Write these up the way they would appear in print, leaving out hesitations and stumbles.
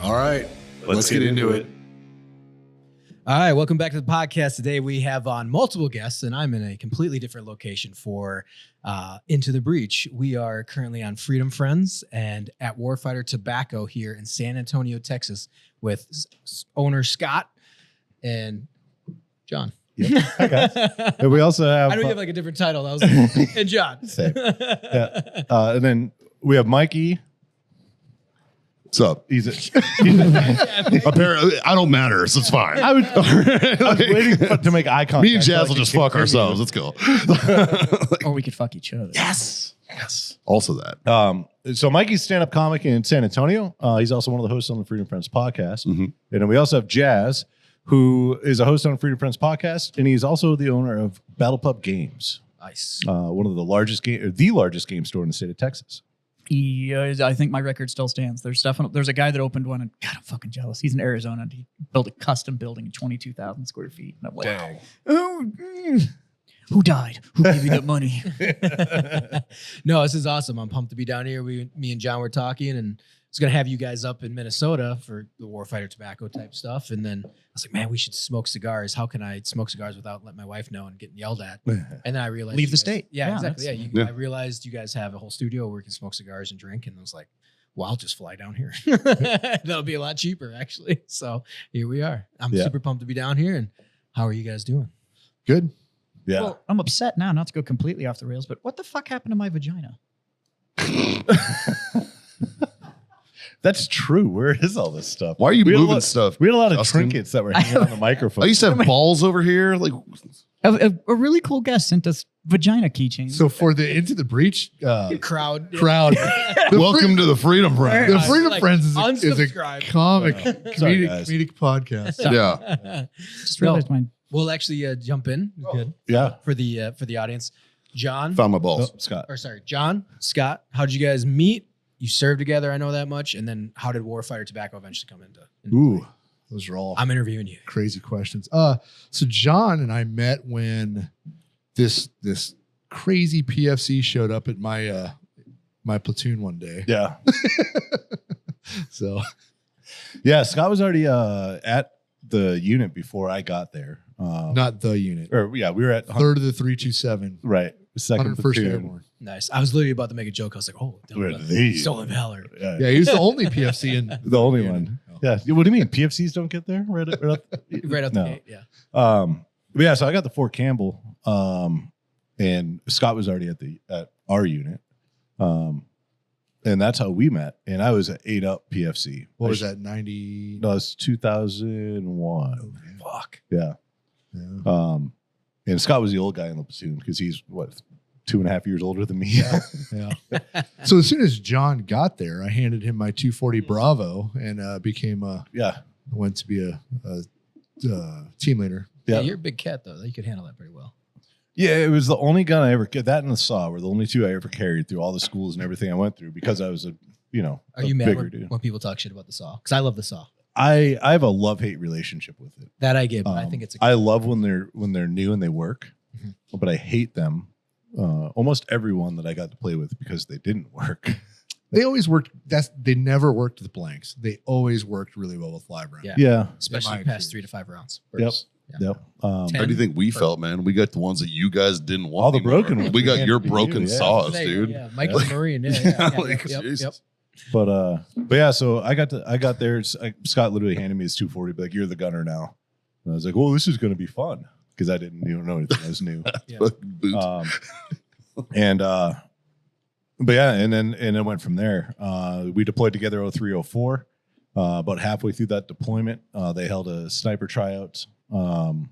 All right, let's get into it. All right, welcome back to the podcast. Today we have on multiple guests, and I'm in a completely different location for Into the Breach. We are currently on Freedom Friends and at Warfighter Tobacco here in San Antonio, Texas, with owner Scott and John. Yep. Hi guys. And we also have. I know you have like a different title. That was and John. Same. Yeah. And then we have Mikey. What's up? He's Apparently, I don't matter, so it's fine. I was waiting to make eye contact. Me and Jazz will just fuck ourselves. Let's go. Or we could fuck each other. Yes. Also that. So Mikey's stand-up comic in San Antonio. He's also one of the hosts on the Freedom Friends podcast. Mm-hmm. And then we also have Jazz, who is a host on Freedom Friends podcast, and he's also the owner of Battle Pub Games. Nice. One of the largest the largest game store in the state of Texas. I think my record still stands. There's a guy that opened one, and God, I'm fucking jealous. He's in Arizona, and he built a custom building at 22,000 square feet. And I'm like, Dang. Who died? Who gave you that money? No, this is awesome. I'm pumped to be down here. Me and John were talking, and I was going to have you guys up in Minnesota for the Warfighter tobacco type stuff. And then I was like, man, we should smoke cigars. How can I smoke cigars without letting my wife know and getting yelled at? And then I realized. Leave the state. Yeah, exactly. Yeah, I realized you guys have a whole studio where we can smoke cigars and drink. And I was like, well, I'll just fly down here. That'll be a lot cheaper, actually. So here we are. I'm super pumped to be down here. And how are you guys doing? Good. Yeah. Well, I'm upset now, not to go completely off the rails, but what the fuck happened to my vagina? That's true. Where is all this stuff? Why are you We had a moving lot- stuff? We had a lot of Justin? trinkets that were hanging on the microphone. I used to have balls over here. Like, A really cool guest sent us vagina keychains. So for the Into the Breach Crowd. welcome to the Freedom Friends. the Freedom Like, Friends is a unsubscribe. comic Sorry, guys. comedic podcast. Yeah. Just realized mine. We'll actually jump in. Good. Yeah. For the audience. John. Found my balls. Scott. John, Scott, how did you guys meet? You served together, I know that much. And then how did Warfighter Tobacco eventually come into Ooh, those are all I'm interviewing you. crazy questions. So John and I met when this crazy PFC showed up at my my platoon one day. Yeah. So Yeah. Scott was already at the unit before I got there. not the unit. We were at Third of the 327. right. Second 101st platoon. Airborne. Nice. I was literally about to make a joke. I was like, oh, Where are these? Stolen Valor. Yeah. Yeah, he was the only PFC in The only unit. one. Yeah. What do you mean? PFCs don't get there? Right out Right out the gate, yeah. But yeah, so I got the Fort Campbell, and Scott was already at our unit, and that's how we met. And I was at 8-Up PFC. What was that? 90. No, it's 2001. Fuck. Yeah. Yeah. And Scott was the old guy in the platoon because he's 2.5 years older than me. Yeah. So as soon as John got there, I handed him my 240 Bravo and became went to be a team leader. Yeah, you're a big cat, though. You could handle that pretty well. Yeah, it was the only gun I ever that and the saw were the only two I ever carried through all the schools and everything I went through because I was Are you mad when people talk shit about the saw? Because I love the saw. I have a love-hate relationship with it. That I get, but I think it's I love when they're new and they work, but I hate them. Almost everyone that I got to play with because they didn't work. They always worked. They never worked with blanks. They always worked really well with live rounds. Yeah. especially past 3 to 5 rounds. Yep. Yeah. Yep. How do you think we felt, man? We got the ones that you guys didn't want. All the anymore. broken ones. We got your Yeah. broken saws, There you dude. go, yeah, Michael Marine. Yeah. Like, Yep. Jesus. But yeah, so I got there. Scott literally handed me his 240, like, you're the gunner now. And I was like, well, this is going to be fun because I didn't know anything. I was new. Yeah. Fucking boots. But yeah, and then it went from there. We deployed together 03, 04. About halfway through that deployment, they held a sniper tryout. And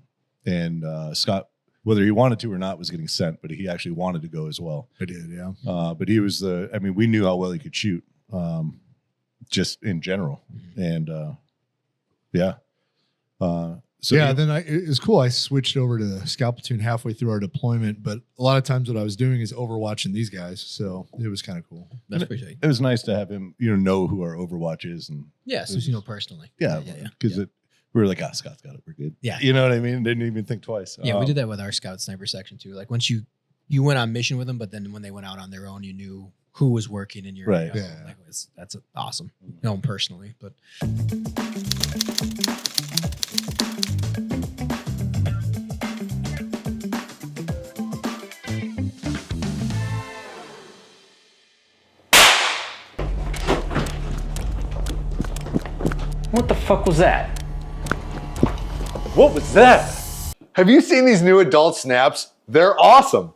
Scott, whether he wanted to or not, was getting sent, but he actually wanted to go as well. I did, yeah. But he was we knew how well he could shoot, just in general. And so Then it was cool. I switched over to the scout platoon halfway through our deployment, but a lot of times what I was doing is overwatching these guys, so it was kind of cool. That's pretty. it was nice to have him, know who our Overwatch is, and Yeah, so you know personally. because we were like, Scott's got it, we're good. Yeah. You know what I mean? Didn't even think twice. Yeah, we did that with our scout sniper section too. Like once you went on mission with them, but then when they went out on their own, you knew who was working in your Right. area. Yeah. Like, that's awesome. Know him personally, but What the fuck was that? What was that? Have you seen these new adult snaps? They're awesome.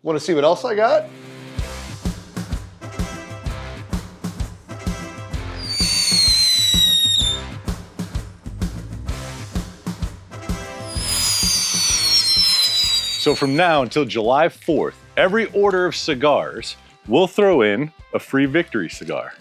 Want to see what else I got? So from now until July 4th, every order of cigars, we'll throw in a free victory cigar.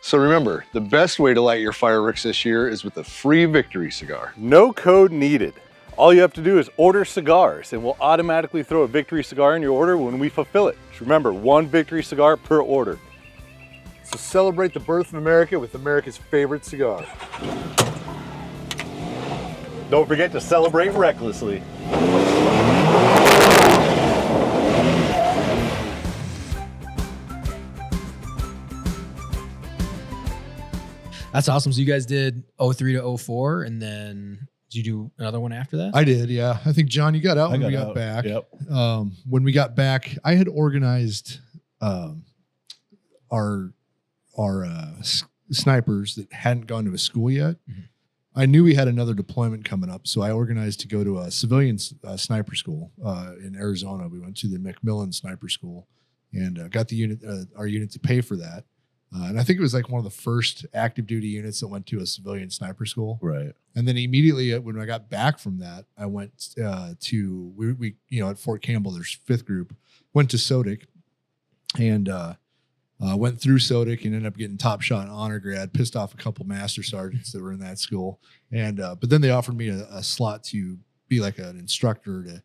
So remember, the best way to light your fireworks this year is with a free victory cigar. No code needed. All you have to do is order cigars and we'll automatically throw a victory cigar in your order when we fulfill it. Just remember, 1 victory cigar per order. So celebrate the birth of America with America's favorite cigar. Don't forget to celebrate recklessly. that's awesome. So you guys did 03 to 04, and then did you do another one after that? I did, yeah. I think John, you got out when we got out. back. Yep. When we got back, I had organized our snipers that hadn't gone to a school yet. Mhm. I knew we had another deployment coming up, so I organized to go to a civilian sniper school in Arizona. We went to the McMillan Sniper School and got the our unit to pay for that. And I think it was like one of the first active duty units that went to a civilian sniper school. Right. And then immediately when I got back from that, I went to we at Fort Campbell. There's 5th Group. Went to Sodic, and went through Sodic and ended up getting top shot in honor grad. Pissed off a couple master sergeants that were in that school, and but then they offered me a slot to be like an instructor to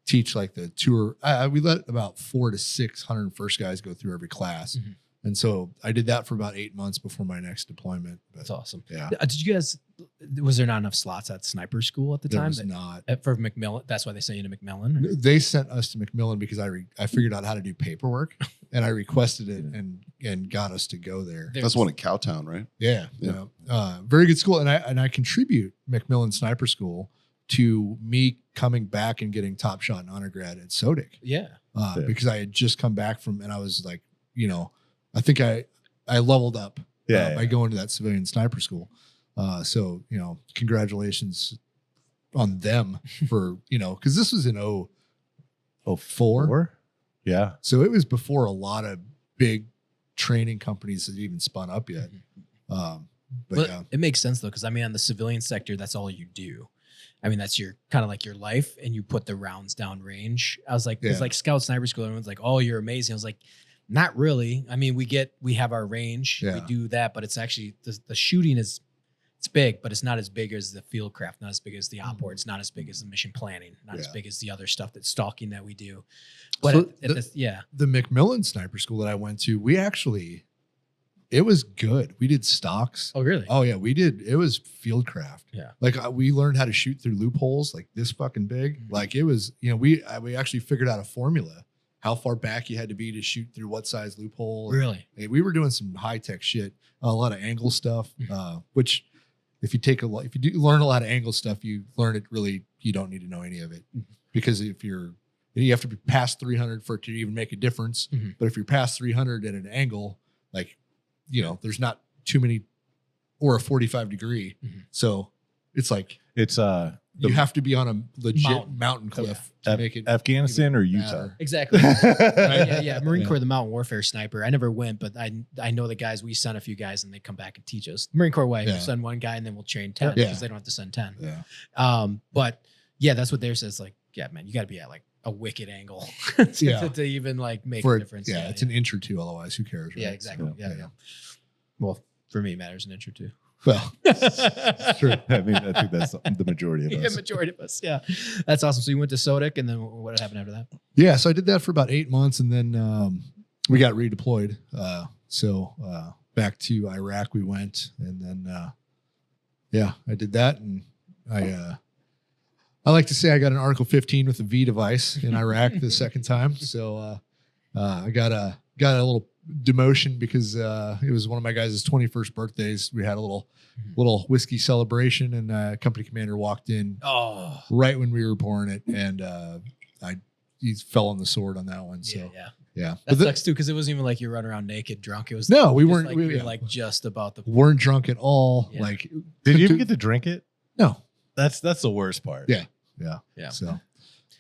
teach like the tour. We let about 400 to 600 first guys go through every class. Mhm. And so I did that for about 8 months before my next deployment. But That's awesome. yeah, Did you guys? Was there not enough slots at sniper school at the there time? was not. For McMillan. That's why they sent you to McMillan. or- They sent us to McMillan because I figured out how to do paperwork, and I requested it and got us to go there. There That's was- one in Cowtown, right? Yeah, Yeah. very good school, and I contribute McMillan Sniper School to me coming back and getting top shot in honor grad at Sodic, Yeah. because I had just come back from, and I was like, I think I leveled up by going to that civilian sniper school. So congratulations on them for because this was in 04. Yeah. So it was before a lot of big training companies had even spun up yet. But yeah, it makes sense though, because I mean, on the civilian sector, that's all you do. I mean, that's your kind of like your life, and you put the rounds down range. I was like, it's Yeah. like Scout Sniper School. Everyone's like, "Oh, you're amazing." I was like, not really. I mean, we have our range, we Yeah. do that, but it's actually the shooting it's big, but it's not as big as the field craft, not as big as the op it's not as big as the mission planning, not as Yeah. big as the other stuff that's stalking that we do. But So yeah, the McMillan Sniper School that I went to, it was good. We did stocks. oh really? Oh yeah, we did. It was field craft. Yeah. Like we learned how to shoot through loopholes like this fucking big. Like it was, we actually figured out a formula, how far back you had to be to shoot through what size loophole. Really? And we were doing some high tech shit, a lot of angle stuff, which if you do learn a lot of angle stuff, you learn it really, you don't need to know any of it because you have to be past 300 for it to even make a difference. Mhm. But if you're past 300 at an angle, like, there's not too many, or a 45 degree. Mhm. So it's like, It's you have to be on a legit mountain cliff to make it Afghanistan or even Utah. matter. Exactly. Right? Yeah. Marine Yeah. Corps, the Mountain Warfare Sniper. I never went, but I know the guys. We sent a few guys, and they come back and teach us. Marine Corps way, Yeah. we'll send one guy, and then we'll train 10 Yeah. because they don't have to send 10. Yeah. But yeah, that's what theirs says. Like, yeah, man, you got to be at like a wicked angle Yeah. to even like make For a it, difference. yeah, it's an inch or two. Otherwise, who cares? yeah, right? exactly. So, Yeah. Well, for me, it matters an inch or two. Well, True. I think that's the majority of Yeah, us. majority of us. Yeah, that's awesome. So you went to Sodic, and then what happened after that? yeah. So I did that for about 8 months, and then we got redeployed. Back to Iraq we went, and then I did that, and I like to say I got an Article 15 with a V device in Iraq the second time. So I got a little demotion because it was one of my guys' 21st birthdays. We had a little whiskey celebration, and company commander walked in right when we were pouring it, and he fell on the sword on that one. So yeah. That sucks too, because it wasn't even like you run around naked drunk. It was No, we just weren't. Like, we you're like just about the weren't drunk at all. Yeah. Like, Did you even get to drink it? No. That's the worst part. Yeah. So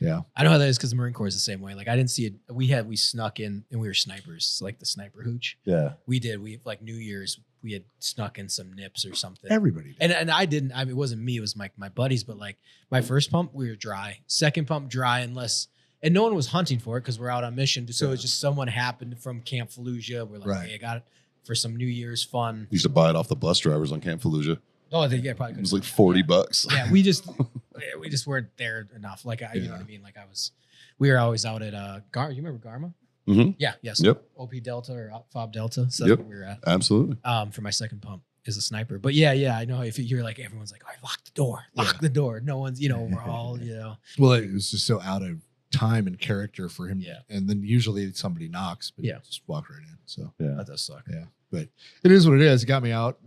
yeah. I know how that is because the Marine Corps is the same way. Like I didn't see it. We snuck in and we were snipers. It's like the sniper hooch. Yeah. We like New Year's. We had snuck in some nips or something. Everybody did. And I didn't. I mean, it wasn't me. It was my buddies. But like my first pump, we were dry. Second pump, dry, and no one was hunting for it because we're out on mission. So it's just someone happened from Camp Fallujah. We're like, hey, I got it for some New Year's fun. Used to buy it off the bus drivers on Camp Fallujah. Oh, I think probably It was like $40. Yeah, we just weren't there enough. Like you know what I mean. Like we were always out at Gar. You remember Garma? Mm-hmm. Yeah. Yes. Yep. OP Delta or FOB Delta. So Yep. that's where we were at. Absolutely. For my second pump is a sniper. But yeah, I know if you're like everyone's like, all right, lock the door. No one's, we're all, Well, it was just so out of time and character for him. Yeah. And then usually somebody knocks, but Yeah. just walk right in. So that does suck. yeah, but it is what it is. It got me out.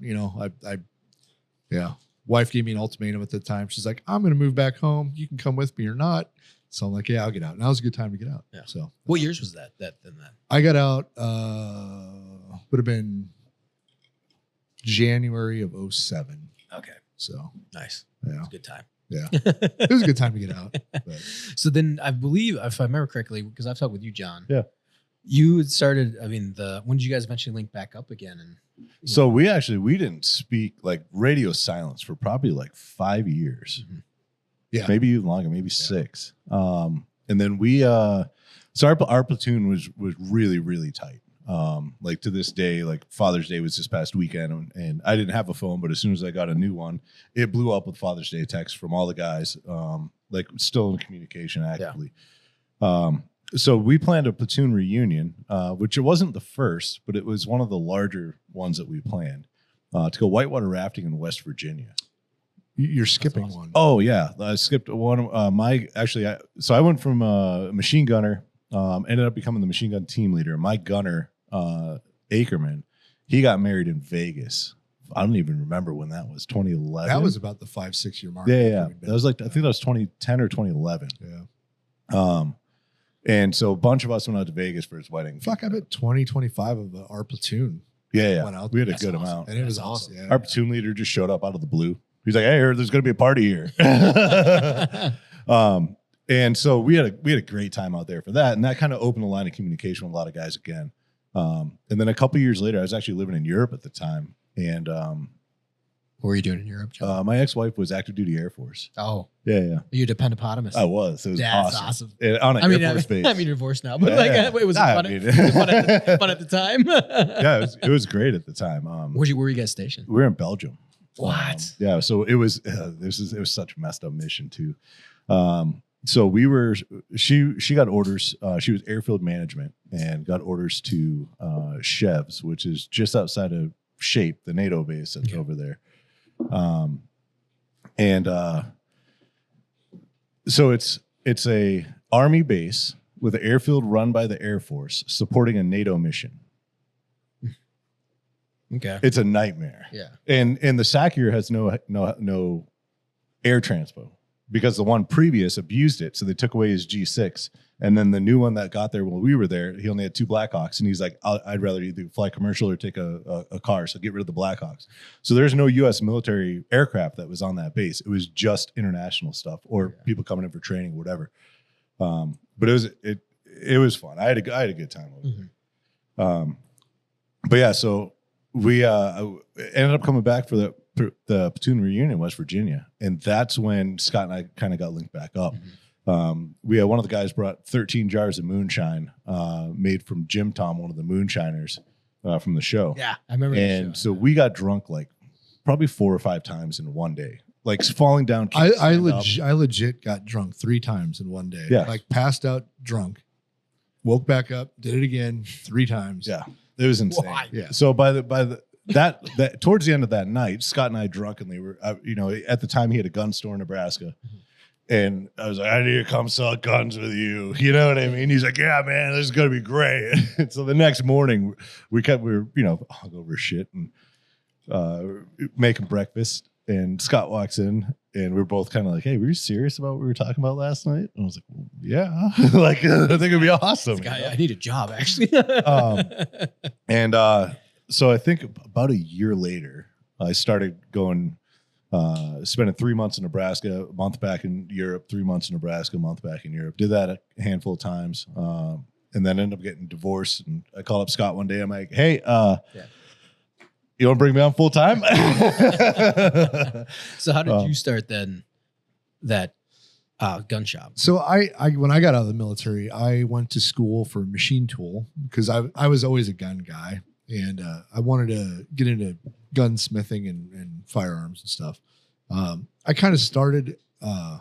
Wife gave me an ultimatum at the time. She's like, I'm going to move back home. You can come with me or not. So I'm like, yeah, I'll get out. Now was a good time to get out. Yeah. So What years was that? I got out, would have been January of 07. Okay. So Nice. yeah, It's a good time. yeah, it was a good time to get out. But So then I believe, if I remember correctly, because I've talked with you, John. Yeah. You had started, when did you guys eventually link back up again? And So we didn't speak like radio silence for probably like 5 years. Mhm. Yeah. Maybe even longer, maybe 6. And then we so our platoon was really, really tight. Like to this day, like Father's Day was this past weekend, and I didn't have a phone, but as soon as I got a new one, it blew up with Father's Day texts from all the guys, like still in communication actively. So we planned a platoon reunion, which it wasn't the first, but it was one of the larger ones that we planned, to go whitewater rafting in West Virginia. you're skipping awesome. one. Oh yeah, I skipped one. So I went from a machine gunner, ended up becoming the machine gun team leader. My gunner, Ackerman, he got married in Vegas. I don't even remember when that was. 2011. That was about the 5-6 year mark. Yeah. That was like, I think that was 2010 or 2011. Yeah. And so a bunch of us went out to Vegas for his wedding. Fuck, I bet 20-25 of our platoon Yeah. went out. We had a That's good awesome. amount. And it was That's awesome. Yeah. Our platoon leader just showed up out of the blue. He's like, "Hey, there's going to be a party here." And so we had a great time out there for that, and that kind of opened a line of communication with a lot of guys again. And then a couple years later, I was actually living in Europe at the time, and what were you doing in Europe, John? my ex-wife was active duty Air Force. Oh, Yeah. you dependopotamus. I was. It was That's awesome. awesome. And on an Air Force base. I mean, you're divorced now, but Yeah. it was Nah, fun, I mean- it was fun at the time. Yeah, it was great at the time. Where were you guys stationed? We were in Belgium. What? Yeah, so it was it was such a messed up mission too. So she got orders. She was airfield management and got orders to Chevs, which is just outside of Shape, the NATO base that's over there. So it's a Army base with an airfield run by the Air Force supporting a NATO mission. Okay. It's a nightmare. Yeah. And the SACIR has no air transpo because the one previous abused it. So they took away his G6. And then the new one that got there when we were there, he only had 2 Blackhawks. And he's like, I'd rather either fly commercial or take a car. So get rid of the Blackhawks. So there's no U.S. military aircraft that was on that base. It was just international stuff or people coming in for training, whatever. But it was fun. I had a good time over there. But yeah, so we ended up coming back for the platoon reunion in West Virginia, and that's when Scott and I kind of got linked back up. We had one of the guys brought 13 jars of moonshine made from Jim Tom, one of the moonshiners from the show. Yeah, I remember. And so we got drunk like probably 4 or 5 times in one day, like falling down. I legit got drunk 3 times in one day. Yeah. Like passed out drunk, woke back up, did it again 3 times. Yeah, it was insane. Why? Yeah. So by that towards the end of that night, Scott and I drunkenly were, at the time he had a gun store in Nebraska, And I was like, I need to come sell guns with you. You know what I mean? He's like, yeah, man, this is going to be great. And so the next morning we were, hungover as shit and making breakfast. And Scott walks in and we're both kind of like, hey, were you serious about what we were talking about last night? And I was like, well, yeah, like, I think it'd be awesome. I need a job actually. So I think about a year later, I started going, spending 3 months in Nebraska, a month back in Europe, 3 months in Nebraska, a month back in Europe. Did that a handful of times, and then ended up getting divorced. And I called up Scott one day. I'm like, hey, you want to bring me on full time? So how did you start then that gun shop? So I when I got out of the military, I went to school for machine tool because I was always a gun guy. And I wanted to get into gunsmithing and firearms and stuff. I kind of started, I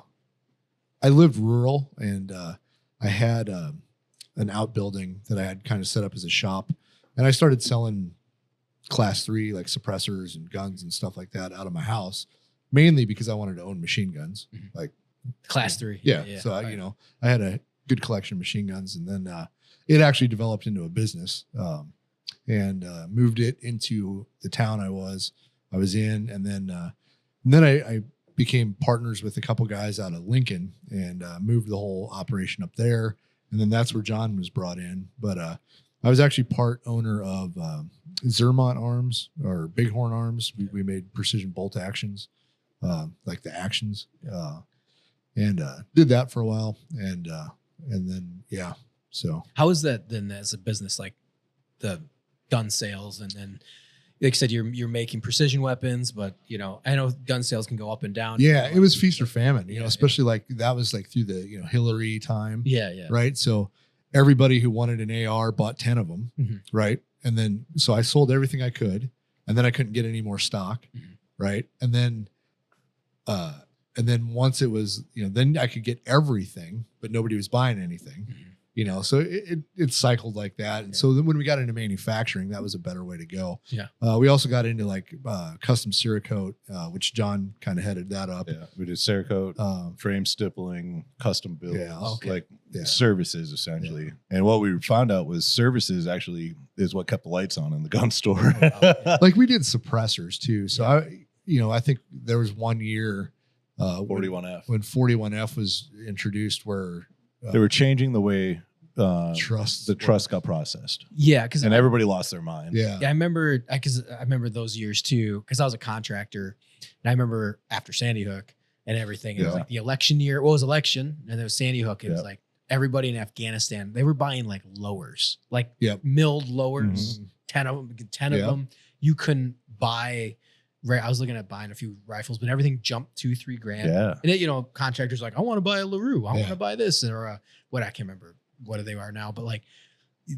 lived rural and I had an outbuilding that I had kind of set up as a shop. And I started selling class 3, like suppressors and guns and stuff like that out of my house, mainly because I wanted to own machine guns, like class 3. Yeah. So, I had a good collection of machine guns and then it actually developed into a business. And moved it into the town I was in, and then I became partners with a couple guys out of Lincoln, and moved the whole operation up there, and then that's where John was brought in. But I was actually part owner of Zermont Arms or Bighorn Arms. We made precision bolt actions, like the actions, and did that for a while, and then So how is that then as a business, like the gun sales, and then like I said, you're making precision weapons, but I know gun sales can go up and down. Yeah, it was feast or famine, especially like that was like through the Hillary time. Yeah. Right. So everybody who wanted an AR bought 10 of them. Mm-hmm. Right. And then so I sold everything I could, and then I couldn't get any more stock. Mm-hmm. Right. And then once it was, then I could get everything, but nobody was buying anything. Mm-hmm. So it cycled like that. And so then when we got into manufacturing, that was a better way to go. Yeah. We also got into like custom Cerakote, which John kind of headed that up. Yeah, we did Cerakote, frame stippling, custom builds, services essentially. And what we found out was services actually is what kept the lights on in the gun store. Like we did suppressors too. So I think there was 1 year 41F when 41F was introduced where they were changing the way trust got processed. Yeah, because everybody lost their mind. Yeah, I remember those years too, because I was a contractor, and I remember after Sandy Hook and everything, it was like the election year. Well, it was election, and there was Sandy Hook. It was like everybody in Afghanistan, they were buying like lowers, like milled lowers, 10 of them. You couldn't buy. Right, I was looking at buying a few rifles, but everything jumped $2-3 grand. Yeah, and it, contractors like, I want to buy a LaRue, I want to buy this, or what, I can't remember what they are now, but like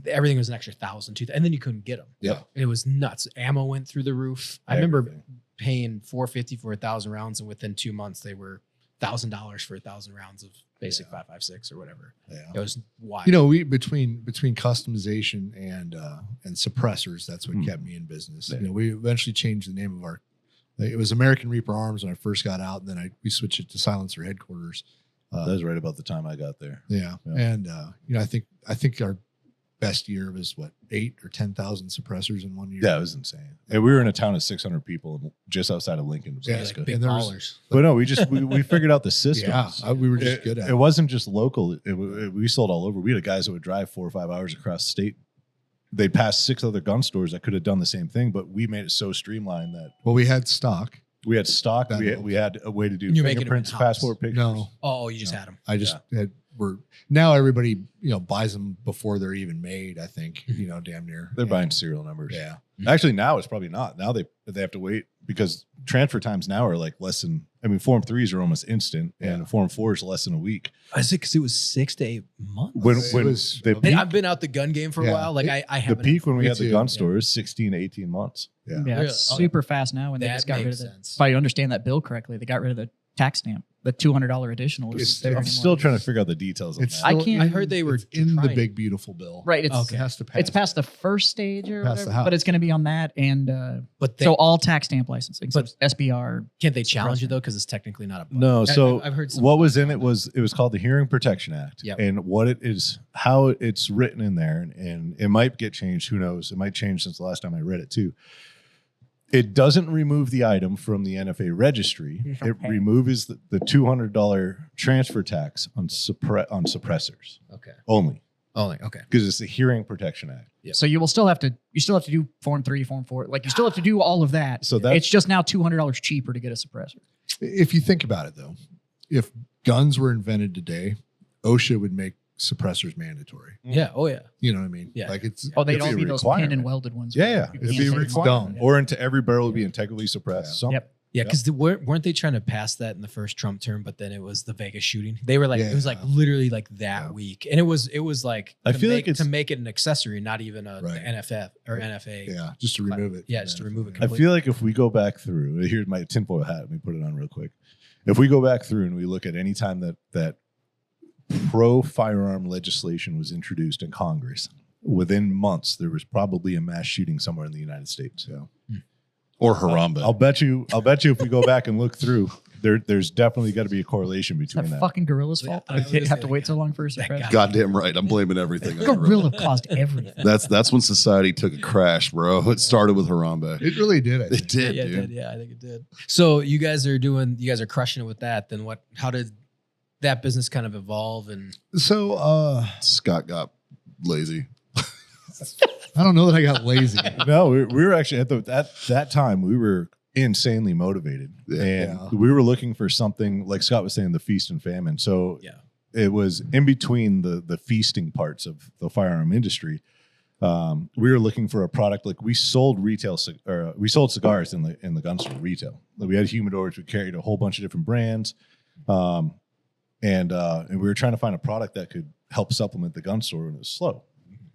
everything was an extra $1,000, and then you couldn't get them. Yeah, it was nuts. Ammo went through the roof. I remember paying $450 for 1,000 rounds, and within 2 months they were $1,000 for 1,000 rounds of basic 5.56 or whatever. Yeah, it was wild. We between customization and suppressors, that's what kept me in business. Yeah. We eventually changed the name of our. It was American Reaper Arms when I first got out, and then we switched it to Silencer Headquarters. That was right about the time I got there. Yeah. And I think our best year was 8 or 10,000 suppressors in 1 year. Yeah, it was insane. And we were in a town of 600 people just outside of Lincoln, Nebraska. Big ballers. But no, we figured out the systems. Yeah, we were just good at it. It wasn't just local. We sold all over. We had guys that would drive 4 or 5 hours across the state. They passed 6 other gun stores that could have done the same thing, but we made it so streamlined that we had stock. We had stock. We had a way to do You're fingerprints, passport pictures. No. Oh, you just had them. I just now everybody buys them before they're even made. I think damn near. They're buying serial numbers. Yeah. Actually, now it's probably not. Now they have to wait because transfer times now are like less than. Form 3s are almost instant, and Form 4 is less than a week. I said because it was 6 to 8 months. I've been out the gun game for a while. Like I have the peak when we had the gun store is 16 to 18 months. Yeah, it's super fast now. When they just got rid of it. If I understand that bill correctly, they got rid of the tax stamp. The $200 additional is there I'm anymore. still trying to figure out the details on It's that. I still can't- I heard they were it's in the trying- big beautiful bill. Right. It's Okay. It has to pass. it's past the first stage or Past the whatever, House. but it's going to be on that and But so all tax stamp licensing. So But- SBR. can't they challenge it though? Because it's technically not a bug. No, so I've heard some what was in it was called the Hearing Protection Act. Yep. And what it is, how it's written in there, and it might get changed. Who knows? It might change since the last time I read it too. It doesn't remove the item from the NFA registry. It Okay. removes the $200 transfer tax on suppressors Okay. only Only okay. because it's the Hearing Protection Act. Yep. So you still have to do Form 3, Form 4. Like you still have to do all of that. So that- it's just now $200 cheaper to get a suppressor. If you think about it, though, if guns were invented today, OSHA would make suppressors mandatory. Yeah. Oh yeah. You know what I mean? Yeah. Like it's Oh, they'd It'd all be be a those pin requirement. and welded ones. Yeah, where yeah. you It'd can't be take them required. off. dumb. Or into every barrel would be integrally suppressed. Yeah. Some- Yep. Yeah, Yep. because weren't they trying to pass that in the first Trump term? But then it was the Vegas shooting. They were like, it was like Yeah. literally like that Yeah. week, and it was like I to feel make, like it's- to make it an accessory, not even a Right. NFF or NFA. yeah, just to remove it. Yeah, just to remove it I completely. feel like if we go back through, here's my tinfoil hat. Let me put it on real quick. If we go back through and we look at any time that pro firearm legislation was introduced in Congress, within months there was probably a mass shooting somewhere in the United States. So Or Harambe. I'll bet you if we go back and look through, there's definitely got to be a correlation Is between that that. fucking Gorilla's fault? I was They gonna have say, to wait so long for a that suppressor. guy. Goddamn right. I'm blaming everything on Gorilla Harambe. caused everything. That's when society took a crash, bro. It started with Harambe. It really did. I think. It did, yeah, it dude. did. Yeah, I think it did. So you guys are crushing it with that. Then what? How did that business kind of evolve? And So Scott got lazy. I don't know that I got lazy. No, we were actually at that time we were insanely motivated, and Yeah. we were looking for something like Scott was saying, the feast and famine. So yeah, it was in between the feasting parts of the firearm industry. We were looking for a product like we sold we sold cigars in the gun store retail. Like we had humidors, we carried a whole bunch of different brands, and we were trying to find a product that could help supplement the gun store when it was slow.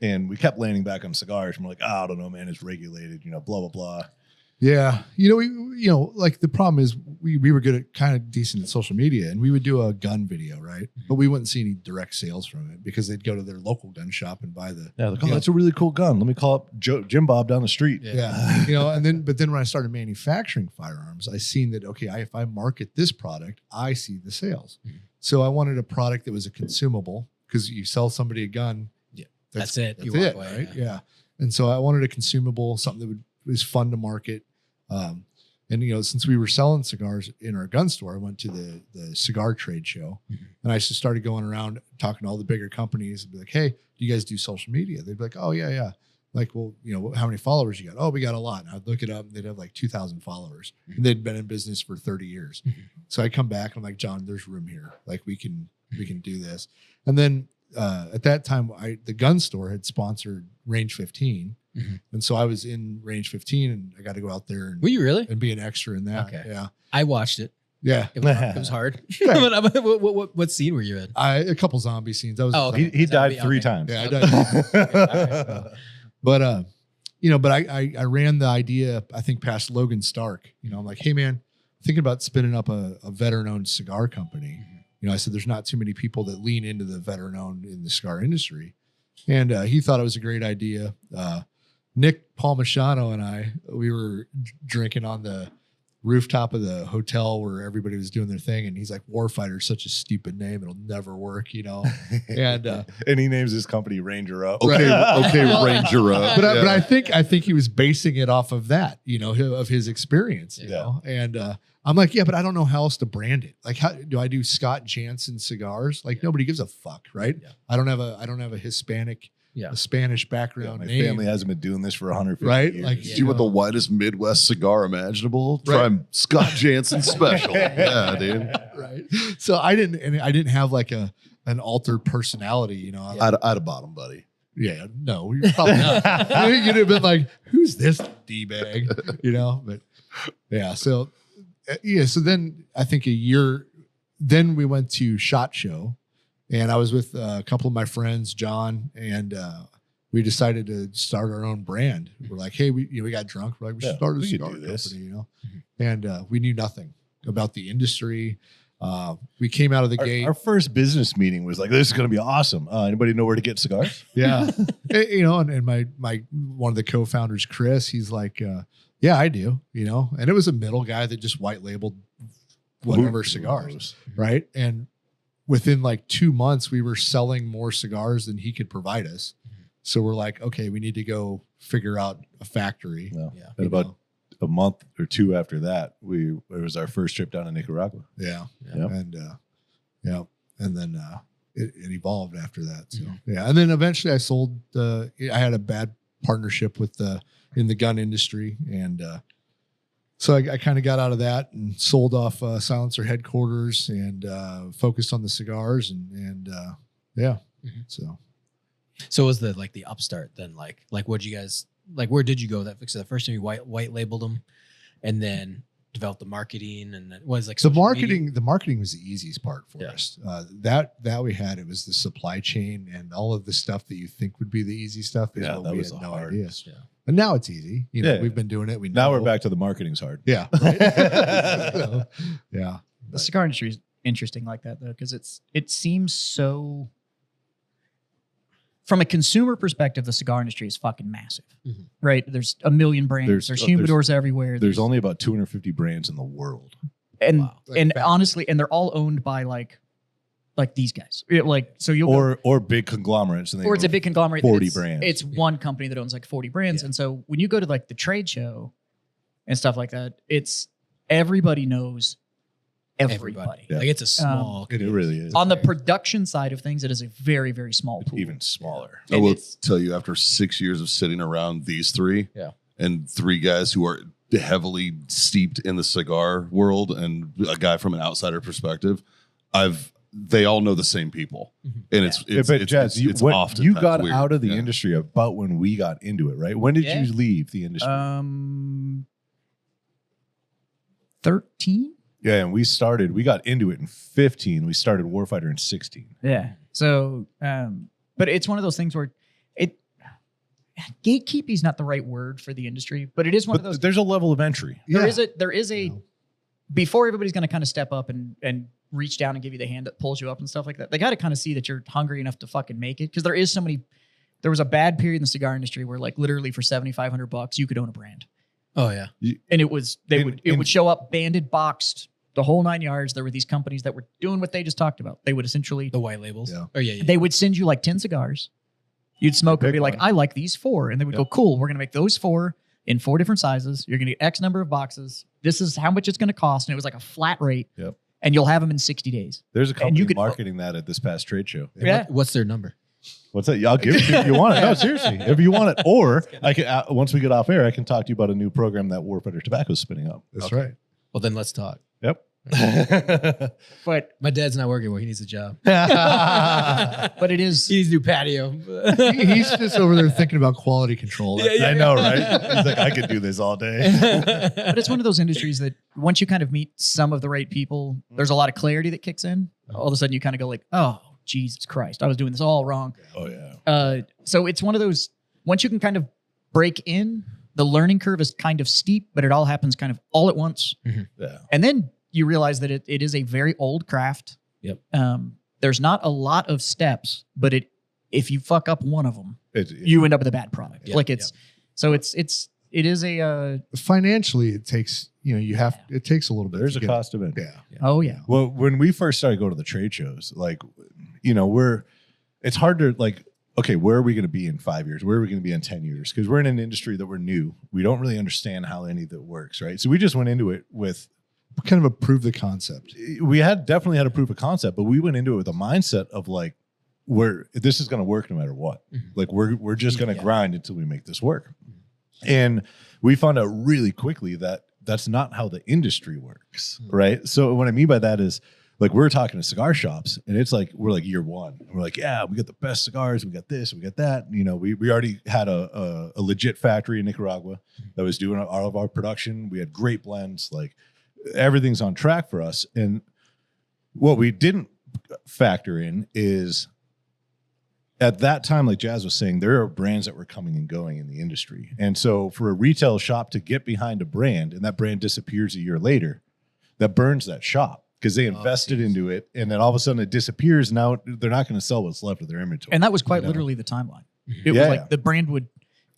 And we kept landing back on cigars. And we're like, I don't know, man, it's regulated, blah blah blah. Yeah, like the problem is we were good at kind of decent at social media, and we would do a gun video, right? But we wouldn't see any direct sales from it because they'd go to their local gun shop and buy the Yeah, like, oh, that's a really cool gun. Let me call up Jim Bob down the street. yeah. But then when I started manufacturing firearms, I seen that if I market this product, I see the sales. So I wanted a product that was a consumable because you sell somebody a gun, that's it. That's You walk it, away, right? Yeah. And so I wanted a consumable, something that was fun to market. And since we were selling cigars in our gun store, I went to the cigar trade show, and I just started going around talking to all the bigger companies and be like, "Hey, do you guys do social media?" They'd be like, "Oh yeah." Like, well, how many followers you got? Oh, we got a lot. And I'd look it up, and they'd have like 2,000 followers, and they'd been in business for 30 years. So I come back, and I'm like, "John, there's room here. Like, we can do this." And then at that time, the gun store had sponsored Range 15. And so I was in Range 15, and I got to go out there Were you really? and be an extra in that. Okay. Yeah. I watched it. Yeah. It was hard. what scene were you in? A couple zombie scenes. I was, Oh, okay. He died Okay. 3 times. yeah, I died. But, I ran the idea, I think, past Logan Stark. I'm like, hey, man, thinking about spinning up a veteran owned cigar company. I said, there's not too many people that lean into the veteran owned in the cigar industry. And he thought it was a great idea. Nick Palmisano and we were drinking on the rooftop of the hotel where everybody was doing their thing. And he's like, Warfighter is such a stupid name. It'll never work, And And he names his company Ranger Up. Okay, Ranger up. but I think he was basing it off of that, of his experience, Yeah. And I'm like, yeah, but I don't know how else to brand it. Like, how do I do Scott Jansen cigars? Like, nobody gives a fuck, right? Yeah. I don't have a Hispanic, a Spanish background My name, family hasn't been doing this for 150 right? years. Like, Yeah. You want the whitest Midwest cigar imaginable? Right. Try Scott Jansen special. Yeah, dude. right? So I didn't have like an altered personality, I'd have bought him, buddy. Yeah, no, you're probably not. You'd have been like, "Who's this d-bag?" But yeah. So So then I think a year. Then we went to SHOT Show, and I was with a couple of my friends, John, and we decided to start our own brand. We're like, hey, we got drunk. We're like, we should start a we could cigar do this. company, And we knew nothing. about the industry. We came out of the gate. Our first business meeting was like, this is going to be awesome. Anybody know where to get cigars? Yeah. And my one of the co-founders, Chris, he's like, yeah, I do, and it was a middle guy that just white labeled whatever cigars. Right. And within like 2 months, we were selling more cigars than he could provide us. So we're like, okay, we need to go figure out a factory. Yeah. And about a month or two after that, it was our first trip down to Nicaragua. Yeah. Yep. And and then it evolved after that. So yeah. And then eventually I sold I had a bad partnership in the gun industry. And so I kind of got out of that and sold off Silencer headquarters and focused on the cigars and yeah. So was the upstart then like what'd you guys where did you go that so the first time you white labeled them and then developed the marketing and then was like the marketing was the easiest part for Yeah. us. That we had, it was the supply chain and all of the stuff that you think would be the easy stuff. Is what that we was had the no hardest. idea. And now it's easy. We've been doing it. We Now know. we're back to the marketing's hard. Yeah. Right? So, yeah. The cigar industry is interesting like that though, because it seems so. From a consumer perspective, the cigar industry is fucking massive, right? There's a million brands. There's humidors everywhere. There's only about 250 brands in the world. And Wow. and honestly, and they're all owned by like these guys. So you'll Or big conglomerates. And or it's a big conglomerate. 40 it's, brands. It's one company that owns like 40 brands. Yeah. And so when you go to like the trade show and stuff like that, it's everybody knows everybody. Yeah. Like it's a small It really is. On the production side of things, it is a very, very small pool. Even smaller. I And will it's- tell you, after 6 years of sitting around these three, Yeah. and three guys who are heavily steeped in the cigar world, and a guy from an outsider perspective, they all know the same people, and it's but Jazz, you often got weird. out of the Yeah. industry about when we got into it, right? When did Yeah. you leave the industry? 13? Yeah, and we got into it in 15. We started Warfighter in 16. Yeah. So, but it's one of those things where gatekeeping is not the right word for the industry, but it is one of those. There's a level of entry. There is a before everybody's going to kind of step up and reach down and give you the hand that pulls you up and stuff like that. They got to kind of see that you're hungry enough to fucking make it. Cause there was a bad period in the cigar industry where like literally for $7,500 you could own a brand. Oh yeah. And it would show up banded, boxed, the whole 9 yards. There were these companies that were doing what they just talked about. They would essentially, The white labels. Yeah. Oh yeah. they would send you like 10 cigars. You'd smoke and Pick be like, one. I like these 4. And they would go, cool, we're going to make those 4 in 4 different sizes. You're going to get X number of boxes. This is how much it's going to cost. And it was like a flat rate. Yep. And you'll have them in 60 days. There's a company you could- marketing that at this past trade show. Yeah. What's their number? What's that? I'll give it to you if you want it. No, seriously, if you want it. Or I can once we get off air, I can talk to you about a new program that Warfighter Tobacco is spinning up. That's right. Well, then let's talk. Yep. But My dad's not working. Well, he needs a job. but it is He needs a new patio. He's just over there thinking about quality control. I know, right? He's like, I could do this all day. but it's one of those industries that once you kind of meet some of the right people, there's a lot of clarity that kicks in. All of a sudden you kind of go like, oh, Jesus Christ, I was doing this all wrong. Oh yeah. So it's one of those, once you can kind of break in, the learning curve is kind of steep, but it all happens kind of all at once. Yeah. And then you realize that it is a very old craft. Yep. There's not a lot of steps, but if you fuck up one of them, It's, you end up with a bad product. Yeah, Like it is a, Financially, it takes it takes a little bit. there's to a get- cost of it. Yeah. oh yeah. Well, when we first started going to the trade shows, like, it's hard to like, okay, where are we going to be in 5 years? Where are we going to be in 10 years? Because we're in an industry that we're new. We don't really understand how any of that works, right? So we just went into it with, Kind of approve the concept. we definitely had a proof of concept, but we went into it with a mindset of like, this is going to work no matter what. Like we're just going to grind until we make this work. And we found out really quickly that that's not how the industry works, right? So what I mean by that is, like, we're talking to cigar shops, and it's like we're like year one. And we're like, yeah, we got the best cigars, we got this, we got that. We already had a legit factory in Nicaragua that was doing all of our production. We had great blends, like everything's on track for us. And what we didn't factor in is, at that time, like Jazz was saying, there are brands that were coming and going in the industry. And so for a retail shop to get behind a brand and that brand disappears a year later, that burns that shop because they invested into it, and then all of a sudden it disappears. Now they're not going to sell what's left of their inventory. And that was quite literally the timeline. It was like the brand would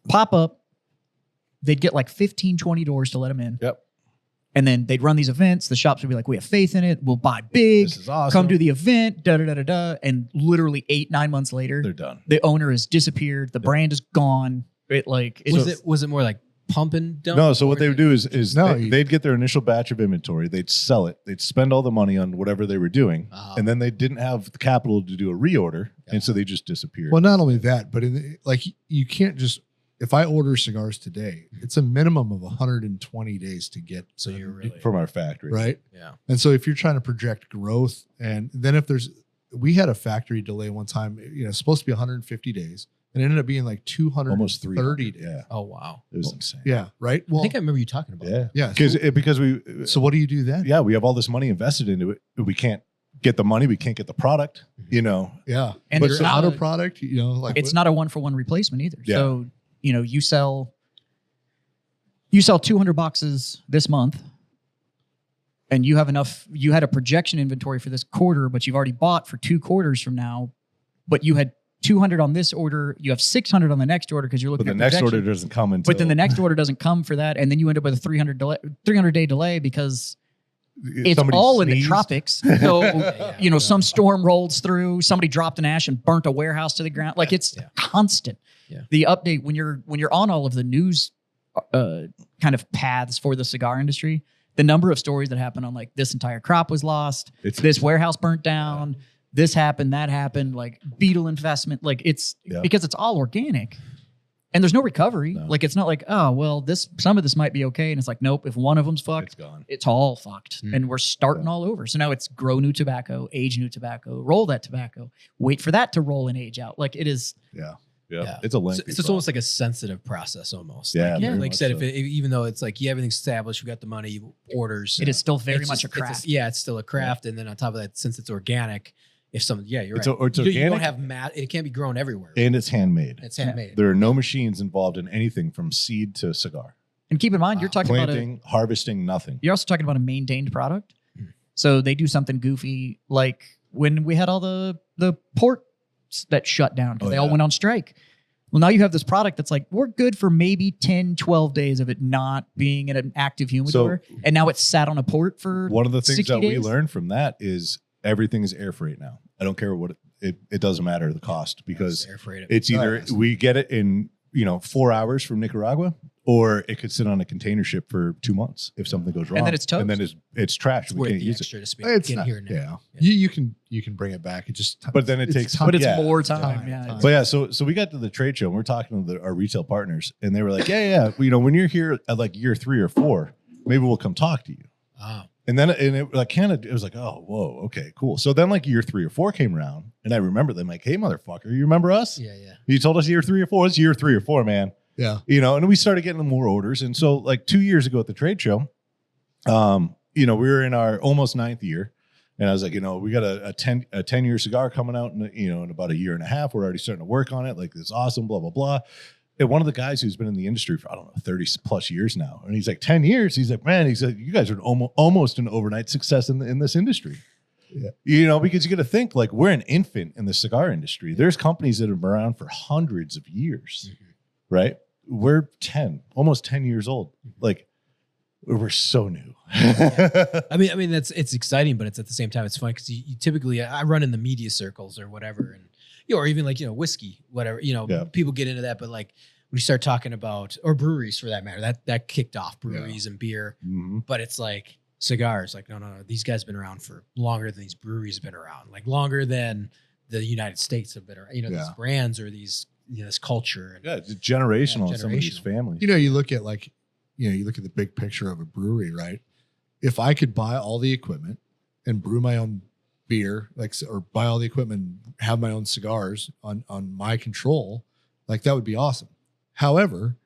pop up, they'd get like 15, 20 doors to let them in. Yep. And then they'd run these events. The shops would be like, we have faith in it. We'll buy big. This is awesome. Come to the event. Da, da, da, da, da. And literally 8-9 months later, They're done. the owner has disappeared. The brand is gone. Was it more like pump and dump? No, so what they would do is No, they'd get their initial batch of inventory, they'd sell it, they'd spend all the money on whatever they were doing, and then they didn't have the capital to do a reorder, and so they just disappeared. Well, not only that, but you can't just. If I order cigars today, it's a minimum of 120 days to get. So you're really from our factory, right. Yeah. And so if you're trying to project growth, and then if we had a factory delay one time, it's supposed to be 150 days, and it ended up being like 230 almost 300. days. Yeah, Oh wow. it was insane. Yeah, right. I Well, think I remember you talking about that. yeah. Because we So what do you do then? we have all this money invested into it. We can't get the money. We can't get the product. Yeah, And but it's it's out not of product. it's not a 1-for-1 replacement either. Yeah. So, you sell 200 boxes this month and you had a projection inventory for this quarter, but you've already bought for 2 quarters from now, but you had 200 on this order, you have 600 on the next order because you're looking But at the next projection. order doesn't come until. But then the next order doesn't come for that, and then you end up with a 300-day delay because it's somebody all in the sneezed. tropics. So, some storm rolls through, somebody dropped an ash and burnt a warehouse to the ground. Like it's constant. Yeah. The update when you're on all of the news kind of paths for the cigar industry, the number of stories that happen on like this entire crop was lost, this warehouse burnt down, this happened, that happened, like beetle infestment, like it's because it's all organic. And there's no recovery. No. Like it's not like, oh well, some of this might be okay. And it's like, nope, if one of them's fucked, It's gone. it's all fucked. And we're starting all over. So now it's grow new tobacco, age new tobacco, roll that tobacco, wait for that to roll and age out. Like it is. Yeah, it's a lengthy. So it's almost like a sensitive process almost. Yeah, Like, very like I much said, so. even though it's like you have everything established, we got the money, orders. It is still very it's much just- a craft. it's still a craft. And then on top of that, since it's organic, if you're It's right. it's You don't organic have it can't be grown everywhere. and it's handmade. It's handmade. There are no machines involved in anything from seed to cigar. And keep in mind, you're talking about Planting, harvesting, nothing. you're also talking about a maintained product. So they do something goofy, like when we had all the ports that shut down because they all went on strike. Well, now you have this product that's like, we're good for maybe 10, 12 days of it not being in an active humidor. And now it's sat on a port for One of the things 60 that we days. learned from that is everything is air freight now. I don't care what it doesn't matter the cost because Air freight. it's either we get it in 4 hours from Nicaragua, or it could sit on a container ship for 2 months if something goes wrong. then it's toast. And then it's trash. It's We worth can't the use it. extra to speak. It's Get not, here now. You can bring it back. It just But then it it's takes time. but it's yeah. more time. Yeah. Time. But yeah, so we got to the trade show and we're talking to our retail partners, and they were like, yeah. When you're here at like year 3 or 4, maybe we'll come talk to you. Oh. And then it was like, oh, whoa, okay, cool. So then like year 3 or 4 came around, and I remember them like, hey, motherfucker, you remember us? Yeah. You told us year 3 or 4. It's year 3 or 4, man. Yeah. And we started getting more orders. And so like 2 years ago at the trade show, we were in our almost 9th year. And I was like, we got a 10-year cigar coming out in about a year and a half. We're already starting to work on it. Like, it's awesome, blah, blah, blah. And one of the guys who's been in the industry for, 30 plus years now. And he's like, 10 years. He's like, man, you guys are almost an overnight success in this industry. Yeah. Because you got to think, like, we're an infant in the cigar industry. There's companies that have been around for hundreds of years, right? We're almost 10 years old. Like, we're so new. I mean, it's exciting, but it's at the same time, it's fun because you typically, I run in the media circles or whatever, and or even like whiskey, whatever. People get into that, but like when you start talking about, or breweries for that matter, that kicked off breweries and beer. Mm-hmm. But it's like cigars, like no, these guys have been around for longer than these breweries have been around, like longer than the United States have been around. These brands or these this culture. Yeah, it's generational in some of these families. You look at you look at the big picture of a brewery, right? If I could buy all the equipment and brew my own beer, or buy all the equipment, have my own cigars on my control, like that would be awesome. However,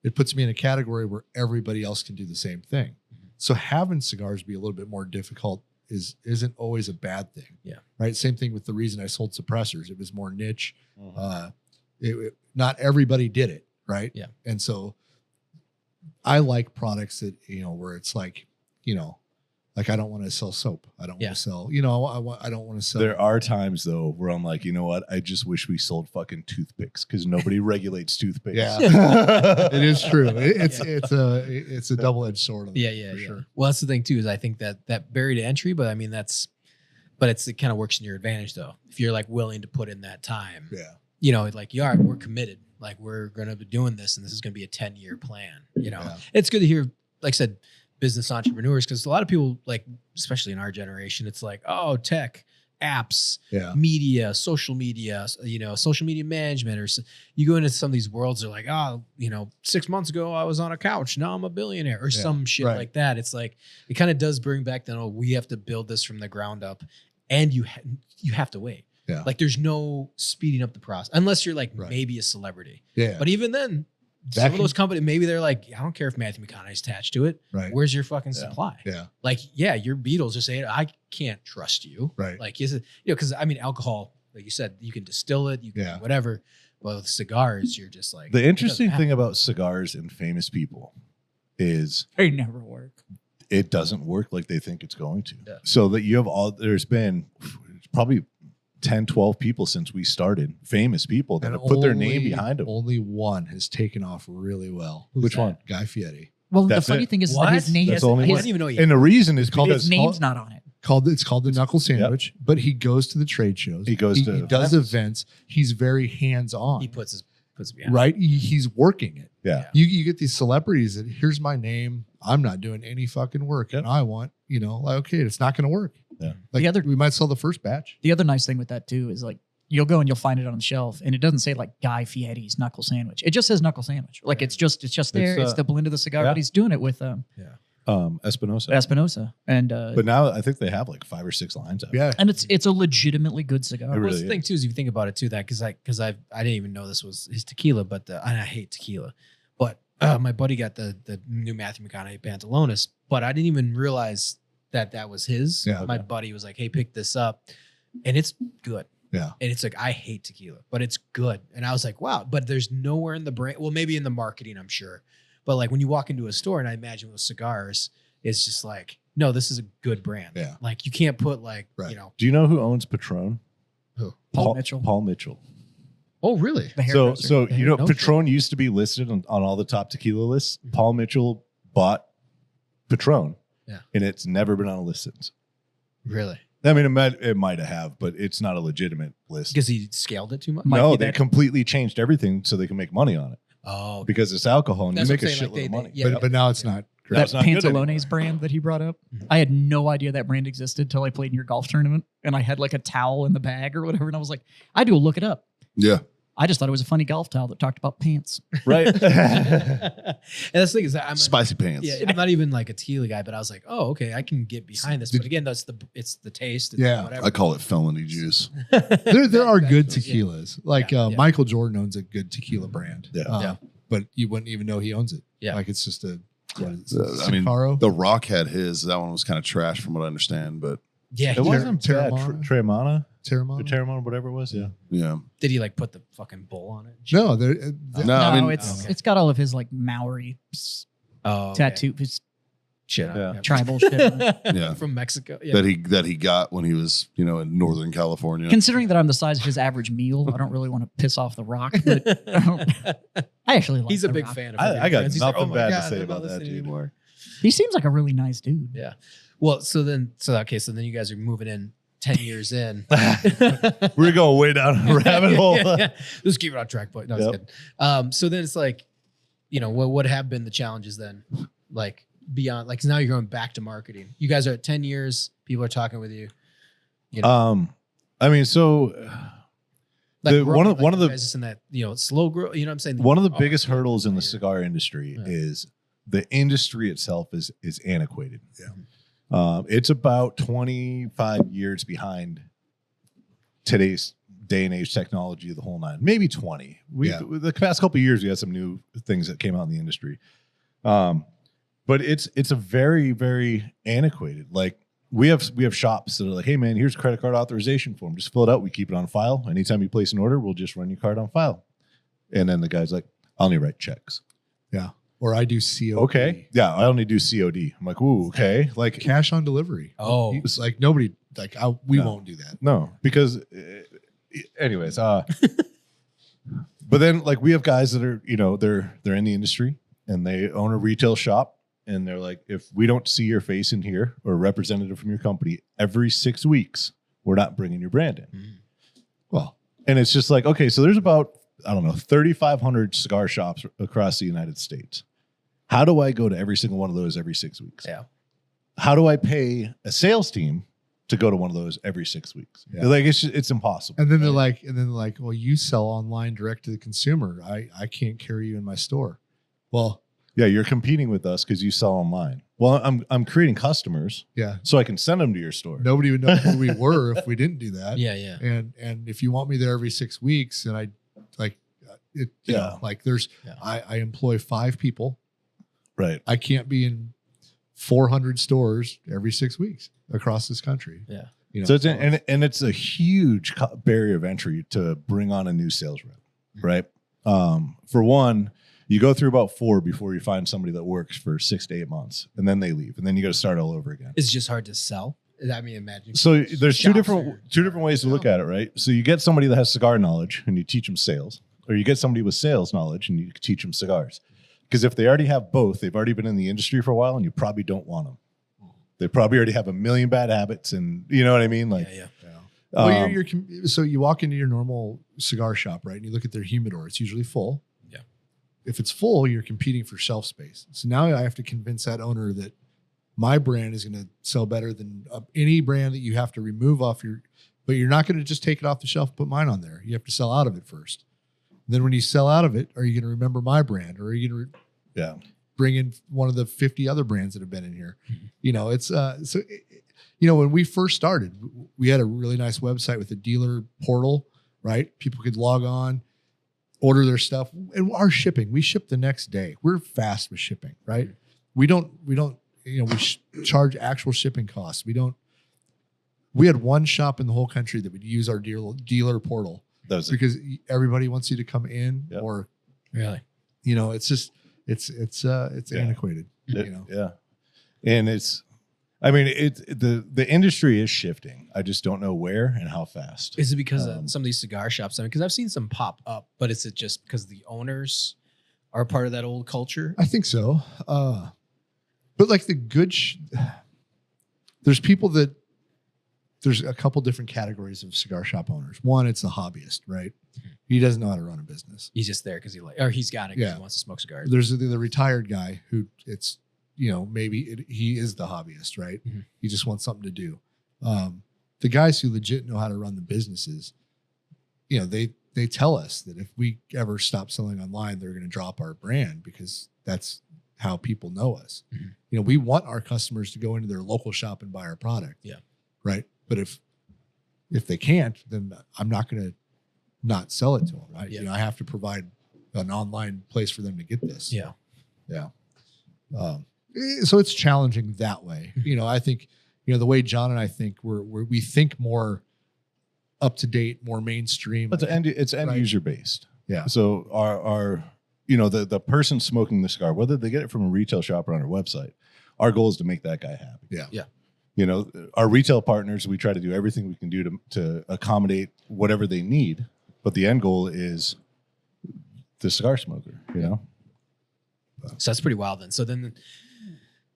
it puts me in a category where everybody else can do the same thing. So having cigars be a little bit more difficult isn't always a bad thing. Yeah. Right. Same thing with the reason I sold suppressors. It was more niche. Not everybody did it. Right. Yeah. And so I like products that, where it's like, Like I don't want to sell soap. I don't Yeah. want to sell. I don't want to sell. There are times though where I'm like, you know what? I just wish we sold fucking toothpicks because nobody regulates toothpicks. Yeah, it is true. It's a double edged sword. On Yeah, that, yeah, for yeah. sure. Well, that's the thing too, is I think that barrier to entry, but I mean it kind of works in your advantage though. If you're like willing to put in that time, Yeah, like you are, we're committed. Like we're gonna be doing this, and this is gonna be a 10-year plan. Yeah. It's good to hear, like I said, business entrepreneurs, because a lot of people, like especially in our generation, it's like, oh, tech, apps, yeah, media, social media, social media management, or you go into some of these worlds, they're like, oh, 6 months ago I was on a couch, now I'm a billionaire, or some shit right. like that. It's like, it kind of does bring back then, oh, we have to build this from the ground up, and you have to wait. Yeah. Like there's no speeding up the process unless you're like Right. maybe a celebrity. yeah. But even then, That some of those companies, maybe they're like, I don't care if Matthew McConaughey's attached to it. Right. Where's your fucking Yeah. supply? Yeah. Like, yeah, your Beatles are saying, I can't trust you. Right. Like, is it, because I mean, alcohol, like you said, you can distill it, you can Yeah. do whatever. But with cigars, you're just like, The interesting it doesn't thing about cigars and famous people is They never work. it doesn't work like they think it's going to. Yeah. So that you have there's been probably 10, 12 people since we started, famous people that have put their name behind them. Only one has taken off really well. Which one? Guy Fieri. Well, That's the funny it. thing is What? that his name That's is the only I one. didn't even know he And the reason is called because his name's not on it. It's called the Knuckle Sandwich, but he goes to the trade shows. He goes to he does events. He's very hands on. he puts it behind. Right. He's working it. yeah. You get these celebrities that here's my name. I'm not doing any fucking work, and I want like okay, it's not going to work. Yeah. Like The other- we might sell the first batch. The other nice thing with that too is like you'll go and you'll find it on the shelf, and it doesn't say like Guy Fieri's knuckle sandwich. It just says knuckle sandwich. Like it's just there. It's the blend of the cigar, yeah. but he's doing it with Espinosa. Espinosa, and But now I think they have like 5 or 6 lines out. Yeah. and it's a legitimately good cigar. It Well, really that's the thing too is if you think about it too, that because I didn't even know this was his tequila, but and I hate tequila, but my buddy got the new Matthew McConaughey Pantalones, but I didn't even realize that was his. Yeah. My buddy was like, "Hey, pick this up," and it's good. Yeah. And it's like, I hate tequila, but it's good. And I was like, wow, but there's nowhere in the brand. Well, maybe in the marketing, I'm sure. But like when you walk into a store, and I imagine with cigars, it's just like, no, this is a good brand. Yeah. Like you can't put like, Right. Do you know who owns Patron? Who? Paul Mitchell. Paul Mitchell. Oh, really? The So hairdresser. so you know no Patron used to be listed on all the top tequila lists. Paul Mitchell bought Patron. Yeah. And it's never been on a list since. Really? I mean, it might have, but it's not a legitimate list. Because he scaled it too much? Might No, be they that- completely changed everything so they can make money on it Oh, because it's alcohol and That's you what make a I'm saying, like, shitload of they- money. yeah. But now it's not. Now that it's not good Pantalones anymore. brand that he brought up. Mhm. I had no idea that brand existed till I played in your golf tournament, and I had like a towel in the bag or whatever, and I was like, I do look it up. Yeah. I just thought it was a funny golf towel that talked about pants. Right. and that's the thing is that Spicy pants. Yeah, I'm not even like a tequila guy, but I was like, oh, okay, I can get behind this. But again, it's the taste. It's Yeah. whatever. I call it felony juice. There are good Yeah. tequilas. Like Yeah, yeah. Michael Jordan owns a good tequila brand. Yeah. Yeah. But you wouldn't even know he owns it. Yeah. Like it's just a. What is I mean, Sicaro? The Rock had his. That one was kind of trash from what I understand, but Yeah, It he- wasn't bad. Terramana? Terramana? Terramana? Terramana, whatever it was. Yeah. yeah. did he like put the fucking bull on it? No, No, I mean, it's got all of his like Maori Oh, okay. tattoo, his Shit. Yeah. tribal shit. Yeah. From Mexico. Yeah. that he got when he was in Northern California. Considering that I'm the size of his average meal, I don't really want to piss off the Rock, but I actually like He's a The big Rock. fan of I got Friends. He's like, nothing "Oh my bad to God, say I'm about not that, listening dude." anymore." He seems like a really nice dude. Yeah. Well, so then you guys are moving in 10 years in. We're going way down a rabbit hole. Yeah. Just keep it on track, but no, it's Yep. good. So then it's like, what have been the challenges then? Like beyond, like 'cause now you're going back to marketing. You guys are at 10 years. People are talking with you. I mean, so Like the- growing, one of the- you guys just in that, slow growth. You know what I'm saying? one of the Oh, biggest yeah. hurdles in the Yeah. cigar industry Yeah. is the industry itself is antiquated. It's about 25 years behind today's day and age technology of the whole nine, maybe 20. The past couple of years, we had some new things that came out in the industry. But it's a very, very antiquated. Like we have shops that are like, hey man, here's a credit card authorization form. Just fill it out. We keep it on file. Anytime you place an order, we'll just run your card on file. And then the guy's like, I only write checks. Yeah. or I do COD. Okay. Yeah. I only do COD. I'm like, ooh, okay. Like Cash on delivery. Oh. It's like nobody, like we No. won't do that. no, because anyways, but then like we have guys that are, they're in the industry and they own a retail shop and they're like, if we don't see your face in here or a representative from your company every 6 weeks, we're not bringing your brand in. Well, And it's just like, okay, so there's about, I don't know, 3,500 cigar shops across the United States. How do I go to every single one of those every 6 weeks? Yeah. How do I pay a sales team to go to one of those every 6 weeks? Yeah. Like it's impossible. and then they're like, well, you sell online direct to the consumer. I can't carry you in my store. Well, Yeah, you're competing with us because you sell online. Well, I'm creating customers yeah, so I can send them to your store. nobody would know who we were if we didn't do that. Yeah, yeah. And if you want me there every 6 weeks, and I like it, you Yeah. know, like there's, Yeah. I employ 5 people. Right. I can't be in 400 stores every 6 weeks across this country. Yeah. You know, So and it's a huge barrier of entry to bring on a new sales rep, right? For one, you go through about 4 before you find somebody that works for 6 to 8 months, and then they leave, and then you got to start all over again. It's just hard to sell. I mean, imagine. So there's two shops different ways to look at it, right? So you get somebody that has cigar knowledge and you teach them sales, or you get somebody with sales knowledge and you teach them cigars. Because if they already have both, they've already been in the industry for a while, and you probably don't want them. They probably already have a million bad habits, and you know what I mean. Like, Yeah, yeah. well, so you walk into your normal cigar shop, right? And you look at their humidor. It's usually full. Yeah. If it's full, you're competing for shelf space. So now I have to convince that owner that my brand is going to sell better than any brand that you have to remove off your, but you're not going to just take it off the shelf and put mine on there. You have to sell out of it first. Then when you sell out of it, are you going to remember my brand, or are you going to yeah, bring in one of the 50 other brands that have been in here? You know, it's when we first started, we had a really nice website with a dealer portal, right? People could log on, order their stuff, and our shipping, we ship the next day. We're fast with shipping, right? We don't, we charge actual shipping costs. We had one shop in the whole country that would use our dealer portal that was because everybody wants you to come in, Yep. or, Really. it's just, it's antiquated, yeah, and the industry is shifting. I just don't know where and how fast. Is it because of some of these cigar shops? I mean, because I've seen some pop up, but is it just because the owners are part of that old culture? I think so. But like the good, there's a couple different categories of cigar shop owners. One, it's the hobbyist, right? He doesn't know how to run a business. He's just there because he's got it because Yeah. he wants to smoke cigars. There's the retired guy who he is the hobbyist, right? Mhm. He just wants something to do. The guys who legit know how to run the businesses, they tell us that if we ever stop selling online, they're going to drop our brand because that's how people know us. Mhm. We want our customers to go into their local shop and buy our product. Yeah. Right. But if they can't, then I'm not going to not sell it to them. Right. Yeah. I have to provide an online place for them to get this. Yeah. Yeah. So it's challenging that way. I think, the way John and I think we think more up to date, more mainstream. But it's end Right. user based. Yeah. So our the person smoking the cigar, whether they get it from a retail shop or on our website, our goal is to make that guy happy. Yeah. Yeah. Our retail partners, we try to do everything we can do to accommodate whatever they need, but the end goal is the cigar smoker. So that's pretty wild then. So then,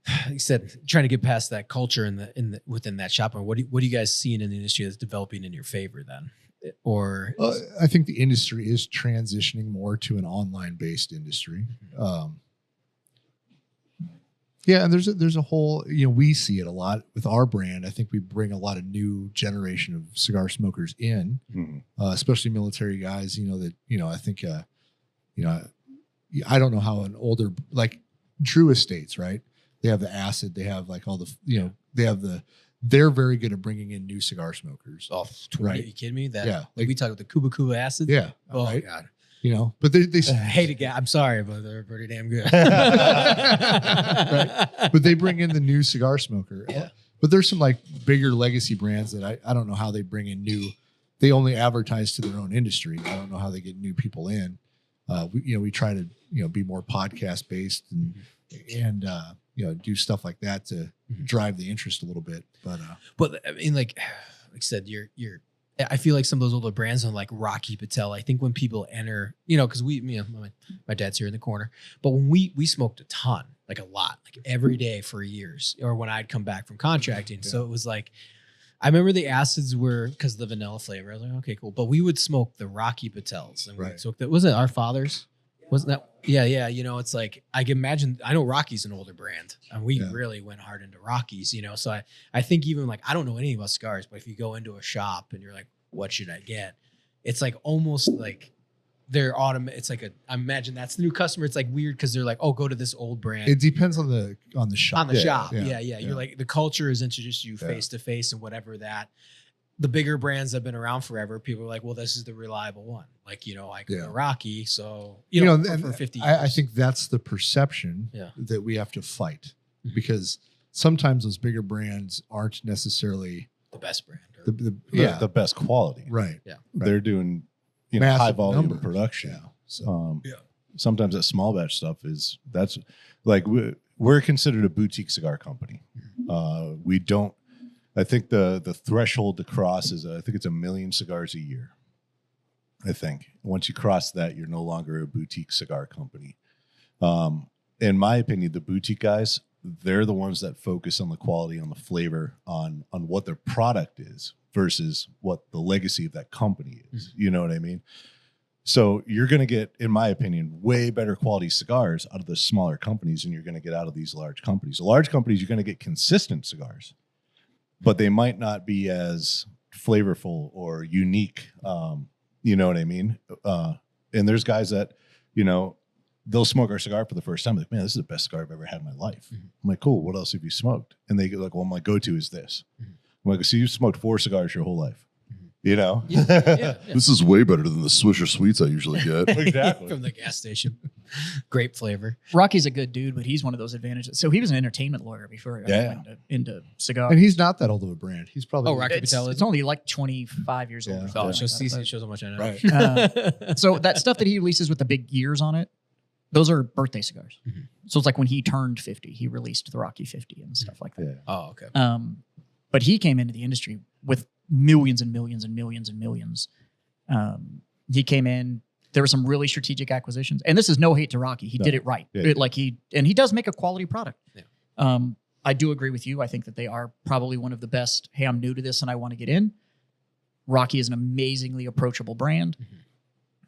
like you said, trying to get past that culture within that shop. What do you guys see in the industry that's developing in your favor then? Or I think the industry is transitioning more to an online based industry. And there's a whole, we see it a lot with our brand. I think we bring a lot of new generation of cigar smokers in, especially military guys, I think, I don't know how an older, like Drew Estates, right? They have the acid, they have like all the, they're very good at bringing in new cigar smokers. oh, Right. Are you kidding me? That Yeah. like we talk about the Cuba Cuba acid. Yeah. Oh right. God. But they I hate it. I'm sorry, but they're pretty damn good. Right. But they bring in the new cigar smoker. Yeah. But there's some like bigger legacy brands that I don't know how they bring in they only advertise to their own industry. I don't know how they get new people in. we try to be more podcast based and do stuff like that to drive the interest a little bit. But I mean, like I said, I feel like some of those older brands on like Rocky Patel. I think when people enter, because my dad's here in the corner, but when we smoked a ton, like a lot, like every day for years, or when I'd come back from contracting. So it was like, I remember the acids were because of the vanilla flavor. I was like, okay, cool. But we would smoke the Rocky Patels, and we'd smoke that. Was it our father's? Wasn't that? Yeah. It's like I can imagine. I know Rocky's an older brand, and we really went hard into Rockies. So I think even like I don't know anything about cigars, but if you go into a shop and you're like, what should I get? It's like almost like they're It's like I imagine that's the new customer. It's like weird because they're like, oh, go to this old brand. It depends on the shop. On the shop, yeah. You're like the culture has introduced you face to face and whatever that. The bigger brands that have been around forever, people are like, well, this is the reliable one. Like, I go to Rocky. So, for 50 years. I think that's the perception that we have to fight because sometimes those bigger brands aren't necessarily the best brand. The best quality. Right. Yeah. They're doing, Massive high volume numbers. production. Yeah. So, sometimes that small batch stuff that's like, we're considered a boutique cigar company. We don't, I think the threshold to cross is, I think it's 1 million cigars a year. I think once you cross that, you're no longer a boutique cigar company. In my opinion, the boutique guys, they're the ones that focus on the quality, on the flavor, on what their product is versus what the legacy of that company is. You know what I mean? So you're going to get, in my opinion, way better quality cigars out of the smaller companies than you're going to get out of these large companies. The large companies, you're going to get consistent cigars, but they might not be as flavorful or unique. You know what I mean? And there's guys that, they'll smoke our cigar for the first time. Like, man, this is the best cigar I've ever had in my life. I'm like, cool. What else have you smoked? And they go like, well, my go-to is this. I'm like, so you smoked 4 cigars your whole life, This is way better than the Swisher Sweets I usually get. Exactly. From the gas station. Grape flavor. Rocky's a good dude, but he's one of those advantages. So he was an entertainment lawyer before he got into cigar. and he's not that old of a brand. He's probably Rocky it's, Patel it's only like 25 years old. Oh, it shows how much I know. Right. So that stuff that he releases with the big years on it, those are birthday cigars. So it's like when he turned 50, he released the Rocky 50 and stuff like that. Oh, okay. But he came into the industry with millions and millions and millions and millions. He came in. There were some really strategic acquisitions, and this is no hate to Rocky. He did it right. He does make a quality product. Yeah. I do agree with you. I think that they are probably one of the best. Hey, I'm new to this and I want to get in. Rocky is an amazingly approachable brand.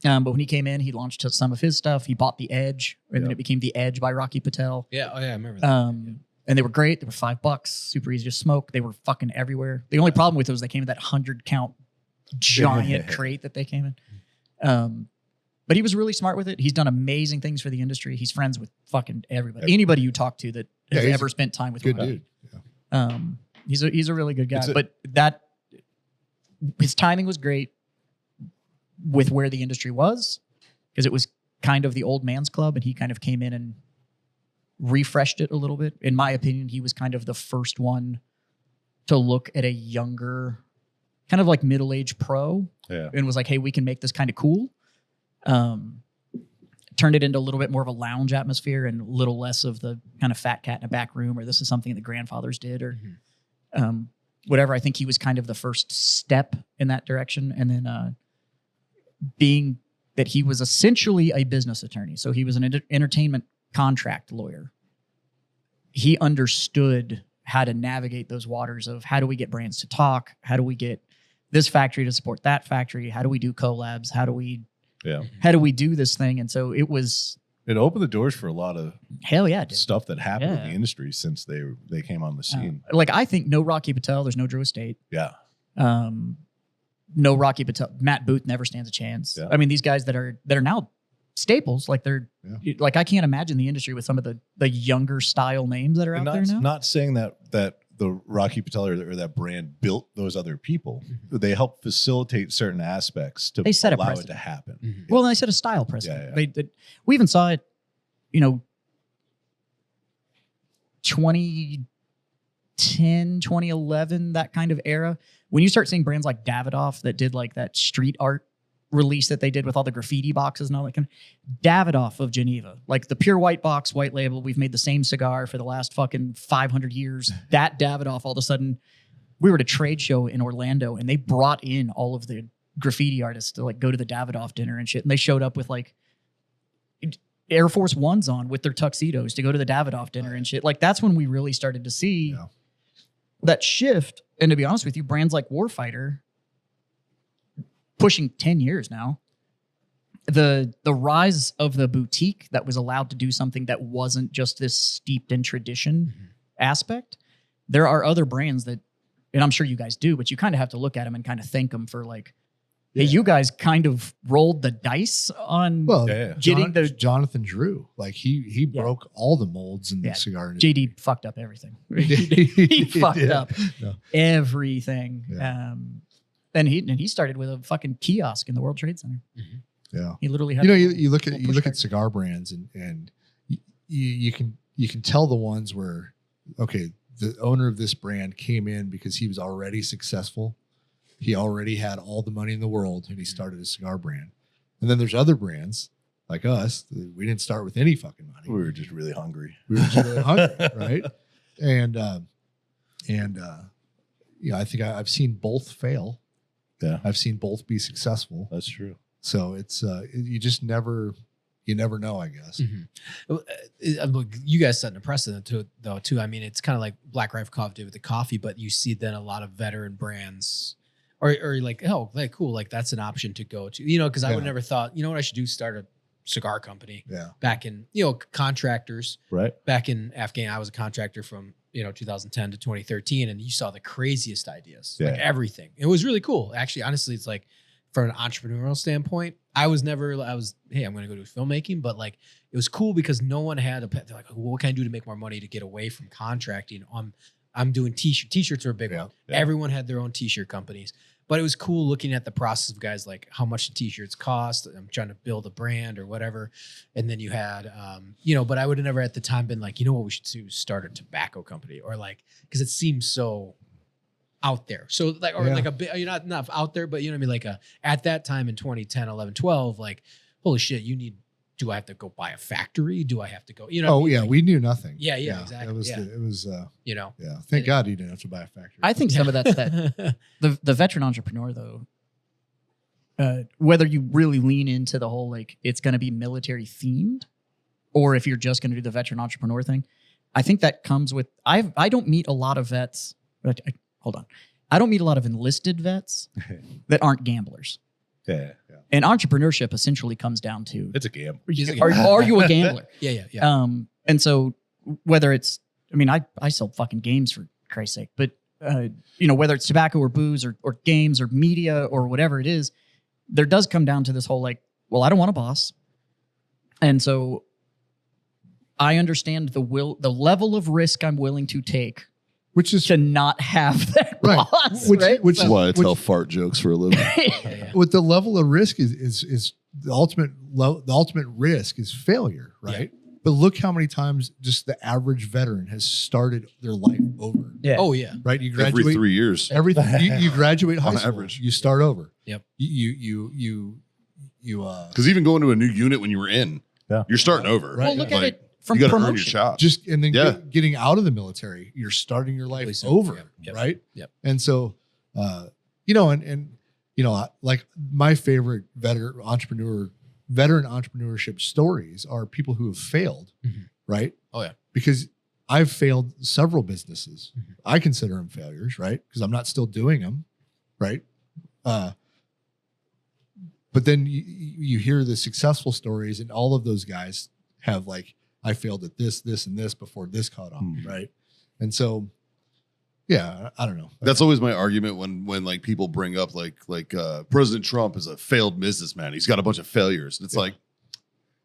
But when he came in, he launched some of his stuff. He bought the Edge, and then it became the Edge by Rocky Patel. Yeah. Oh, yeah. I remember that. And they were great. They were $5, super easy to smoke. They were fucking everywhere. The only problem with it was they came in that 100 count giant crate that they came in. But he was really smart with it. He's done amazing things for the industry. He's friends with fucking everybody. Anybody you talk to that has ever spent time with good Rocky. dude. Yeah. He's a really good guy. But his timing was great with where the industry was, because it was kind of the old man's club, and he kind of came in and refreshed it a little bit. In my opinion, he was kind of the first one to look at a younger, kind of like middle-aged pro, and was like, hey, we can make this kind of cool. Turned it into a little bit more of a lounge atmosphere and a little less of the kind of fat cat in a back room, or this is something the grandfathers did, or whatever. I think he was kind of the first step in that direction. And then being that he was essentially a business attorney, so he was an entertainment contract lawyer. He understood how to navigate those waters of how do we get brands to talk? How do we get this factory to support that factory? How do we do collabs? How do we do this thing? And so it opened the doors for a lot of dude. stuff that happened in the industry since they came on the scene. Like, I think no Rocky Patel, there's no Drew Estate. Yeah. No Rocky Patel. Matt Booth never stands a chance. Yeah. I mean, these guys that are now staples, like like I can't imagine the industry with some of the younger style names that are out there now. Not saying that the Rocky Patel or that brand built those other people. They help facilitate certain aspects to set a allow it precedent. to happen. Well, and they set a style precedent. Yeah. We even saw it, 2010, 2011, that kind of era. When you start seeing brands like Davidoff that did like that street art release that they did with all the graffiti boxes and all that kind of Davidoff of Geneva, like the pure white box, white label. We've made the same cigar for the last fucking 500 years. That Davidoff, all of a sudden, we were at a trade show in Orlando and they brought in all of the graffiti artists to like go to the Davidoff dinner and shit. And they showed up with like Air Force Ones on with their tuxedos to go to the Davidoff dinner and shit. Like that's when we really started to see that shift. And to be honest with you, brands like Warfighter, pushing 10 years now, the rise of the boutique that was allowed to do something that wasn't just this steeped in tradition aspect. There are other brands that, and I'm sure you guys do, but you kind of have to look at them and kind of thank them for like, hey, you guys kind of rolled the dice on getting the Jonathan Drew. Like he broke all the molds in the cigar industry. JD fucked up everything. he fucked up everything. Yeah. And he started with a fucking kiosk in the World Trade Center. Yeah, he literally had. You look at cigar brands and you can tell the ones where the owner of this brand came in because he was already successful. He already had all the money in the world and he started a cigar brand. And then there's other brands like us. We didn't start with any fucking money. We were just really hungry. Right? And I think I've seen both fail. Yeah. I've seen both be successful. That's true. So it's you just never know, I guess. You guys setting a precedent too. I mean, it's kind of like Black Rifle Coffee did with the coffee, but you see then a lot of veteran brands or like, oh, like cool, like that's an option to go to, because I would never thought, you know what I should do, start a cigar company. Yeah. Back in, contractors. Right. Back in Afghan, I was a contractor from 2010 to 2013, and you saw the craziest ideas, like everything. It was really cool. Actually, honestly, it's like from an entrepreneurial standpoint, hey, I'm going to go do filmmaking, but like it was cool because no one had they're like, well, what can I do to make more money to get away from contracting? I'm doing t-shirts are a big one. Yeah. Everyone had their own t-shirt companies, but it was cool looking at the process of guys like how much the t-shirts cost. I'm trying to build a brand or whatever. And then you had, but I would have never at the time been like, what we should do is start a tobacco company or like, cause it seems so out there. So like, or like a bit, you're not out there, but you know what I mean? Like at that time in 2010, 11, 12, like, holy shit, do I have to go buy a factory? Do I have to go, what I mean? Like, we knew nothing. Yeah, exactly. It was, thank God you didn't have to buy a factory. I think some of that's that the veteran entrepreneur though, whether you really lean into the whole, like it's going to be military themed or if you're just going to do the veteran entrepreneur thing, I think that comes with, I don't meet a lot of vets. Hold on. I don't meet a lot of enlisted vets that aren't gamblers. Yeah. And entrepreneurship essentially comes down to It's a gamble. Are you a gambler? Yeah. And so whether it's, I sell fucking games for Christ's sake, but whether it's tobacco or booze or games or media or whatever it is, there does come down to this whole like, well, I don't want a boss. And so I understand the level of risk I'm willing to take, which is to not have that boss, right? Which is why I tell fart jokes for a living. With the level of risk is the ultimate risk is failure, right? Yeah. But look how many times just the average veteran has started their life over. Yeah. Oh yeah. Right. You graduate every 3 years. You graduate high school. Average. You start over. Yep. You because even going to a new unit when you were in, you're starting over. Right. Well, look at it from you got to promotion. earn your shot. And then getting out of the military, you're starting your life over, right? Yep. And so, like my favorite veteran entrepreneurship stories are people who have failed, right? Oh yeah, because I've failed several businesses. I consider them failures, right? Because I'm not still doing them, right? But then you hear the successful stories, and all of those guys have like, I failed at this, and this before this caught on, right? And so, I don't know. That's always my argument when like people bring up like President Trump is a failed businessman. He's got a bunch of failures. It's like,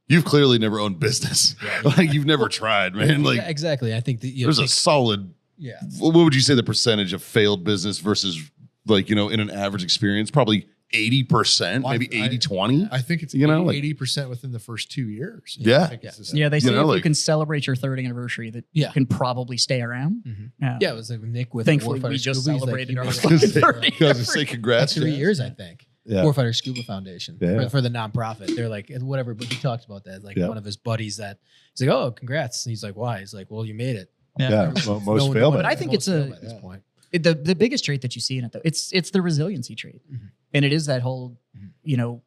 you've clearly never owned business. Like you've never tried, man. Like exactly. I think that there's a solid. Yeah. What would you say the percentage of failed business versus like in an average experience? Probably 80%, maybe 80-20. I think it's 80% within the first 2 years. Yeah. They say if you can celebrate your third anniversary, that you can probably stay around. Mm-hmm. Yeah, it was like Nick with thankfully Warfighter we just Scooby. celebrated our I was going to say congrats. 3 years, I think. Yeah. Warfighter Scuba Foundation Yeah. for the nonprofit. They're like, whatever, but he talked about that. Like Yeah. one of his buddies that he's like, oh, congrats. And he's like, why? He's like, well, you made it. Yeah. Most fail, But I think it's at this point. the biggest trait that you see in it though, it's the resiliency trait. And it is that whole, you know,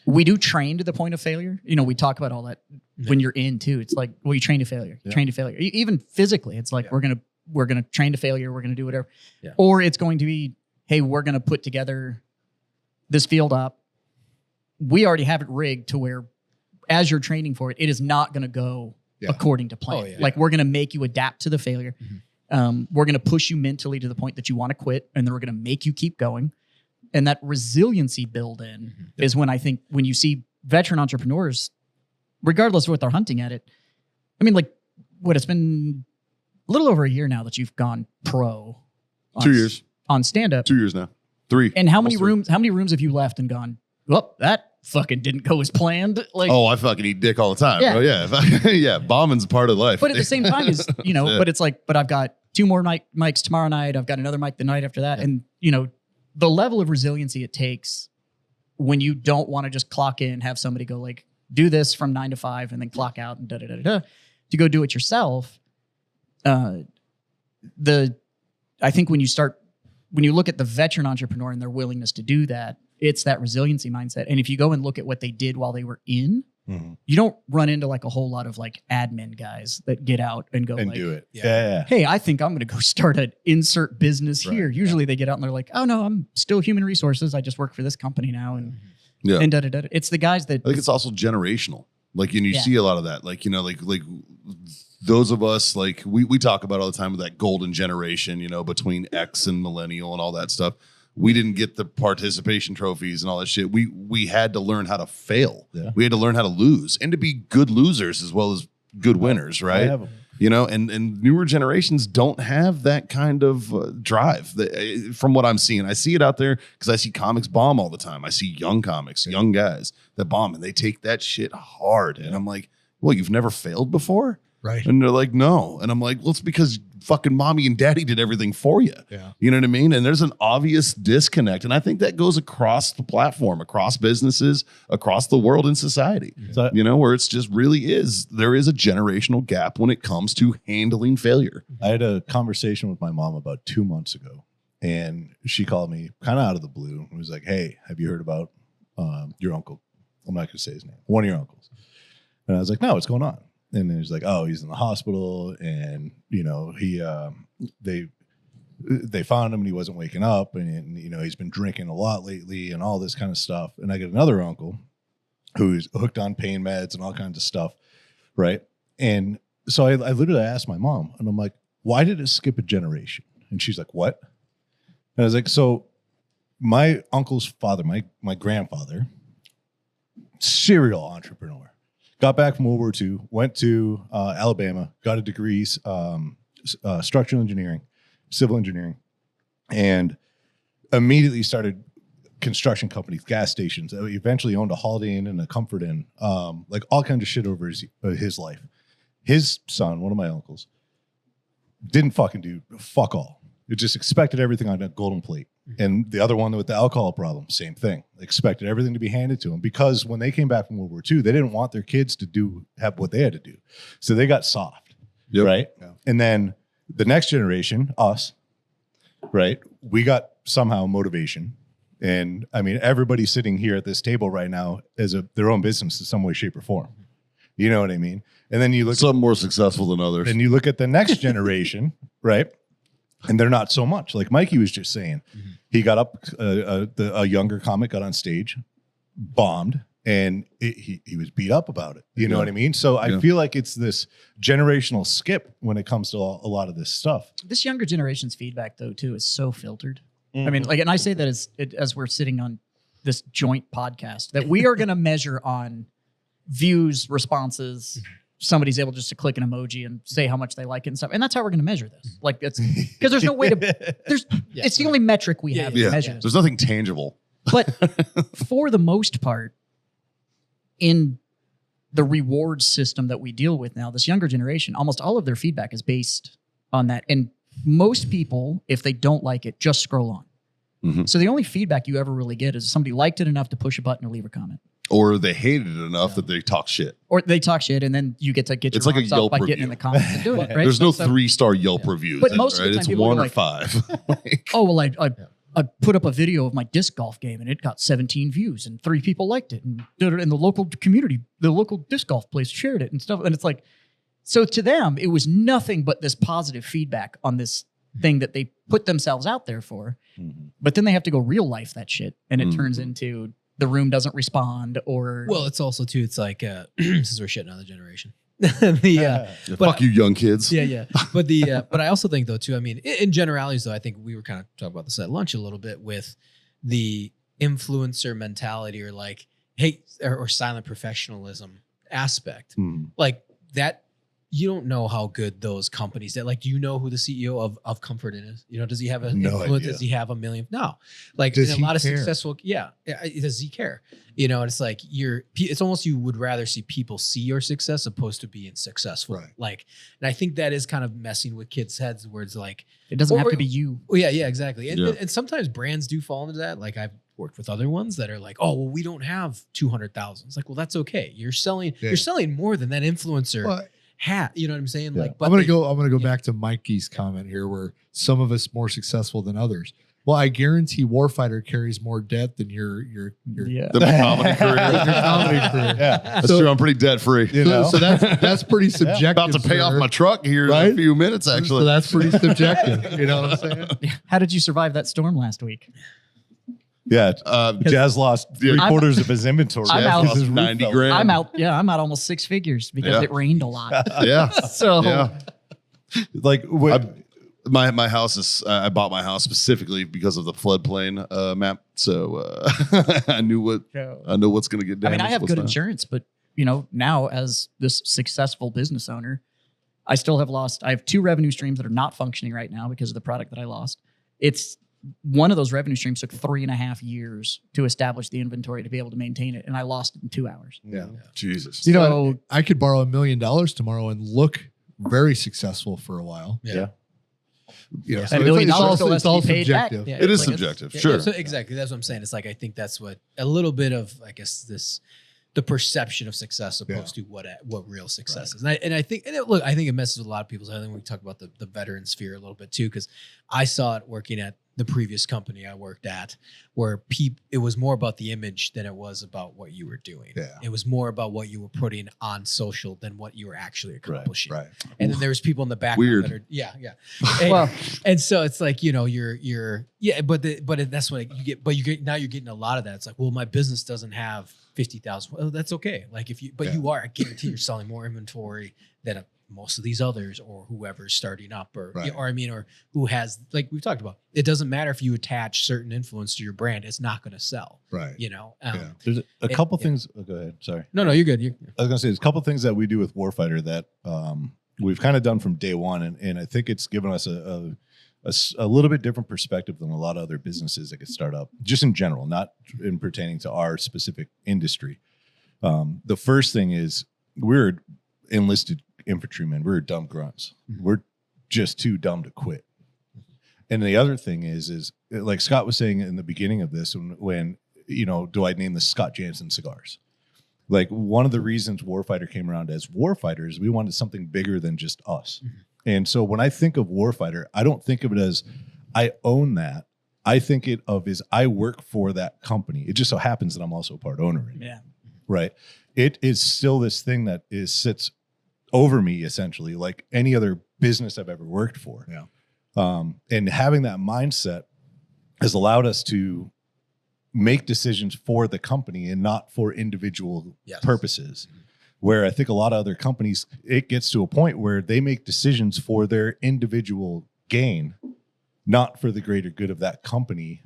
we do train to the point of failure. You know, we talk about all that when you're in too. It's like, well, you train to failure, train to failure. Even physically, it's like we're gonna train to failure. We're gonna do whatever. Yeah. Or it's going to be, hey, we're gonna put together this field op. We already have it rigged to where, as you're training for it, it is not gonna go according to plan. Oh, yeah. Like we're gonna make you adapt to the failure. We're gonna push you mentally to the point that you want to quit, and then we're gonna make you keep going. And that resiliency build in is when I think when you see veteran entrepreneurs, regardless of what they're hunting at it, I mean, like, it's been a little over a year now that you've gone pro. 2 years. On stand up. 2 years now. 3. And how many Almost 3. rooms have you left and gone, well, that fucking didn't go as planned? Like, Oh, I fucking eat dick all the time. Yeah. Bro. Yeah. Yeah. Bombing's part of life. but at the same time is, you know, Yeah. but it's like, but I've got 2 more mics tomorrow night. I've got another mic the night after that. And, you know, the level of resiliency it takes when you don't want to just clock in, have somebody go like, do this from 9 to 5 and then clock out and to go do it yourself. I think when you look at the veteran entrepreneur and their willingness to do that, it's that resiliency mindset. And if you go and look at what they did while they were in, you don't run into like a whole lot of like admin guys that get out and go and like, do it. Yeah. Yeah. hey, I think I'm going to go start an insert business here. Usually they get out and they're like, oh no, I'm still human resources. I just work for this company now. And Yeah. and it's the guys that I think it's also generational. Like, and you Yeah. see a lot of that. Like, you know, like those of us, like we talk about all the time with that golden generation, you know, between X and millennial and all that stuff. We didn't get the participation trophies and all that shit. We had to learn how to fail. Yeah. We had to learn how to lose and to be good losers as well as good winners, I right? have 'em. You know, and newer generations don't have that kind of drive. From what I'm seeing, I see it out there because I see comics bomb all the time. I see young comics, young guys that bomb, and they take that shit hard. And I'm like, well, you've never failed before? Right. And they're like, no. And I'm like, well, it's because fucking mommy and daddy did everything for you. Yeah. You know what I mean? And there's an obvious disconnect. And I think that goes across the platform, across businesses, across the world and society. So You know, where it's just really there is a generational gap when it comes to handling failure. I had a conversation with my mom about 2 months ago, and she called me kind of out of the blue and was like, hey, have you heard about your uncle? I'm not going to say his name. One of your uncles. And I was like, no, what's going on? And then he's like, oh, he's in the hospital, and you know, they found him and he wasn't waking up, and you know, he's been drinking a lot lately and all this kind of stuff. And I get another uncle who's hooked on pain meds and all kinds of stuff, right? And so I literally asked my mom, and I'm like, why did it skip a generation? And she's like, what? And I was like, so my uncle's father, my grandfather, serial entrepreneur. Got back from World War II, went to Alabama, got a degree, structural engineering, civil engineering, and immediately started construction companies, gas stations. He eventually owned a Holiday Inn and a Comfort Inn, like all kinds of shit over his life. His son, one of my uncles, didn't fucking do fuck all. It just expected everything on a golden plate. And the other one with the alcohol problem, same thing. They expected everything to be handed to them because when they came back from World War II, they didn't want their kids to have what they had to do. So they got soft, Yep. right? Yeah. And then the next generation, us, right? We got somehow motivation. And I mean, everybody sitting here at this table right now is their own business in some way, shape, or form. You know what I mean? And then you look Some more successful than others. and you look at the next generation, right? And they're not so much. Like Mikey was just saying, he got up, a younger comic got on stage, bombed, and he was beat up about it. You know what I mean? So I feel like it's this generational skip when it comes to a lot of this stuff. this younger generation's feedback though too is so filtered. I mean, like, and I say that as we're sitting on this joint podcast that we are going to measure on views, responses. Somebody's able just to click an emoji and say how much they like it and stuff, and that's how we're going to measure this. Like, it's because there's no way to. It's the only metric we have to measure this. There's nothing tangible. But for the most part, in the reward system that we deal with now, this younger generation, almost all of their feedback is based on that. And most people, if they don't like it, just scroll on. Mhm. So the only feedback you ever really get is somebody liked it enough to push a button or leave a comment. Or they hated it enough that they talk shit. Or they talk shit, and then you get to get It's your like a marks up Yelp by review. getting in the comments and doing it, right? There's no So- 3-star Yelp reviews. But most of the right? time It's people are 1 or like- 5. Like, oh, well, I put up a video of my disc golf game and it got 17 views and 3 people liked it. And the local community, the local disc golf place shared it and stuff. And it's like, so to them, it was nothing but this positive feedback on this thing that they put themselves out there for. Mhm. But then they have to go real life that shit. And it Mhm. turns into the room doesn't respond or. Well, it's also too. It's like since we're shitting on the generation. the but- fuck you, young kids. yeah. But but I also think though too. I mean, in generalities though, I think we were kind of talking about this at lunch a little bit with the influencer mentality or like hey or silent professionalism aspect. Mhm. Like that, you don't know how good those companies that like. Do you know who the CEO of Comfort In is? You know, does he have an No influence? idea. Does he have $1 million? No. Like Does in a he lot of care? successful, does he care? You know, and it's like it's almost you would rather see people see your success opposed to being successful. Right. Like, and I think that is kind of messing with kids' heads where it's like, it doesn't have or- to be you. oh yeah, exactly. And, Yeah. and sometimes brands do fall into that. Like I've worked with other ones that are like, oh, well, we don't have 200,000. It's like, well, that's okay. You're selling more than that influencer Well, hat. You know what I'm saying? Yeah. Like, but I'm gonna they- go back to Mikey's comment here, where some of us more successful than others. Well, I guarantee Warfighter carries more debt than your Yeah. The comedy career. your comedy career. Yeah. That's So- true. I'm pretty debt free. You know? So that's pretty subjective. About to pay off sir. my truck here in Right? a few minutes, actually. So that's pretty subjective. You know what I'm saying? How did you survive that storm last week? Yeah. Uh, Jazz lost Yeah. 3/4 of his inventory. I'm Jeff out. lost His roof 90 fell. grand. I'm out. Yeah, I'm out almost 6 figures because Yeah. it rained a lot. Yeah. So Yeah. Like, what, My house is. I bought my house specifically because of the floodplain map. So I knew what's going to get I damaged. mean, I have what's good not. insurance, but now as this successful business owner, I still have lost. I have 2 revenue streams that are not functioning right now because of the product that I lost. It's one of those revenue streams took 3.5 years to establish the inventory to be able to maintain it, and I lost it in 2 hours. Yeah. Jesus. You know, So- I could borrow $1 million tomorrow and look very successful for a while. Yeah. You know, $1 million it's all, still has it's to all be paid back. subjective. Yeah, It is like it's- subjective, yeah, sure. yeah, so exactly. That's what I'm saying. It's like I think that's what a little bit of I guess the perception of success opposed to what real success is. And I think I think it messes with a lot of people's head. I think we talk about the veteran sphere a little bit too, because I saw it working at the previous company I worked at, where it was more about the image than it was about what you were doing. Yeah. It was more about what you were putting on social than what you were actually accomplishing. Right. And then there was people in the background Weird. that are and, Well- and so it's like that's what you get. But now you're getting a lot of that. It's like, well, my business doesn't have 50,000. Well, that's okay. Like you are, I guarantee you're selling more inventory than most of these others or whoever's starting up or who has, like we've talked about. It doesn't matter if you attach certain influence to your brand, it's not going to sell. Right. You know. Yeah. there's a It- couple yeah. things. Oh, go ahead. Sorry. No, you're good. I was gonna say there's a couple things that we do with Warfighter that we've kind of done from day one, and I think it's given us a little bit different perspective than a lot of other businesses that could start up, just in general, not in pertaining to our specific industry. The first thing is we're enlisted infantrymen. We're dumb grunts. We're just too dumb to quit. And the other thing is like Scott was saying in the beginning of this, when do I name the Scott Jansen cigars? Like one of the reasons Warfighter came around as Warfighter is we wanted something bigger than just us. And so when I think of Warfighter, I don't think of it as I own that. I think of as I work for that company. It just so happens that I'm also a part owner in it. Yeah. Right. It is still this thing that sits over me essentially, like any other business I've ever worked for. Yeah. And having that mindset has allowed us to make decisions for the company and not for individual purposes. Where I think a lot of other companies, it gets to a point where they make decisions for their individual gain, not for the greater good of that company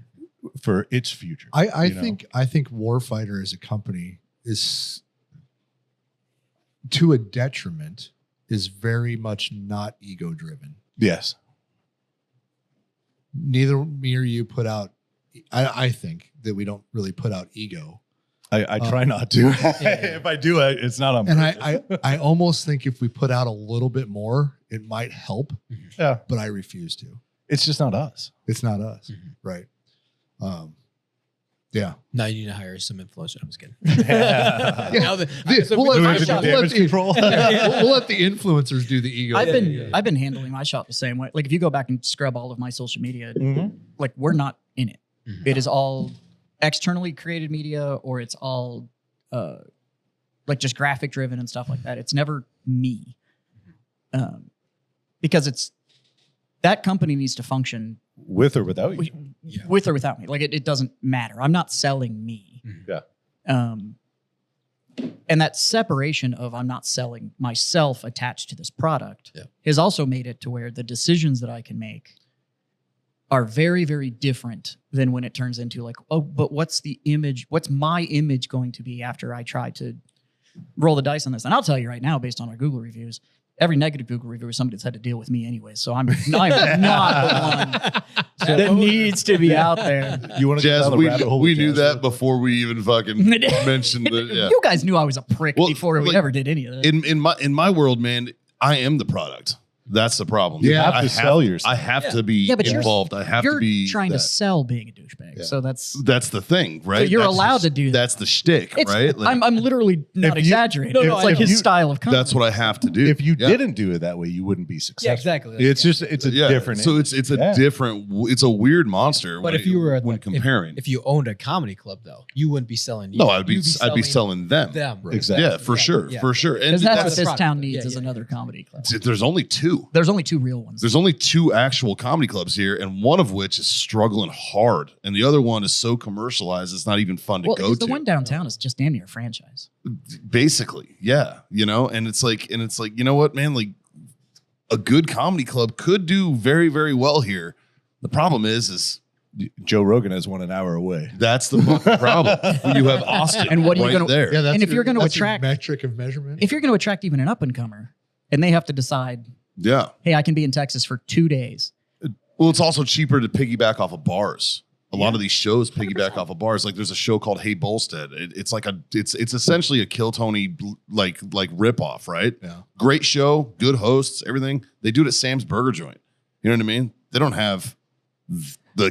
for its future. I you know? think Warfighter as a company is, to a detriment, is very much not ego driven. Yes. Neither me or you put out. I think that we don't really put out ego. I try not to. If I do, it's not on And purpose. I almost think if we put out a little bit more, it might help. Yeah. But I refuse to. It's just not us. It's not us, right? Yeah. Now you need to hire some influencer. I'm just kidding. We'll let the influencers do the ego. I've been handling my shop the same way. Like if you go back and scrub all of my social media, like we're not in it. Mhm. It is all externally created media, or it's all like just graphic driven and stuff like that. It's never me, because it's that company needs to function With or without you. with or without me. Like it doesn't matter. I'm not selling me. Yeah. And that separation of I'm not selling myself attached to this product Yeah. has also made it to where the decisions that I can make are very, very different than when it turns into like, oh, but what's the image? What's my image going to be after I try to roll the dice on this? And I'll tell you right now, based on our Google reviews, every negative Google review is somebody that's had to deal with me anyway. So I'm not the one that needs to be out there. You want to Jazz, down the rabbit hole we with knew Jazz that real quick? before we even fucking mentioned it. Yeah. You guys knew I was a prick Well, before we like, ever did any of that. In my world, man, I am the product. That's the problem. You have I to sell yourself. I have to be Yeah, but you're- involved. I have You're to be trying that. to sell being a douchebag. Yeah. So that's That's the thing, right? So you're That's allowed to do that. That's the shtick, it's, right? Like, I'm literally not If you- exaggerating. No, no, it's I like know. his style of content. that's what I have to do. If you Yeah. didn't do it that way, you wouldn't be successful. Yeah, exactly. It's Yeah. just it's a Yeah. different. So it's a Yeah. different. It's a weird monster. But when if you were when comparing, if you owned a comedy club, though, you wouldn't be selling. no, I'd be You'd selling them. them. Exactly. Yeah, for Yeah, sure, yeah. for sure. And Because that's what that's this the town product. needs Yeah, is yeah. another comedy club. there's only two. There's only two real ones. There's only two actual comedy clubs here, and one of which is struggling hard, and the other one is so commercialized it's not even fun to well, go 'cause to. the one downtown is just damn near a franchise. Basically, yeah, and it's like, you know what, man, like a good comedy club could do very, very well here. The problem is Joe Rogan has one an hour away. that's the fucking problem. You have Austin, And what are you right gonna- there? Yeah, that's And if you're gonna that's attract- metric of measurement. If you're going to attract even an up and comer, and they have to decide, Yeah. hey, I can be in Texas for 2 days. Well, it's also cheaper to piggyback off of bars. A lot of these shows piggyback off of bars. Like there's a show called Hey Bolstead. It's like it's essentially a Kill Tony like ripoff, right? Yeah. Great show, good hosts, everything. They do it at Sam's Burger Joint. You know what I mean? They don't have the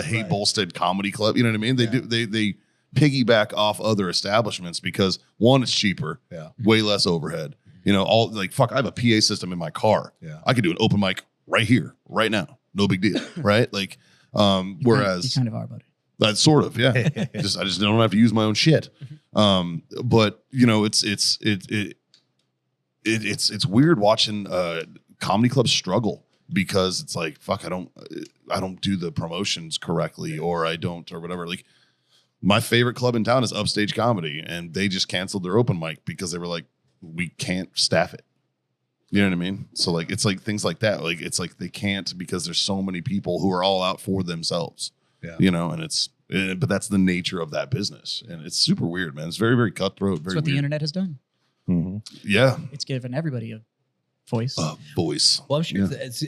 Hey Right. Bolstead Comedy Club. You know what I mean? They Yeah. do they piggyback off other establishments because one, it's cheaper, Yeah. way less overhead. You know, all like fuck. I have a PA system in my car. Yeah. I could do an open mic right here, right now. No big deal, right? Like, You whereas kind of are, buddy. that's sort of, yeah. I just don't have to use my own shit. But you know, it's weird watching comedy clubs struggle because it's like, fuck, I don't do the promotions correctly, or I don't, or whatever. Like, my favorite club in town is Upstage Comedy, and they just canceled their open mic because they were like, we can't staff it. You know what I mean? So like, it's like things like that. Like, it's like they can't because there's so many people who are all out for themselves. Yeah. You know, and but that's the nature of that business, and it's super weird, man. It's very, very cutthroat. Very That's what the weird. internet has done. Yeah. It's given everybody a voice. Voice. Well, I'm sure Yeah. it's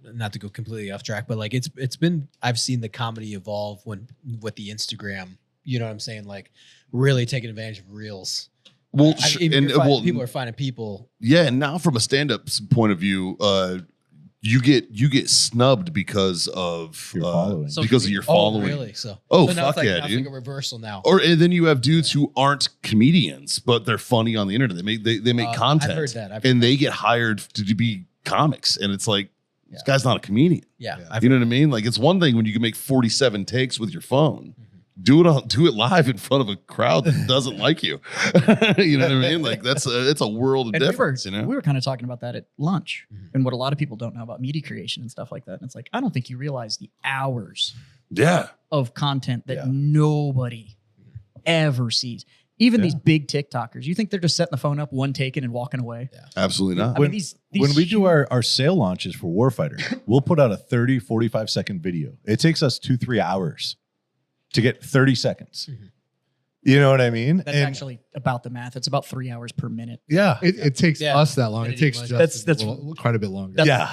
not to go completely off track, but like it's been I've seen the comedy evolve with the Instagram. You know what I'm saying? Like really taking advantage of reels. Well, People are finding people. yeah, and now from a stand-up point of view, you get snubbed because of Your following. because of your following. Oh, really? So Oh, so now fuck it's like, yeah, now it's dude. like a reversal now. And then you have dudes who aren't comedians, but they're funny on the internet. They make content. I've heard that. and they get hired to be comics, and it's like this guy's not a comedian. Yeah, Yeah. I've You know heard what I mean? Like, it's one thing when you can make 47 takes with your phone. Do it live in front of a crowd that doesn't like you. You know what I mean? Like, it's a world of And difference. we were kind of talking about that at lunch, and what a lot of people don't know about media creation and stuff like that. And it's like, I don't think you realize the hours Yeah. of content that Yeah. nobody ever sees. Even Yeah. these big TikTokers, you think they're just setting the phone up, one taken and walking away? Absolutely not. I mean, these When we do our sale launches for Warfighter, we'll put out a 30, 45 second video. It takes us 2-3 hours to get 30 seconds. You know what I mean? that's actually about the math. It's about 3 hours per minute. Yeah. It takes Yeah. us that long. It Editing takes wise. just That's- quite a bit longer. Yeah.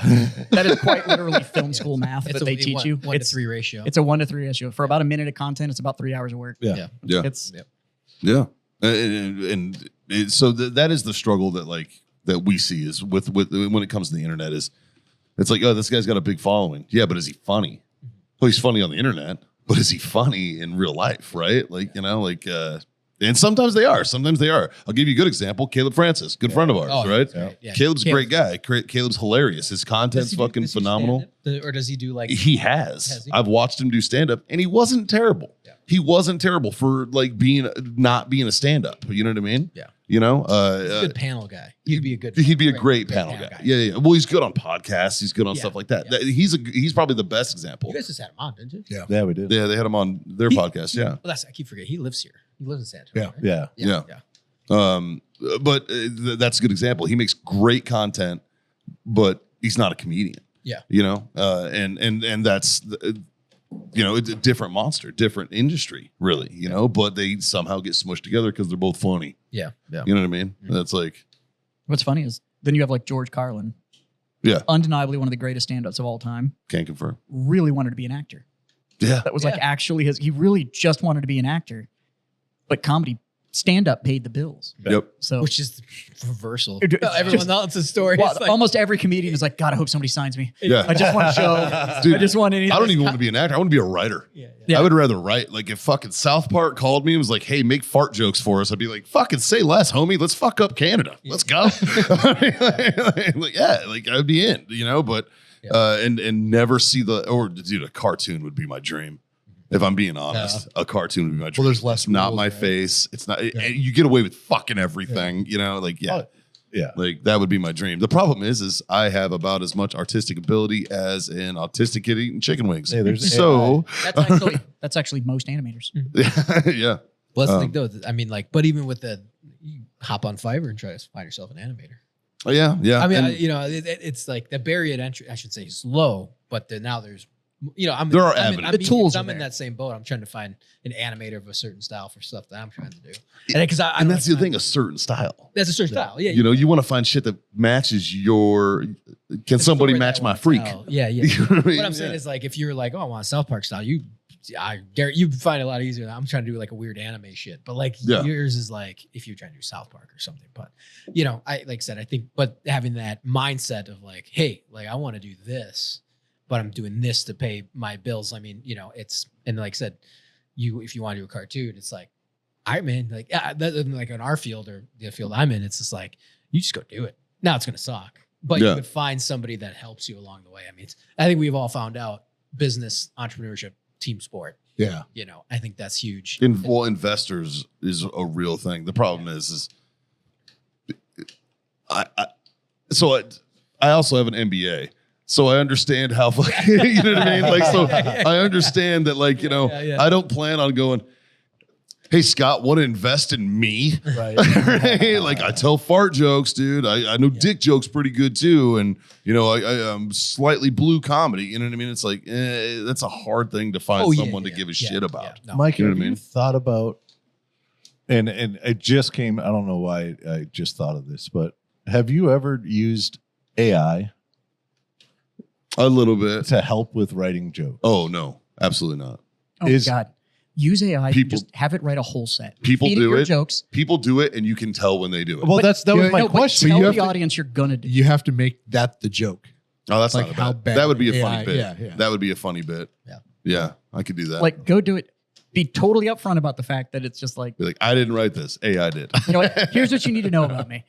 That is quite literally film school math it's that they teach you. one to It's 3 ratio. It's a 1-to-3 ratio. For about a minute of content, it's about 3 hours of work. Yeah. Yeah. It's Yeah. So that is the struggle that we see is with when it comes to the internet is it's like, oh, this guy's got a big following. Yeah, but is he funny? Well, he's funny on the internet. but is he funny in real life? Right? Like, and sometimes they are. Sometimes they are. I'll give you a good example. Caleb Francis, good friend of ours, Oh, right? right. Yeah. Caleb's a great guy. Caleb's hilarious. His content's fucking phenomenal. Or does he do like? He has. Has he? I've watched him do stand up, and he wasn't terrible. Yeah. He wasn't terrible for like not being a stand up. You know what I mean? Yeah. You know, He's a good panel guy. He'd be a good. He'd be a great panel guy. Yeah. Well, he's good on podcasts. He's good on Yeah. stuff like that. Yeah. He's probably the best example. You guys just had him on, didn't you? Yeah, we did. Yeah, they had him on their podcast. Yeah. Well, I keep forgetting. He lives here. He lives in San Antonio. Yeah. Right? Yeah. Yeah. But that's a good example. He makes great content, but he's not a comedian. Yeah. You know, and that's it's a different monster, different industry, really. You know, but they somehow get smushed together because they're both funny. Yeah. Yeah. You know what I mean? Mm-hmm. That's like, What's funny is then you have like George Carlin, yeah, undeniably one of the greatest stand-ups of all time, can't confirm. really wanted to be an actor. Yeah. That was like actually he really just wanted to be an actor, but comedy stand-up paid the bills. Yep. So Which is the reversal. It- it's Everyone just- else's story. well, is like, almost every comedian is like, God, I hope somebody signs me. Yeah. I just want to show. Dude, I just want anything. I don't even want to be an actor. I want to be a writer. Yeah. I would rather write. Like if fucking South Park called me and was like, "Hey, make fart jokes for us," I'd be like, "Fucking say less, homie. Let's fuck up Canada. Let's go." Like I'd be in, you know. But and never see dude, a cartoon would be my dream. If I'm being honest, a cartoon would be my dream. Well, there's less It's not rules, my right? face. It's not. You get away with fucking everything, you know. Like Yeah. like that would be my dream. The problem is I have about as much artistic ability as an autistic kid eating chicken wings. Hey, there's So That's actually most animators. yeah. well, that's the thing, though. I mean, like, but even with you hop on Fiverr and try to find yourself an animator. Oh, yeah. I mean, And it's like the barrier to entry, I should say, is low, but now there's, There are avenues. The tools I'm are in there. that same boat. I'm trying to find an animator of a certain style for stuff that I'm trying to do. And because and that's the thing, a certain style. That's a certain style. Yeah. You know, you want to find shit that matches your. Can somebody story match that my I wanna freak? tell. Yeah. Yeah. You know what I mean? What I'm saying Yeah. is like, if you're like, oh, I want a South Park style, you find it a lot easier. I'm trying to do like a weird anime shit, but like Yeah. yours is like if you're trying to do South Park or something. But you know, I like I said, I think, but having that mindset of like, hey, like I want to do this, but I'm doing this to pay my bills. I mean, you know, it's and like I said, if you want to do a cartoon, it's like, all right, man, like like in our field or the field I'm in, it's just like you just go do it. Now it's gonna suck, but Yeah. you could find somebody that helps you along the way. I mean, I think we've all found out business, entrepreneurship, team sport. Yeah. You know, I think that's huge. Investors is a real thing. The problem is I also have an MBA. So I understand how, you know what I mean? Like, so I understand that, like, you know, I don't plan on going, hey, Scott, want to invest in me? Right. Right? Like, I tell fart jokes, dude. I know dick jokes pretty good, too. And, you know, I'm slightly blue comedy. You know what I mean? It's like, that's a hard thing to find someone to give a shit about. No. Mike, You know have what I you mean? thought about, and it just came, I don't know why I just thought of this, but have you ever used AI A little bit. to help with writing jokes? Oh, no. Absolutely not. Oh Is- my God. Use AI. People- Just have it write a whole set. People Feed do your it. jokes. People do it, and you can tell when they do it. Well, But- that was Yeah, my No, but question. tell you the have to- audience you're gonna do. You have to make that the joke. Oh, that's Like not how bad. bad That would be a AI funny bit. yeah. That would be a funny bit. Yeah. Yeah, I could do that. Like, go do it. Be totally upfront about the fact that it's just like, Be like, I didn't write this. AI did. you know what? Here's what you need to know about me.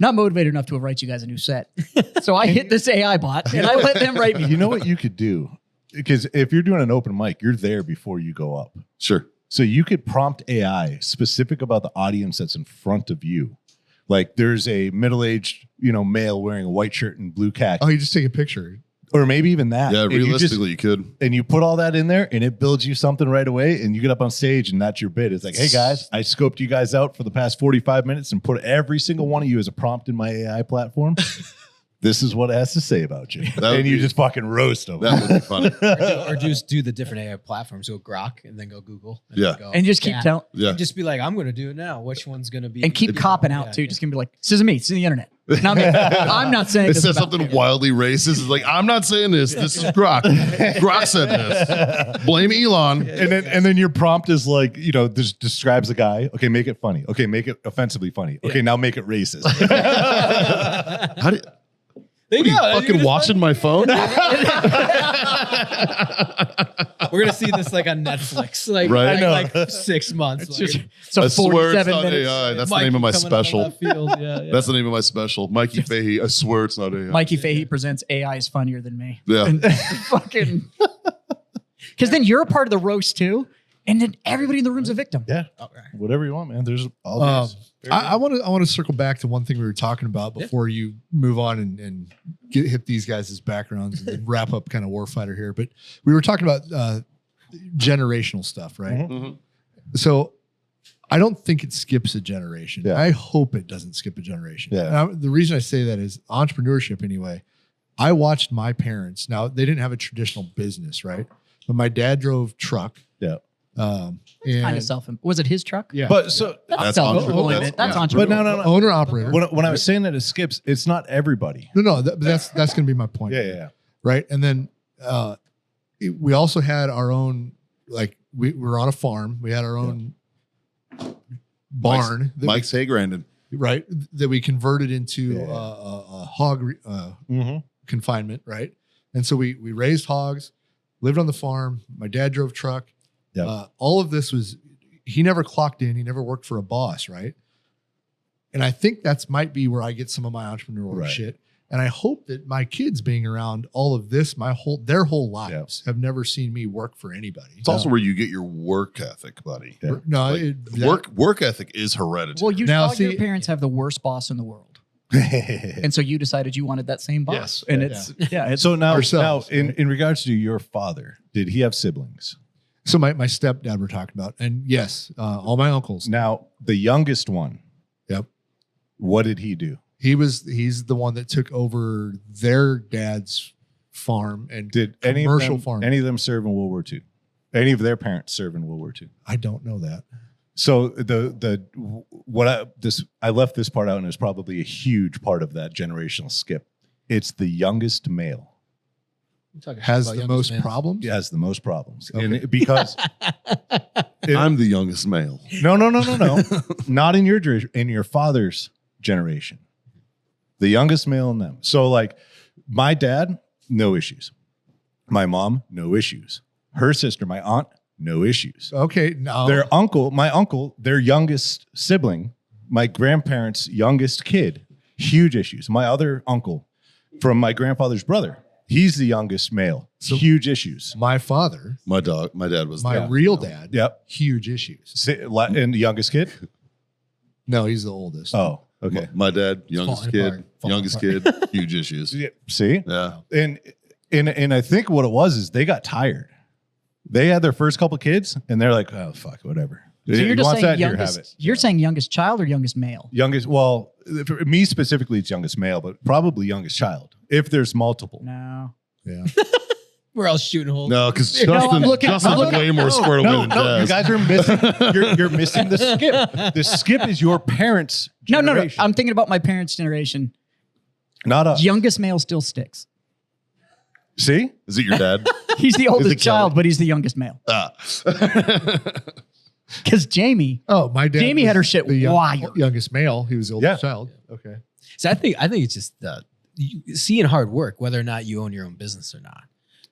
Not motivated enough to write you guys a new set. So I hit this AI bot and I let them write me. You know what you could do? Because if you're doing an open mic, you're there before you go up. Sure. So you could prompt AI specific about the audience that's in front of you. Like there's a middle-aged, male wearing a white shirt and blue khaki. Oh, you just take a picture. Or maybe even that. Yeah, And you just- realistically, you could. and you put all that in there and it builds you something right away and you get up on stage and that's your bit. It's like, hey guys, I scoped you guys out for the past 45 minutes and put every single one of you as a prompt in my AI platform. This is what it has to say about you. That would And you be- just fucking roast them. That would be funny. or just do the different AI platforms. Go Grok and then go Google. And Yeah. then go And just keep Chat. telling. Yeah. And just be like, I'm going to do it now. Which one's going to be? And keep copping out too. Just gonna be like, this isn't me. It's the internet. Not me. I'm not saying It this says about something you. wildly racist. It's like, I'm not saying this. This is Grok. Grok said this. Blame Elon. And then your prompt is like, just describes the guy. Okay, make it funny. Okay, make it offensively funny. Okay, now make it racist. How did, There what are you go. fucking watching my phone? We're gonna see this like on Netflix, like Right. in, I know. like 6 months. It's like, just so I swear it's 47 not minutes. AI. That's Mikey the name of my coming out of special. left field. Yeah. That's the name of my special. Mikey Fahey. I swear it's not AI. Mikey Fahey presents AI is funnier than me. Yeah. And fucking. Because then you're a part of the roast too, and then everybody in the room's a victim. Yeah. Whatever you want, man. There's all these. I want to circle back to one thing we were talking about before you move on and hit these guys' backgrounds and then wrap up kind of Warfighter here. But we were talking about generational stuff, right? Mhm. So I don't think it skips a generation. Yeah. I hope it doesn't skip a generation. Yeah. And the reason I say that is entrepreneurship anyway. I watched my parents. Now they didn't have a traditional business, right? But my dad drove truck. Yeah. And Kind of self. Was it his truck? yeah. But so, That's self-employment. That's yeah. but entrepreneurial. no. owner operator. When I was saying that it skips, it's not everybody. No, that's going to be my point. Yeah. Right. And then we also had our own, like we were on a farm. We had our own barn, Mike's Haygrandin. right? That we converted into Yeah. a hog Mm-hmm. confinement, right? And so we raised hogs, lived on the farm. My dad drove truck. Yep. All of this was, he never clocked in. He never worked for a boss, right? And I think that's might be where I get some of my entrepreneurial Right. shit. And I hope that my kids being around all of this, their whole lives have never seen me work for anybody. It's also where you get your work ethic, buddy. Yeah. No, Like, work ethic is hereditary. Well, you Now, saw your see- parents have the worst boss in the world, and so you decided you wanted that same boss. Yes. And Yeah. it's So now, Ourselves, in, right? in regards to your father, did he have siblings? So my stepdad we're talking about, and yes, all my uncles. Now, the youngest one. Yep. What did he do? He's the one that took over their dad's farm and Did any of commercial them, farm. any of them serve in World War II? Any of their parents serve in World War II? I don't know that. So I left this part out, and it's probably a huge part of that generational skip. It's the youngest male. Has the most problems. He has the most problems, Okay. and because I'm the youngest male. no, not in your father's generation. The youngest male in them. So like my dad, no issues. My mom, no issues. Her sister, my aunt, no issues. Okay, no. My uncle, their youngest sibling, my grandparents' youngest kid, huge issues. My other uncle from my grandfather's brother, he's the youngest male, huge issues. My father, My dad was my the- real dad, Yep. huge issues. And the youngest kid? No, he's the oldest. Oh, okay. My dad, youngest Falling kid, apart. youngest kid, huge issues. Yeah, see? Yeah. And I think what it was is they got tired. They had their first couple kids, and they're like, "Oh fuck, whatever." so you're You just want saying that, here, have youngest. it. You're saying youngest child or youngest male? Youngest. Well, for me specifically, it's youngest male, but probably youngest child. If there's multiple, No. Yeah. We're all shooting holes. No, because No, I'm Justin's looking- way more squared away than you Jazz. guys are missing. You're missing the skip. The skip is your parents' No. generation. I'm thinking about my parents' generation. not us. Youngest male still sticks. See, Is it your dad? He's the oldest it child, Kelly? but he's the youngest male. Ah. Because Jamie, Oh, my dad. Jamie was had her shit the wired. youngest male. He was the oldest Yeah. child. Okay. So I think it's just seeing hard work, whether or not you own your own business or not.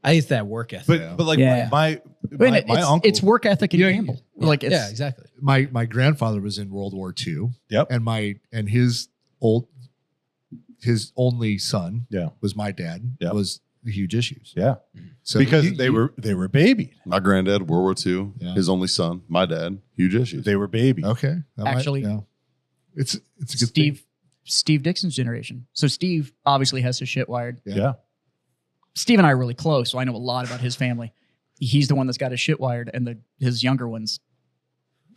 I think it's that work ethic. but like Yeah. my it's, uncle. it's work ethic and Yeah, gamble. Like it's, yeah, exactly. My grandfather was in World War II. Yep. And his only son Yeah. was my dad. Yep. Was the huge issues. Yeah, So because you- they were babied. My granddad, World War II, Yeah. his only son. My dad, huge issues. They were babied. Okay. That Actually- yeah. It's a good thing. Steve Dixon's generation. So Steve obviously has his shit wired. Yeah. Steve and I are really close, so I know a lot about his family. He's the one that's got his shit wired, and his younger ones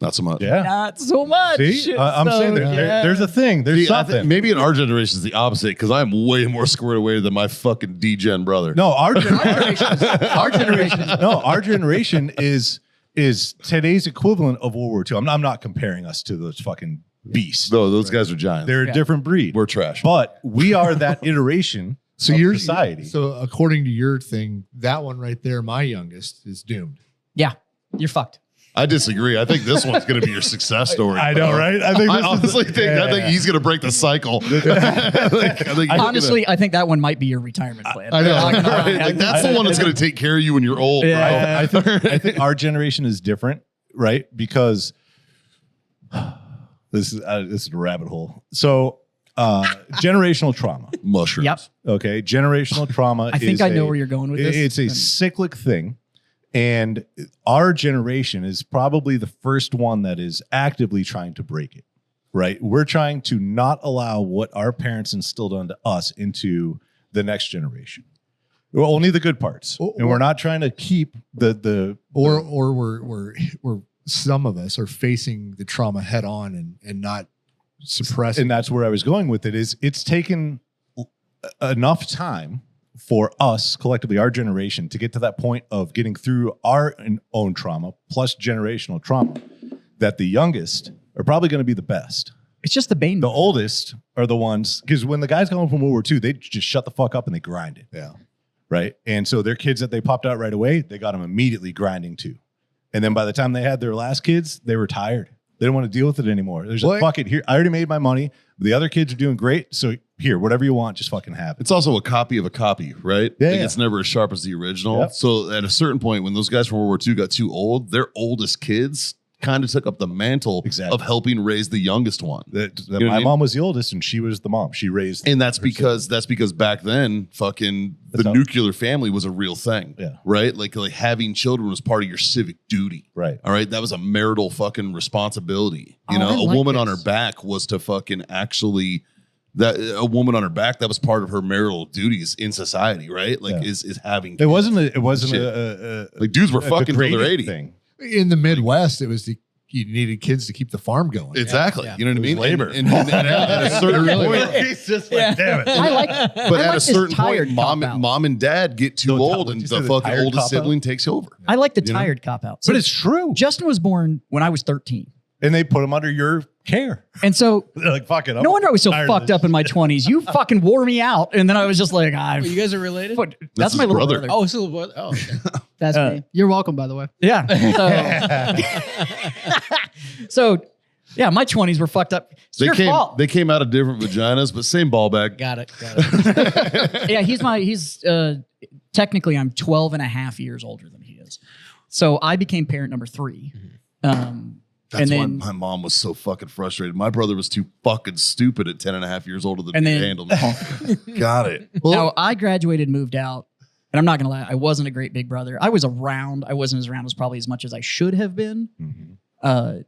Not so much. Yeah. not so much. See, I'm So, saying there's a thing. There's See, I think something. maybe in our generation is the opposite because I'm way more squared away than my fucking D-gen brother. No, our generation. Our Our generation is today's equivalent of World War II. I'm not comparing us to those fucking beasts. No, those guys are giants. They're a different breed. We're trash. But we are that iteration So of your society. So according to your thing, that one right there, my youngest, is doomed. Yeah, you're fucked. I disagree. I think this one's going to be your success story. I know, right? I think I honestly think he's going to break the cycle. Honestly, I think that one might be your retirement plan. I know. Not gonna lie. Right? Like, that's the one that's going to take care of you when you're old. Yeah. Bro. I think our generation is different, right? Because this is a rabbit hole. So generational trauma. Mushrooms. Yep. Okay, generational trauma. I think I know where you're going with this. It's a cyclic thing, and our generation is probably the first one that is actively trying to break it. Right? We're trying to not allow what our parents instilled onto us into the next generation. Well, only the good parts, and we're not trying to keep or we're some of us are facing the trauma head on and not suppressing. And that's where I was going with it. Is it's taken enough time for us collectively, our generation, to get to that point of getting through our own trauma plus generational trauma, that the youngest are probably going to be the best. It's just the bane. The oldest are the ones, because when the guys come home from World War II, they just shut the fuck up and they grind it. Yeah. Right. And so their kids that they popped out right away, they got them immediately grinding too. And then by the time they had their last kids, they were tired. They didn't want to deal with it anymore. There's a fuck it here. I already made my money. The other kids are doing great. So here, whatever you want, just fucking have it. It's also a copy of a copy, right? Yeah, Like, yeah. it's never as sharp as the original. Yep. So at a certain point, when those guys from World War II got too old, their oldest kids kind of took up the mantle of helping raise the youngest one. My what I mean? mom was the oldest, and she was the mom. She raised, and that's because back then, fucking the nuclear family was a real thing. Yeah. Right. Like having children was part of your civic duty. Right. All right. That was a marital fucking responsibility. You Oh, know, I a like woman on her this. back was to fucking actually. That a woman on her back, that was part of her marital duties in society, right? Like Yeah. is having it kids. wasn't Shit. a Like dudes were a fucking till they're degrading 80. thing. In the Midwest, it was you needed kids to keep the farm going. Exactly. Yeah. You know what I mean? labor. And at a certain point, It's just like, damn it. I like, but I at like a this certain tired point, mom and dad get too The- old, did and you say the the fucking tired oldest cop-out? sibling takes over. I like the You know? tired cop out. But it's true. Justin was born when I was 13. And they put them under your care. And so They're like, fuck it. no wonder I was so fucked up in my 20s. You fucking wore me out. And then I was just like, Wait, you guys are related? that's his my little brother. brother. Oh, it's a little. Oh, okay. That's me. You're welcome, by the way. Yeah. So yeah, my 20s were fucked up. It's your fault. They came out of different vaginas, but same ball bag. Got it. Yeah, he's technically I'm 12 and a half years older than he is. So I became parent number 3. That's and why then my mom was so fucking frustrated. My brother was too fucking stupid at 10 and a half years older than And me to then- handle me. Got it. now I graduated, moved out, and I'm not gonna lie, I wasn't a great big brother. I was around. I wasn't as around as probably as much as I should have been. I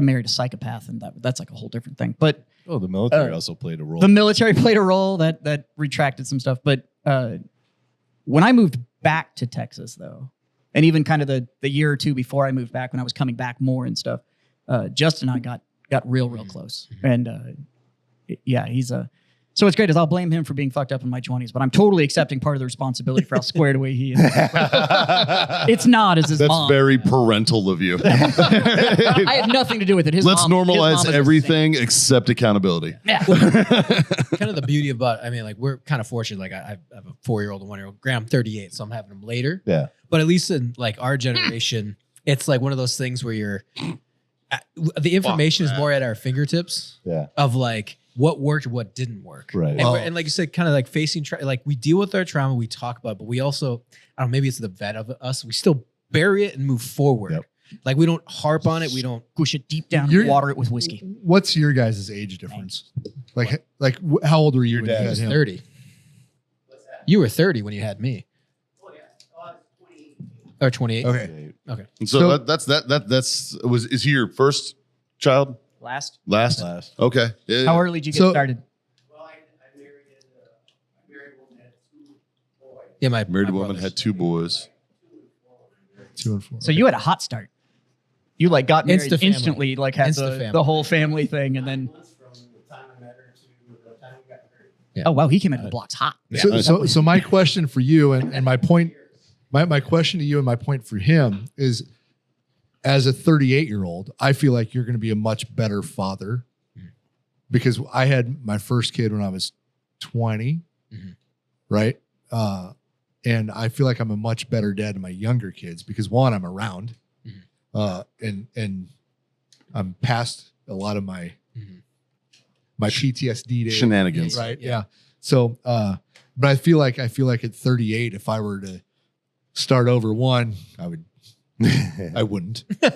married a psychopath, and that's like a whole different thing. But Oh, the military also played a role. the military played a role that retracted some stuff. But when I moved back to Texas, though, and even kind of the year or two before I moved back, when I was coming back more and stuff, Justin and I got real close. And yeah, he's a. So what's great is I'll blame him for being fucked up in my 20s, but I'm totally accepting part of the responsibility for how squared away he is. It's not as his That's mom. very parental of you. I had nothing to do with it. His Let's mom, his mom normalize is the everything except accountability. same. Yeah. Kind of the beauty about, I mean, like we're kind of fortunate. Like I have a 4-year-old and 1-year-old. Graham, 38, so I'm having him later. Yeah. But at least in like our generation, it's like one of those things where you're, the information is more at our fingertips. Yeah. Of like what worked, what didn't work. Right. And, and like you said, kind of like facing, like we deal with our trauma, we talk about it, but we also, I don't know, maybe it's the vet of us. We still bury it and move forward. Yep. Like we don't harp on it. We don't. Push it deep down You're- and water it with whiskey. What's your guys' age difference? How old were you when you dad had was him? 30. You were 30 when you had me. Or 28. Okay. Okay. And so, is he your first child? Last. Last? Okay. Yeah. How early did you get So- started? Yeah, my Married my woman brothers. had 2 boys. 2 and 4. So you had a hot start. You like got married Insta-family. instantly, like had Insta-family. the whole family thing, and then Yeah. oh wow, he came into the blocks hot. So my question for you and my point, my question to you and my point for him is, as a 38-year-old, I feel like you're going to be a much better father because I had my first kid when I was 20, right? And I feel like I'm a much better dad to my younger kids because one, I'm around, and I'm past a lot of my PTSD days. Shenanigans. Right. Yeah. So, but I feel like at 38, if I were to start over one, I wouldn't. But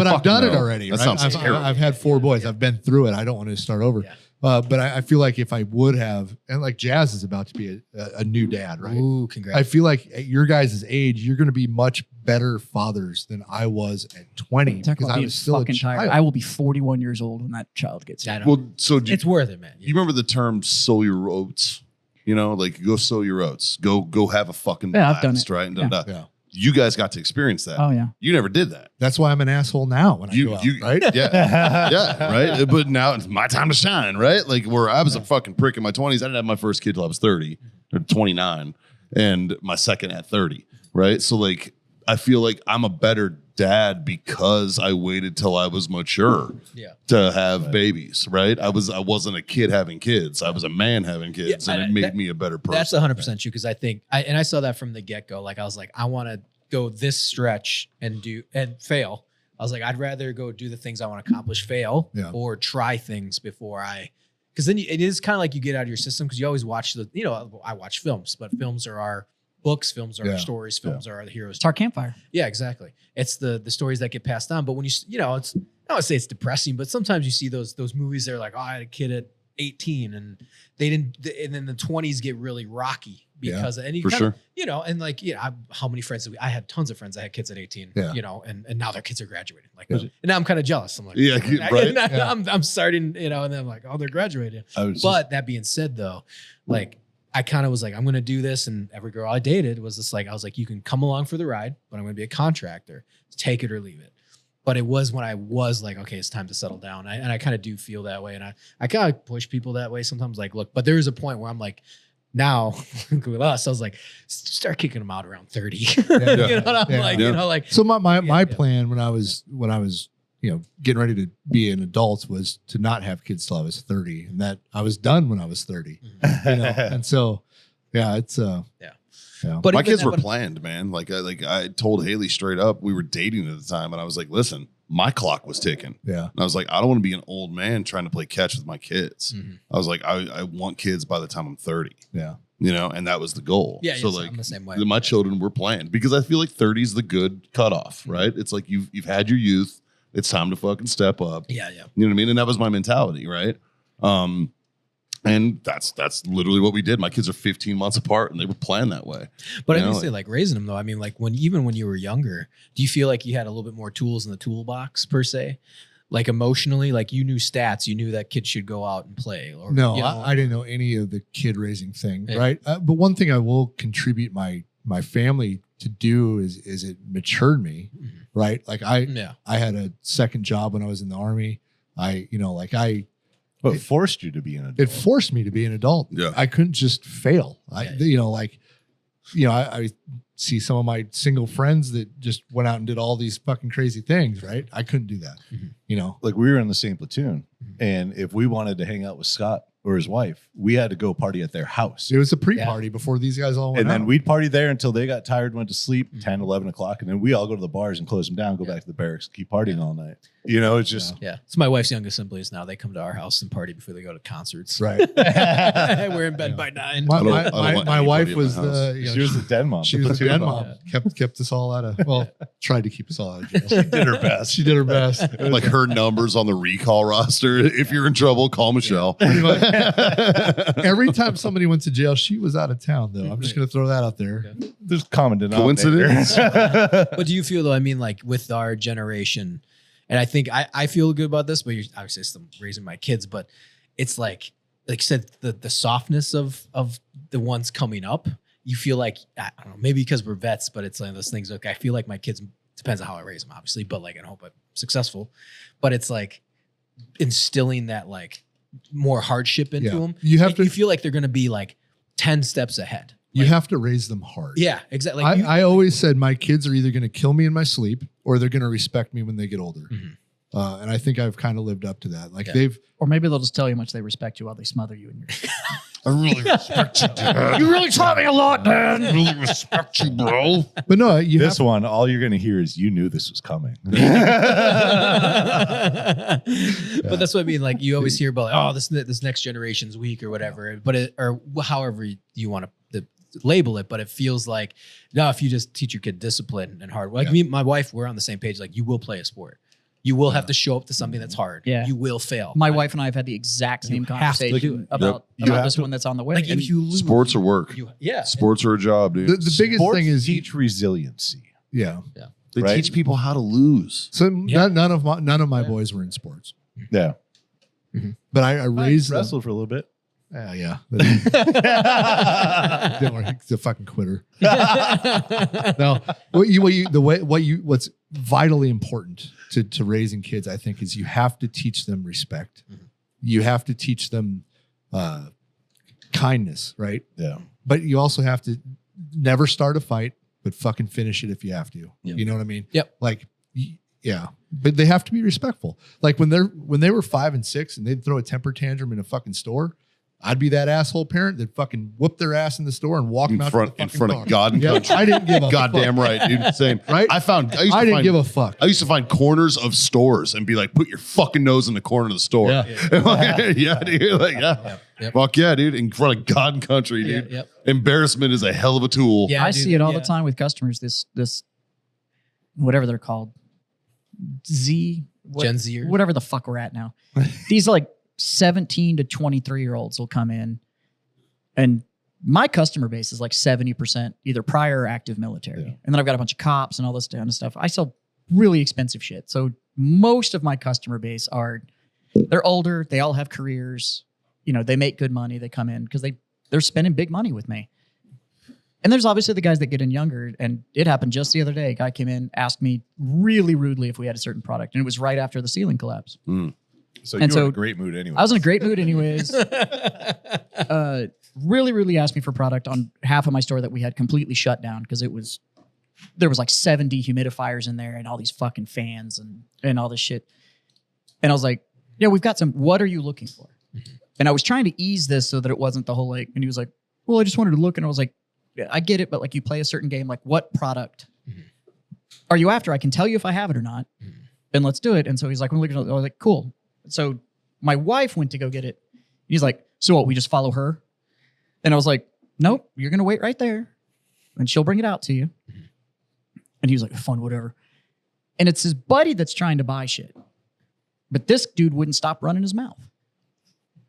I've done it already. That Right? sounds terrible. I've had 4 boys. I've been through it. I don't want to start over. Yeah. But I feel like if I would have, and like Jazz is about to be a new dad, right? Ooh, I congrats. feel like at your guys' age, you're going to be much better fathers than I was at 20 Talk because about I being was still a fucking tired. child. I will be 41 years old when that child gets I here. know. Well, so do It's worth it, man. you remember the term "sow your oats"? You know, like go sow your oats. Go have a fucking Yeah, I've done blast, it. right? And Yeah. Yeah. You guys got to experience that. Oh yeah. You never did that. That's why I'm an asshole now when I go out, right? Yeah, yeah, right. But now it's my time to shine, right? Like where I was a fucking prick in my 20s. I didn't have my first kid till I was 30 or 29, and my second at 30, right? So like, I feel like I'm a better dad because I waited till I was mature to have babies, right? I wasn't a kid having kids. I was a man having kids, Yeah, and it made me a better person. That's 100% true because I think I saw that from the get-go. Like I was like, I want to go this stretch and fail. I was like, I'd rather go do the things I want to accomplish, fail, or try things before because then it is kind of like you get out of your system because you always watch I watch films, but films are our books, films are our stories, films are the heroes. It's our campfire. Yeah, exactly. It's the stories that get passed on. But when it's, I don't want to say it's depressing, but sometimes you see those movies that are like, oh, I had a kid at 18 and they didn't, and then the 20s get really rocky because, and you for kinda, sure. and like, how many friends I had tons of friends that had kids at 18, and now their kids are graduating. Like, and now I'm kind of jealous. I'm like, right. I'm starting, and then I'm like, oh, they're graduating. But that being said though, like, I kind of was like, I'm going to do this. And every girl I dated was just like, I was like, you can come along for the ride, but I'm going to be a contractor. Take it or leave it. But it was when I was like, okay, it's time to settle down. And I kind of do feel that way. And I kind of push people that way sometimes. Like, look, but there is a point where I'm like, now with us, I was like, start kicking them out around 30. You know what I'm like? You know, like. So my plan when I was getting ready to be an adult was to not have kids till I was 30, and that I was done when I was 30. And so, it's But my kids were planned, man. Like I told Haley straight up, we were dating at the time, and I was like, listen, my clock was ticking. Yeah. And I was like, I don't want to be an old man trying to play catch with my kids. I was like, I want kids by the time I'm 30. Yeah. And that was the goal. Yeah. So Yes, like I'm the same way. my children were planned because I feel like 30 is the good cutoff, right? It's like you've had your youth. It's time to fucking step up. Yeah. You know what I mean? And that was my mentality, right? And that's literally what we did. My kids are 15 months apart, and they were planned that way. But I say like raising them though. I mean, like even when you were younger, do you feel like you had a little bit more tools in the toolbox per se? Like emotionally, like you knew stats, you knew that kids should go out and play. Or no, I didn't know any of the kid raising thing, right? But one thing I will contribute my family to do is it matured me, right? Like I had a second job when I was in the Army. But it forced you to be an adult. It forced me to be an adult. Yeah. I couldn't just fail. I see some of my single friends that just went out and did all these fucking crazy things, right? I couldn't do that. Like we were in the same platoon, and if we wanted to hang out with Scott or his wife, we had to go party at their house. It was a pre-party before these guys all went and then out. we'd party there until they got tired, went to sleep, 10, 11 o'clock. And then we all go to the bars and close them down, go back to the barracks, keep partying all night. It's just. Yeah. It's my wife's youngest siblings now. They come to our house and party before they go to concerts. Right. We're in bed by 9. My wife was she was the den mom. She was the den mom. Kept us all out of, tried to keep us all out of jail. She did her best. She did her best. Like her numbers on the recall roster. If you're in trouble, call Michelle. Every time somebody went to jail, she was out of town, though. I'm just going to throw that out there. There's common denominator. Coincidence? But do you feel though, I mean, like with our generation, and I think I feel good about this, but you're obviously still raising my kids, but it's like you said, the softness of the ones coming up, you feel like, I don't know, maybe because we're vets, but it's like those things, I feel like my kids, depends on how I raise them, obviously, but like, I hope I'm successful, but it's like instilling that like more hardship into them. You feel like they're going to be like 10 steps ahead. You have to raise them hard. Yeah, exactly. I always said my kids are either going to kill me in my sleep or they're going to respect me when they get older. And I think I've kind of lived up to that. Like or maybe they'll just tell you how much they respect you while they smother you in your I really respect you, Dad. You really taught me a lot, Dad. I really respect you, bro. But no, you This have one, all you're going to hear is you knew this was coming. But that's what I mean. Like you always hear about, oh, this next generation's weak or whatever, but or however you want to label it. But it feels like, no, if you just teach your kid discipline and hard work. Like me, my wife, we're on the same page. Like you will play a sport. You will have to show up to something that's hard. Yeah. You will fail. My wife and I have had the exact same have to do conversation it. about You have this to. one that's on the way. Like if you lose, Sports are work. yeah. Sports are a job, dude. the biggest Sports thing is teach resiliency. yeah. They right? teach people how to lose. So Yeah. none of my boys were in sports, Yeah. but I raised them. Wrestled for a little bit. Yeah. Don't worry, he's a fucking quitter. No, what's vitally important to raising kids, I think, is you have to teach them respect. You have to teach them kindness, right? Yeah. But you also have to never start a fight, but fucking finish it if you have to. Yep. You know what I mean? Yep. Like, yeah. But they have to be respectful. Like when they were 5 and 6 and they'd throw a temper tantrum in a fucking store, I'd be that asshole parent that fucking whoop their ass in the store and walk them out to the in fucking front car. of God and Yeah, country. I didn't give a Goddamn fuck. right, dude. Same. Right? I didn't give a fuck. I used to find corners of stores and be like, put your fucking nose in the corner of the store. Yeah. Yeah, dude. Like, yeah. Yep. Fuck yeah, dude. In front of God and country, dude. Yep. Embarrassment is a hell of a tool. Yeah, I dude, see it all yeah. the time with customers. This whatever they're called, Gen Zers. whatever the fuck we're at now. These like 17 to 23-year-olds will come in, and my customer base is like 70% either prior or active military, and then I've got a bunch of cops and all this kind of stuff. I sell really expensive shit, so most of my customer base they're older, they all have careers, they make good money, they come in because they're spending big money with me. And there's obviously the guys that get in younger, and it happened just the other day. A guy came in, asked me really rudely if we had a certain product, and it was right after the ceiling collapse. So And you were so in a great mood anyway. I was in a great mood anyways. Really, really asked me for product on half of my store that we had completely shut down because there was like 7 dehumidifiers in there and all these fucking fans and all this shit. And I was like, yeah, we've got some. What are you looking for? And I was trying to ease this so that it wasn't the whole and he was like, well, I just wanted to look. And I was like, yeah, I get it, but like you play a certain game, like what product are you after? I can tell you if I have it or not, and let's do it. And so he's like, I was like, cool. So my wife went to go get it. He's like, so what? We just follow her? And I was like, nope, you're gonna wait right there, and she'll bring it out to you. And he was like, fun, whatever. And it's his buddy that's trying to buy shit, but this dude wouldn't stop running his mouth.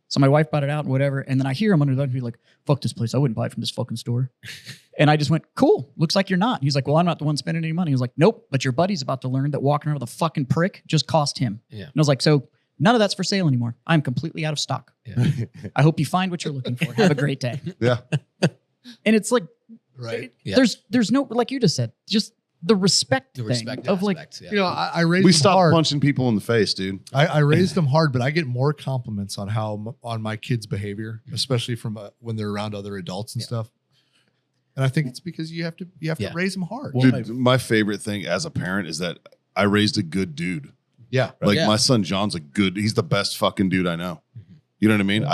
So my wife bought it out and whatever. And then I hear him under the be like, fuck this place. I wouldn't buy it from this fucking store. And I just went, cool. Looks like you're not. He's like, well, I'm not the one spending any money. He was like, nope. But your buddy's about to learn that walking around with a fucking prick just cost him. Yeah. And I was like, so none of that's for sale anymore. I'm completely out of stock. Yeah. I hope you find what you're looking for. Have a great day. Yeah. And it's like, Right. Yeah. there's no, like you just said, just the respect The thing respect of like, aspect, yeah. You know, I raised We them stopped hard. punching people in the face, dude. I raised them hard, but I get more compliments on on my kids' behavior, especially from when they're around other adults and stuff. And I think it's because you have to Yeah. raise them hard. Well, Dude, my favorite thing as a parent is that I raised a good dude. Yeah. Like Yeah. my son John's he's the best fucking dude I know. You know what I mean?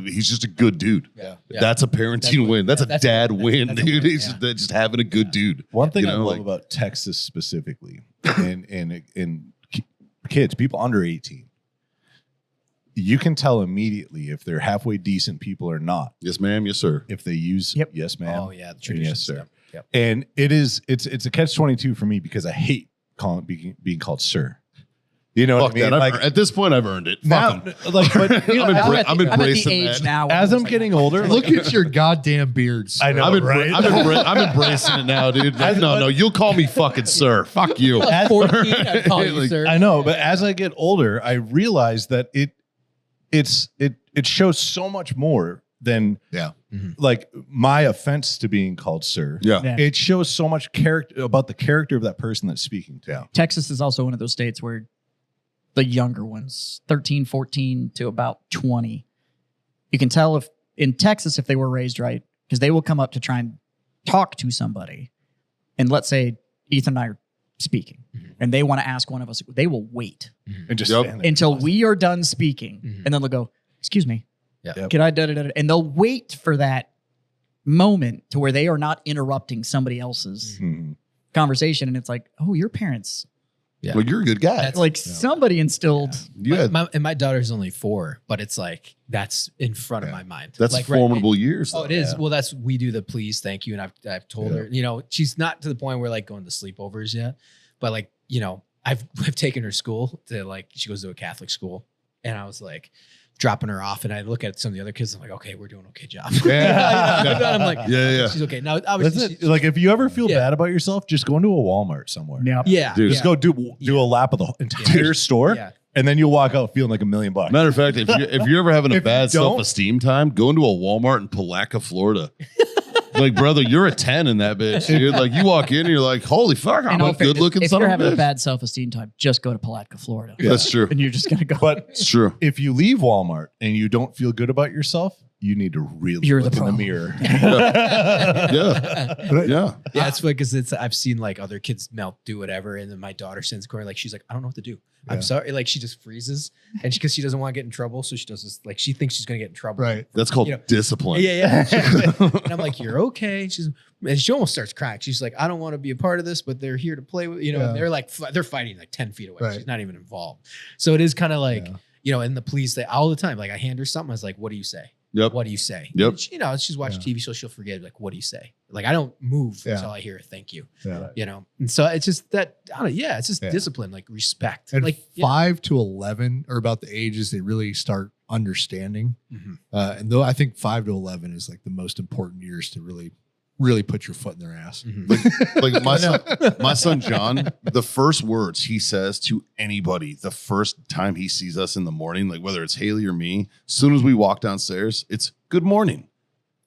He's just a good dude. Yeah. Yeah. That's a parenting win. That's a That's dad a- win, that's a dude. win, It's yeah. just having a good dude. One thing You know, I love like- about Texas specifically, and kids, people under 18, you can tell immediately if they're halfway decent people or not Yes, ma'am. Yes, sir. if they use Yep. yes, ma'am. Oh yeah, the and tradition. yes, sir. Yep. And it's a catch-22 for me because I hate being called sir. You know Fuck what I mean? that. Like At this point, I've earned it. now, Fuck 'em. like, but you know, I'm as, I'm at embracing the age that. now. where as it's I'm like, getting older, Look at your goddamn beards. I know, right? I'm embracing it now, dude. Like, no, you'll call me fucking sir. Fuck you. At 14, I'd call you Like, sir. I know, but as I get older, I realize that it shows so much more than like my offense to being called sir. Yeah. Yeah. It shows so much character about the character of that person that's speaking to. Yeah. Texas is also one of those states where the younger ones, 13, 14 to about 20, you can tell if in Texas if they were raised right, because they will come up to try and talk to somebody. And let's say Ethan and I are speaking and they want to ask one of us, they will wait And just Yep. stand there. until we are done speaking. And then they'll go, excuse me, Yeah. Can I da-da-da-da? And they'll wait for that moment to where they are not interrupting somebody else's conversation. And it's like, oh, your parents. Yeah. Well, you're a good guy. That's Like somebody instilled. You had- my daughter's only 4, but it's like that's in front of my mind. that's like, formidable years. Oh, though. it is. Well, we do the please, thank you, and I've told her. She's not to the point where like going to sleepovers yet, but like I've taken her school to like she goes to a Catholic school, and I was like dropping her off, and I look at some of the other kids. I'm like, okay, we're doing an okay job. I'm like, Yeah. she's okay now. Obviously, Like if you ever feel Yeah. bad about yourself, just go into a Walmart somewhere. yeah, Dude, Just go do a lap of the entire store, Yeah. and then you'll walk out feeling like $1 million. Matter of fact, if you're ever having a If you bad don't- self-esteem time, go into a Walmart in Palatka, Florida. Like, brother, you're a 10 in that bitch. Dude. Like, you walk in and you're like, holy fuck, I'm In all a fairness, good-looking if son you're of a having a bitch. bad self-esteem time, just go to Palatka, Florida. That's true. And you're just going to go. But It's true. if you leave Walmart and you don't feel good about yourself, you need to really You're look the in the problem. mirror. Yeah. Yeah, it's funny because I've seen like other kids do whatever, and then my daughter sends corner like she's like, I don't know what to do. I'm sorry, like she just freezes, and because she doesn't want to get in trouble, so she does this like she thinks she's gonna get in trouble. Right. That's called You know, discipline. Yeah. And I'm like, you're okay. And she almost starts crying. She's like, I don't want to be a part of this, but they're here to play with, Yeah. and they're like, they're fighting like 10 feet away. Right. She's not even involved. So it is kind of like, and the police, they all the time, like I hand her something. I was like, what do you say? Yep. What do you say? Yep. And she, she's watching TV, so she'll forget, like, what do you say? Like, I don't move Yeah. until I hear a thank you, Yeah. And so it's just that, I don't know, it's just Yeah. discipline, like respect. And like 5 to 11 are about the ages they really start understanding. Mhm. And though I think 5 to 11 is like the most important years to really put your foot in their ass. Like my son John, the first words he says to anybody the first time he sees us in the morning, like whether it's Haley or me, as soon as we walk downstairs, it's good morning.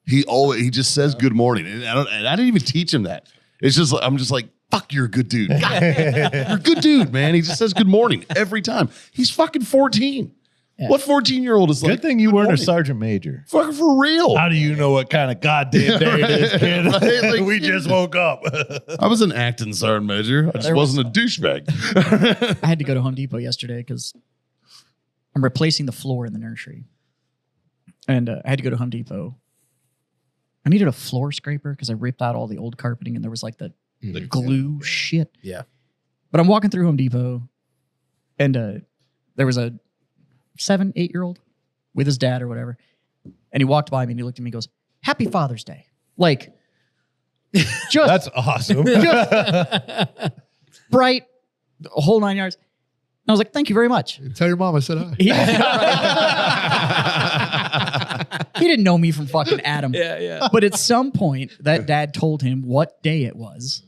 He just says good morning, and I didn't even teach him that. It's just I'm just like, fuck, you're a good dude. God, you're a good dude, man. He just says good morning every time. He's fucking 14. Yeah. What 14-year-old is like? Good thing you "Good weren't a morning." sergeant major. Fucking for real. How do you know what kind of goddamn day it is, kid? Right, like, we just woke up. I was an acting sergeant major. I just wasn't a douchebag. I had to go to Home Depot yesterday because I'm replacing the floor in the nursery. And I had to go to Home Depot. I needed a floor scraper because I ripped out all the old carpeting and there was like the glue shit. Yeah. But I'm walking through Home Depot and there was a 7-8-year-old with his dad or whatever. And he walked by me and he looked at me and goes, Happy Father's Day. Like, just That's awesome. bright, the whole 9 yards. And I was like, thank you very much. Tell your mom I said hi. He didn't know me from fucking Adam. Yeah. But at some point, that dad told him what day it was,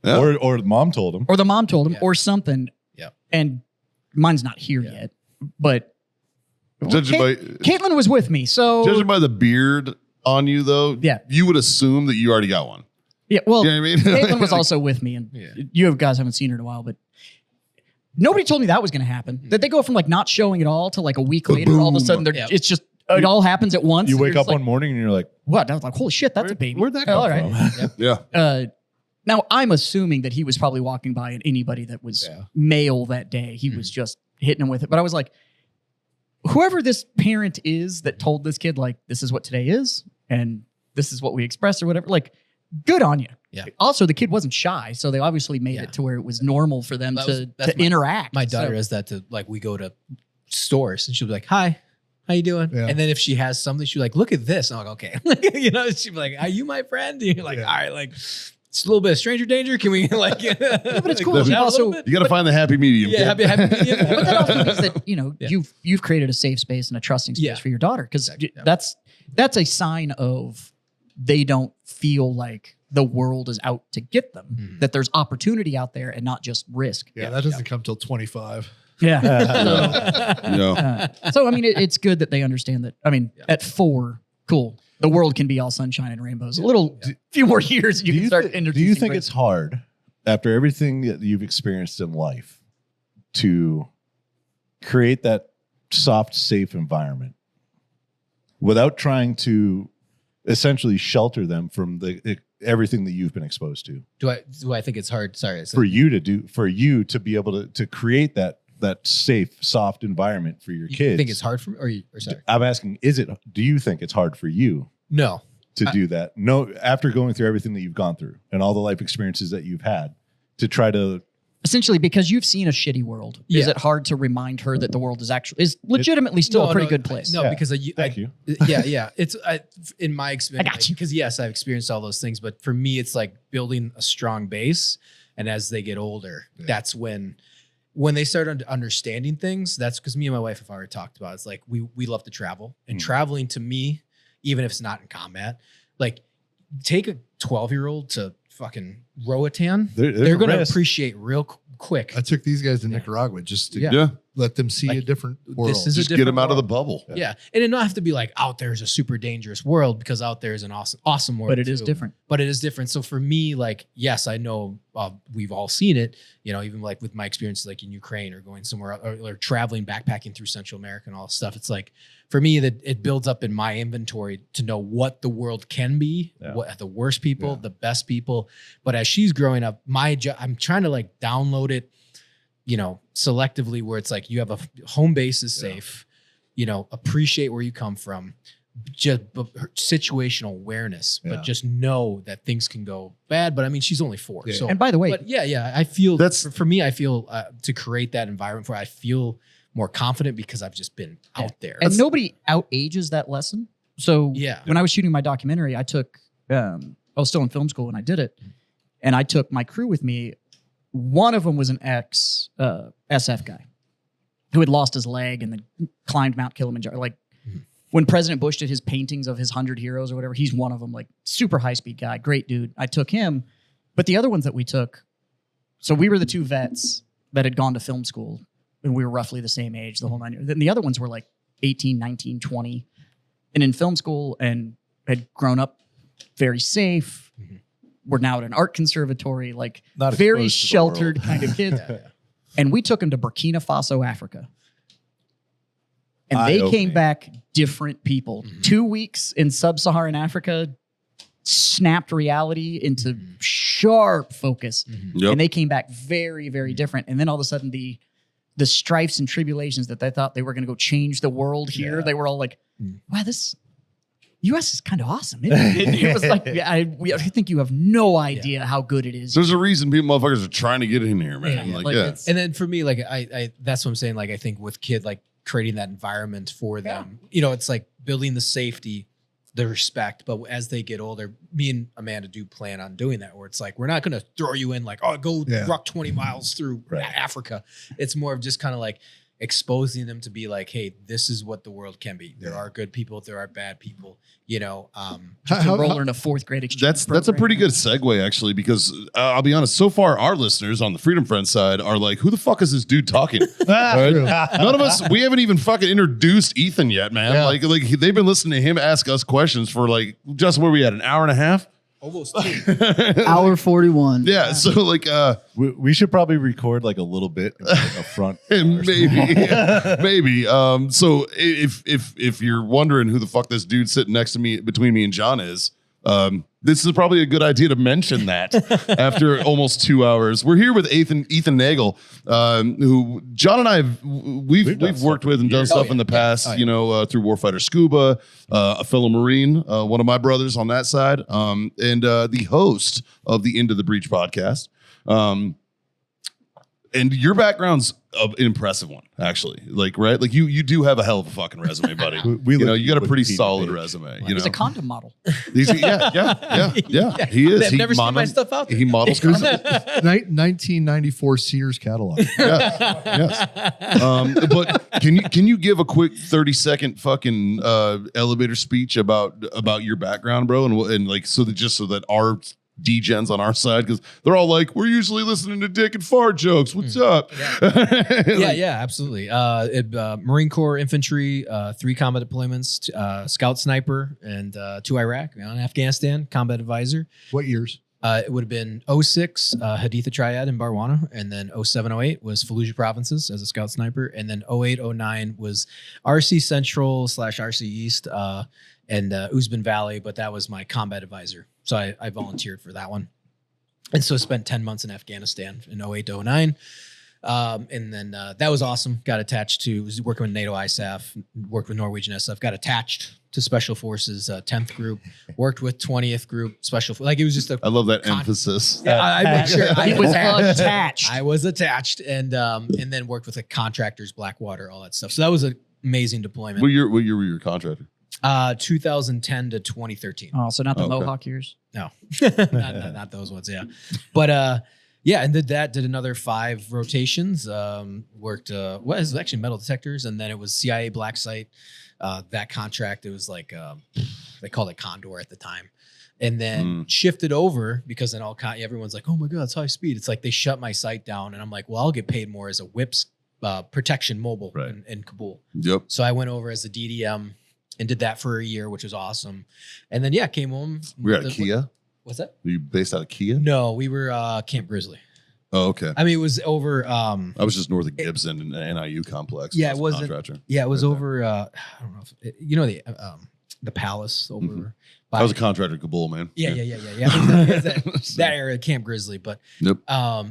Yeah. Or mom told him. or the mom told him, Yeah. or something. Yep. And mine's not here yet. But Judging by Caitlin was with me, so judging by the beard on you, though, Yeah. you would assume that you already got one. yeah. Well, You know what I mean? Caitlin was also with me, and Yeah. you guys haven't seen her in a while, but nobody told me that was going to happen. That they go from like not showing at all to like a week later, all of a sudden Yep. it's just it all happens at once. You and wake you're up just like, one morning and you're like, what? I was like, holy shit, that's a baby. where'd that Oh, come all right. from? Yeah. Now I'm assuming that he was probably walking by and anybody that was male that day, he was just hitting him with it. But I was like, whoever this parent is that told this kid, like, this is what today is, and this is what we express or whatever, like, good on you. Yeah. Also, the kid wasn't shy, so they obviously made it to where it was normal for them That's to my- interact. My daughter So- does that to like we go to stores and she'll be like, "Hi, how you doing?" Yeah. And then if she has something, she'll be like, "Look at this." And I'm like, "Okay," she'll be like, "Are you my friend?" And you're like, Yeah. "All right, like it's a little bit of stranger danger. Can we like?" but it's cool. close You down a also- little bit? You got to find the happy medium. Yeah, kid. happy medium. But that also means that Yeah. you've created a safe space and a trusting space Yeah. for your daughter, because Exactly. Yeah. that's a sign of they don't feel like the world is out to get them. Mhm. That there's opportunity out there and not just risk. Yeah, that doesn't come till 25. Yeah. No. So I mean, it's good that they understand that. I mean, at 4, cool. The world can be all sunshine and rainbows. A little, few more years, you can start do you introducing. think it's hard after everything that you've experienced in life to create that soft, safe environment without trying to essentially shelter them from everything that you've been exposed to? Do I think it's hard? Sorry, For you to be able to create that that safe, soft environment for your You kids. think it's hard for me, or sorry? I'm asking, do you think it's hard for you No. to do that? No, after going through everything that you've gone through and all the life experiences that you've had, to try to Essentially, because you've seen a shitty world, is Yeah. it hard to remind her that the world is legitimately still a pretty good place? No, Yeah. because thank you. yeah. It's in my experience. I got you. Because yes, I've experienced all those things, but for me, it's like building a strong base. And as they get older, that's when they start understanding things. That's because me and my wife have already talked about. It's like we love to travel, and traveling to me, even if it's not in combat, like take a 12-year-old to fucking Roatan, they're going to appreciate real quick. I took these guys to Nicaragua just to Yeah. let them see Like, a different world. this is Just a get different them out of the world. bubble. Yeah. And it don't have to be like out there is a super dangerous world, because out there is an awesome world. But it is too. different. But it is different. So for me, like, yes, I know we've all seen it, even like with my experience, like in Ukraine or going somewhere or traveling, backpacking through Central America and all this stuff. It's like, for me, that it builds up in my inventory to know what the world can be, what the worst people, the best people. But as she's growing up, I'm trying to like download it, selectively, where it's like you have a home base is safe, appreciate where you come from, just situational awareness, but just know that things can go bad. But I mean, she's only 4. So, And by the way, but I feel for me, I feel to create that environment where I feel more confident because I've just been out there. and nobody out ages that lesson. So Yeah. when I was shooting my documentary, I took, I was still in film school when I did it, and I took my crew with me. One of them was an ex SF guy who had lost his leg and then climbed Mount Kilimanjaro. Like when President Bush did his paintings of his 100 heroes or whatever, he's one of them, like super high speed guy, great dude. I took him, but the other ones that we took, so we were the 2 vets that had gone to film school, and we were roughly the same age, the whole 9 years. Then the other ones were like 18, 19, 20, and in film school and had grown up very safe. We're now at an art conservatory, like Not very exposed to the sheltered world. kind of kids. And we took them to Burkina Faso, Africa. And they Eye-opening. came back different people. 2 weeks in sub-Saharan Africa snapped reality into sharp focus. Yep. And they came back very, very different. And then all of a sudden the strifes and tribulations that they thought they were going to go change the world here, they were all like, wow, this U.S. is kind of awesome. It was like, I think you have no idea how good it is. There's a reason people motherfuckers are trying to get in here, man. Yeah, Like, like, yeah. it's- And then for me, like I that's what I'm saying. Like I think with kid, like creating that environment for them, it's like building the safety, the respect. But as they get older, me and Amanda do plan on doing that, where it's like, we're not going to throw you in like, oh, go rock 20 miles through Africa. It's more of just kind of like exposing them to be like, hey, this is what the world can be. There are good people. There are bad people, Just a roller in a 4th grade exchange That's a program. pretty good segue, actually, because I'll be honest. So far, our listeners on the Freedom Friends side are like, "Who the fuck is this dude talking?" Right? None of us. We haven't even fucking introduced Ethan yet, man. Like they've been listening to him ask us questions for like just where we at, an hour and a half. almost Hour 41. Yeah. So like, We should probably record like a little bit like, up front. maybe. So if you're wondering who the fuck this dude sitting next to me, between me and John is, this is probably a good idea to mention that after almost 2 hours. We're here with Ethan Nagel, who John and I we've worked with and done stuff in the past, through Warfighter Scuba, a fellow Marine, one of my brothers on that side, and the host of the Into the Breach podcast. And your background's an impressive one, actually. Like, right? Like you do have a hell of a fucking resume, buddy. You got a pretty solid resume. He's a condom model. Yeah. He is. I've never seen my stuff out there. He models condoms. 1994 Sears catalog. Yes. But can you give a quick 30-second fucking elevator speech about your background, bro, and like so that our degens on our side, because they're all like, we're usually listening to dick and fart jokes. What's up? Yeah, absolutely. Marine Corps infantry, 3 combat deployments, scout sniper, and 2 Iraq, and Afghanistan, combat advisor. What years? It would have been 06, Haditha Triad in Barwana, and then 07, 08 was Fallujah provinces as a scout sniper, and then 08, 09 was RC Central / RC East and Uzbek Valley, but that was my combat advisor. So I volunteered for that one. And so spent 10 months in Afghanistan in 08 to 09. And then that was awesome. Got attached to, was working with NATO ISAF, worked with Norwegian SF, got attached to Special Forces 10th Group, worked with 20th Group Special. Like it was just I love that emphasis. Yeah, I made sure He was attached. I was attached, and then worked with the contractors, Blackwater, all that stuff. So that was an amazing deployment. What year were you a contractor? 2010 to 2013. Oh, so not the Okay. Mohawk years. No, not those ones. Yeah, but yeah, and did another 5 rotations. Worked it was actually metal detectors, and then it was CIA black site. That contract, it was like they called it Condor at the time, and then shifted over because then everyone's like, oh my god, it's high speed. It's like they shut my site down, and I'm like, well, I'll get paid more as a whips protection mobile in Kabul. Yep. So I went over as a DDM. And did that for a year, which was awesome. And then, came home. We were at Kia? What's that? Were you based out of Kia? No, we were Camp Grizzly. Oh, okay. I mean, it was over. I was just north of Gibson and the NIU complex. Yeah, I it a wasn't. contractor. Yeah, it was Right over. I don't know if the Palace over. I was a contractor at Kabul, man. Yeah. that area, Camp Grizzly. But Yep.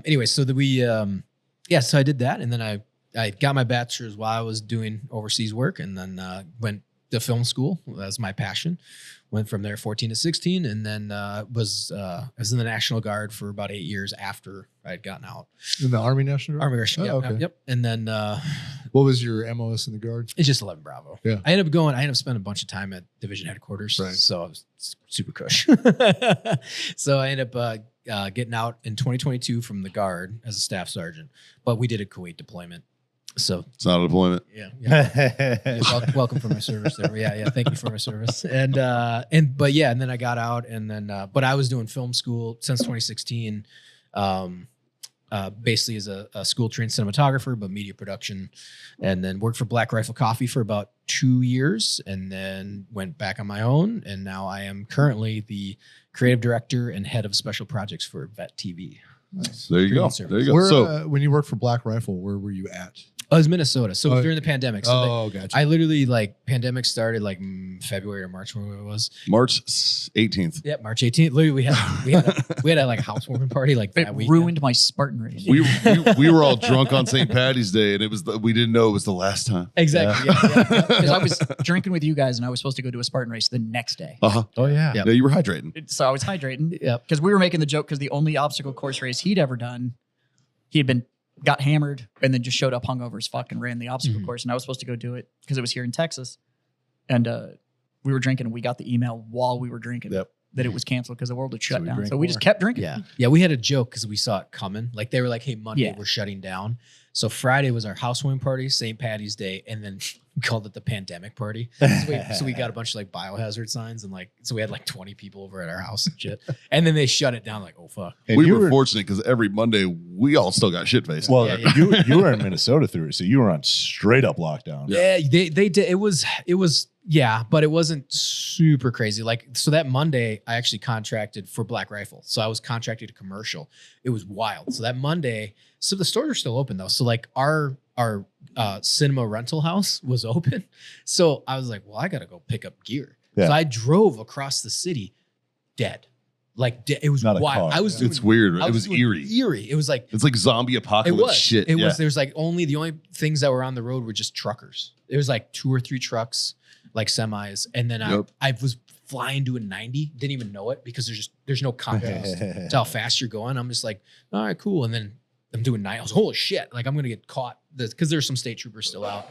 Anyway, so so I did that, and then I got my bachelor's while I was doing overseas work, and then went to film school. That was my passion. Went from there 14 to 16, and then I was in the National Guard for about 8 years after I had gotten out. In the Army National Guard? Army National, Oh, okay. yep. And then What was your MOS in the Guard? it's just 11 Bravo. Yeah. I ended up spending a bunch of time at division headquarters, Right. so I was super cush. So I ended up getting out in 2022 from the Guard as a staff sergeant, but we did a Kuwait deployment. So It's not a deployment. yeah. Welcome for my service there. Yeah. Thank you for my service. And then I got out, and then but I was doing film school since 2016, basically as a school trained cinematographer, but media production, and then worked for Black Rifle Coffee for about 2 years, and then went back on my own, and now I am currently the creative director and head of special projects for Vet TV. There you go. Streaming There you go. Where, So when you worked for Black Rifle, where were you at? Oh, it was Minnesota. So Oh, during the pandemic. So gotcha. I literally pandemic started February or March, where it was. March 18th. Yeah, March 18th. Literally, we had a housewarming party It that week. ruined my Spartan race. We were all drunk on St. Patty's Day, and we didn't know it was the last time. Exactly. Yeah. Because I was drinking with you guys, and I was supposed to go to a Spartan race the next day. Uh huh. Oh yeah. Yeah. Yeah, you were hydrating. So I was hydrating. Yep. Because we were making the joke because the only obstacle course race he'd ever done, he had got hammered and then just showed up hungover as fuck and ran the obstacle course. And I was supposed to go do it because it was here in Texas. And we were drinking, and we got the email while we were drinking that it was canceled because the world had shut we down. drank So we just more. kept drinking. Yeah. We had a joke because we saw it coming. They were like, "Hey, Monday Yeah. we're shutting down." So Friday was our housewarming party, St. Patty's Day, and then we called it the pandemic party. So we got a bunch of biohazard signs, and so we had 20 people over at our house and shit. And then they shut it down. Oh fuck. And We you were fortunate because every Monday we all still got shit faced. Well, Yeah. you were in Minnesota through it, so you were on straight up lockdown. Yeah, they did. It was yeah, but it wasn't super crazy. So that Monday, I actually contracted for Black Rifle. So I was contracted to commercial. It was wild. So that Monday, so the stores are still open though. So our cinema rental house was open. So I was like, well, I gotta go pick up gear. Yeah. So I drove across the city, dead. It was Not a wild. car. I was doing, It's weird. I It was doing eerie. Eerie. It was like It's like zombie it apocalypse was. shit. It Yeah. was. There's the only things that were on the road were just truckers. It was 2 or 3 trucks, semis, and then Yep. I was flying doing 90. Didn't even know it because there's no contrast to how fast you're going. I'm just like, all right, cool. And then I'm doing 90. I was holy shit. I'm gonna get caught because there's some state troopers still out.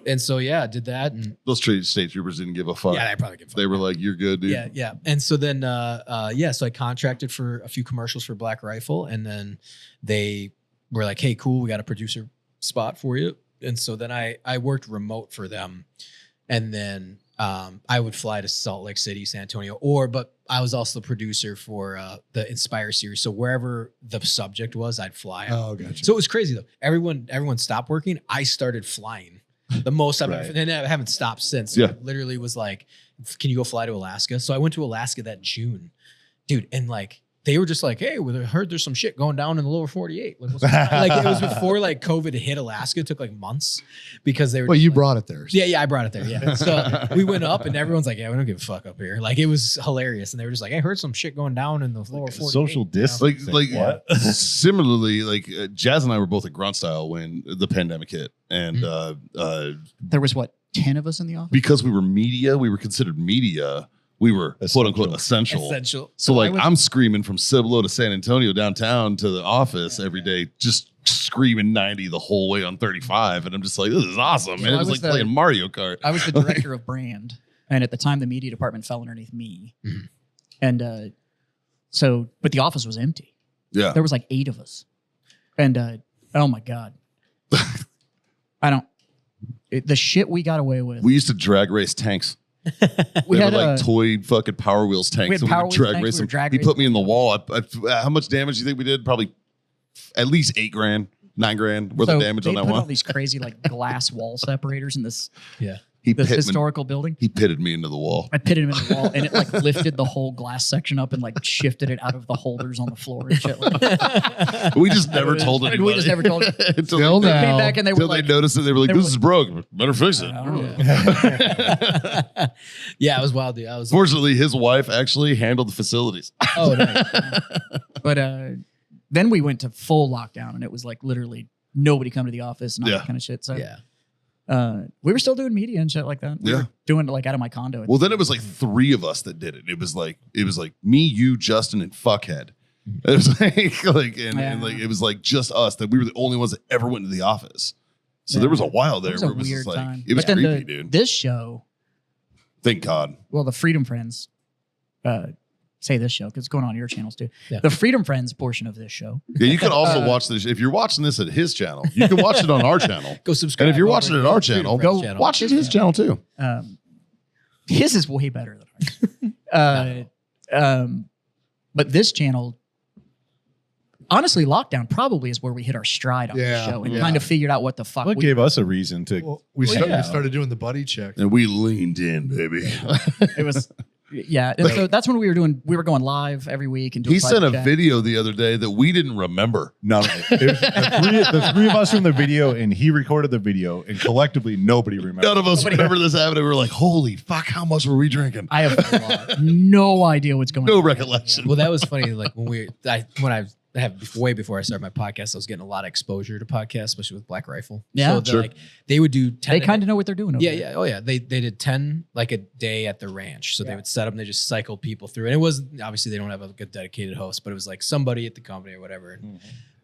And so I did that. And Those state troopers didn't give a fuck. yeah, I probably get. They were like, "You're good, dude." Yeah. And so then, so I contracted for a few commercials for Black Rifle, and then they were like, "Hey, cool, we got a producer spot for you." And so then I worked remote for them, and then I would fly to Salt Lake City, San Antonio, but I was also the producer for the Inspire series. So wherever the subject was, I'd fly out. Oh, gotcha. So it was crazy though. Everyone stopped working. I started flying. The most I've Right. ever, and I haven't stopped since. Yeah. It literally was like, can you go fly to Alaska? So I went to Alaska that June, dude. And they were just like, hey, I heard there's some shit going down in the lower 48. Like, like it was before like COVID hit Alaska. It took like months because they were. Well, you like, brought it there. Yeah, I brought it there. Yeah. So we went up and everyone's like, yeah, we don't give a fuck up here. Like it was hilarious. And they were just like, I heard some shit going down in the lower 48. Social distance. Like similarly, like Jazz and I were both at Grunt Style when the pandemic hit. And There was what, 10 of us in the office? because we were media, we were considered media. We were quote unquote essential. So like I'm screaming from Cibolo to San Antonio downtown to the office every day, just screaming 90 the whole way on 35. And I'm just like, this is awesome. So And it I was was like playing Mario Kart. I was the director of brand. And at the time, the media department fell underneath me. And but the office was empty. Yeah. There was like 8 of us. And oh my God. The shit we got away with. We used to drag race tanks. We They had were like toy fucking Power Wheels tanks. we had and Power would Wheels drag tanks, race we were them. drag He racing. put me in the wall. How much damage do you think we did? Probably at least $8 grand, $9 grand worth of damage on they that put all one. these crazy like glass wall separators in this He this pitted me- historical building. He pitted me into the wall. I pitted him in the wall, and it like lifted the whole glass section up and like shifted it out of the holders on the floor and shit. Like, We just never told anybody. we just never told it. until Still they, now. Came back and they were until like, they noticed it. They were like, they "This were is broke. Better fix it." Yeah, it was wild, dude. I was. Fortunately, his wife actually handled the facilities. Oh, nice. But then we went to full lockdown, and it was like literally nobody come to the office and all Yeah. that kind of shit. So Yeah. we were still doing media and shit like that. We were doing it like out of my condo. Well, then it was like 3 of us that did it. It was like me, you, Justin, and Fuckhead. It was like it was like just us that we were the only ones that ever went to the office. So there was a while there It was where a it was weird just like time. it was But then creepy, dude. This show, Thank God. well, the Freedom Friends, say this show because it's going on your channels too. Yeah. The Freedom Friends portion of this show. Yeah, you can also watch this if you're watching this at his channel. You can watch it on our channel. Go subscribe. And if you're over watching it to at our Freedom channel, Friends go watch it at his channel too. His is way better than ours. But this channel, honestly, lockdown probably is where we hit our stride on Yeah, the show and yeah. kind of figured out what the fuck. What gave us a reason to? Well, we started doing the buddy check. And we leaned in, baby. It was, yeah. And so that's when we were going live every week and doing He sent a private chat. video the other day that we didn't remember. None of it. It was the three of us from the video, and he recorded the video, and collectively nobody remembered. None of us remember this happening. We were like, holy fuck, how much were we drinking? I have no idea what's going No on. recollection. Well, that was funny. Like when I have way before I started my podcast, I was getting a lot of exposure to podcasts, especially with Black Rifle. Yeah. so like they would do 10. They kind of know what they're doing. Over Yeah, there. yeah, oh yeah. They did 10 like a day at the ranch. So they would set up and they just cycle people through. And it was obviously they don't have a good dedicated host, but it was like somebody at the company or whatever.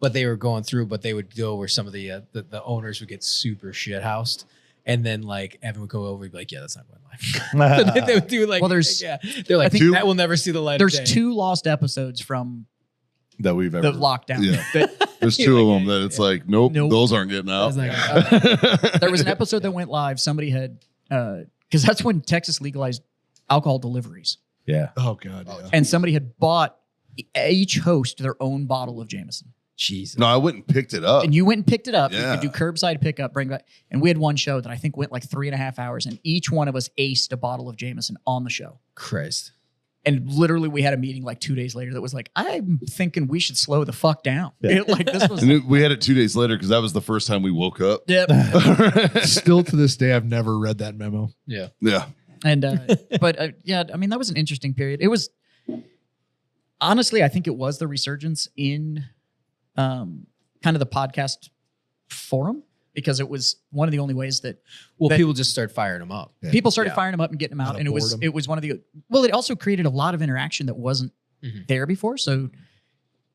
But they were going through, but they would go where some of the owners would get super shit housed. And then like Evan would go over and be like, yeah, that's not going live. So they would do like, Well, there's- they're like, I think that will never see the light There's of day. 2 lost episodes from that we've the ever. lockdown. Yeah. That- There's 2 of them that it's like, nope, Nope. those aren't getting out. That's not there was an episode that went live. Somebody had, because that's when Texas legalized alcohol deliveries. Yeah. Oh God, yeah. And somebody had bought each host their own bottle of Jameson. Jesus. No, I went and picked it up. And you went and picked it up. Yeah. You could do curbside pickup, bring back. And we had one show that I think went like 3.5 hours, and each one of us aced a bottle of Jameson on the show. Christ. And literally, we had a meeting like 2 days later that was like, I'm thinking we should slow the fuck down. Yeah. Like this was. And we had it 2 days later because that was the first time we woke up. Yep. Still to this day, I've never read that memo. Yeah. Yeah. And but yeah, I mean that was an interesting period. It was honestly, I think it was the resurgence in kind of the podcast forum because it was one of the only ways that Well, that people just start firing them up. Yeah. people started firing them up and getting them out, Out of and boredom. it was one of the well, it also created a lot of interaction that wasn't there before. So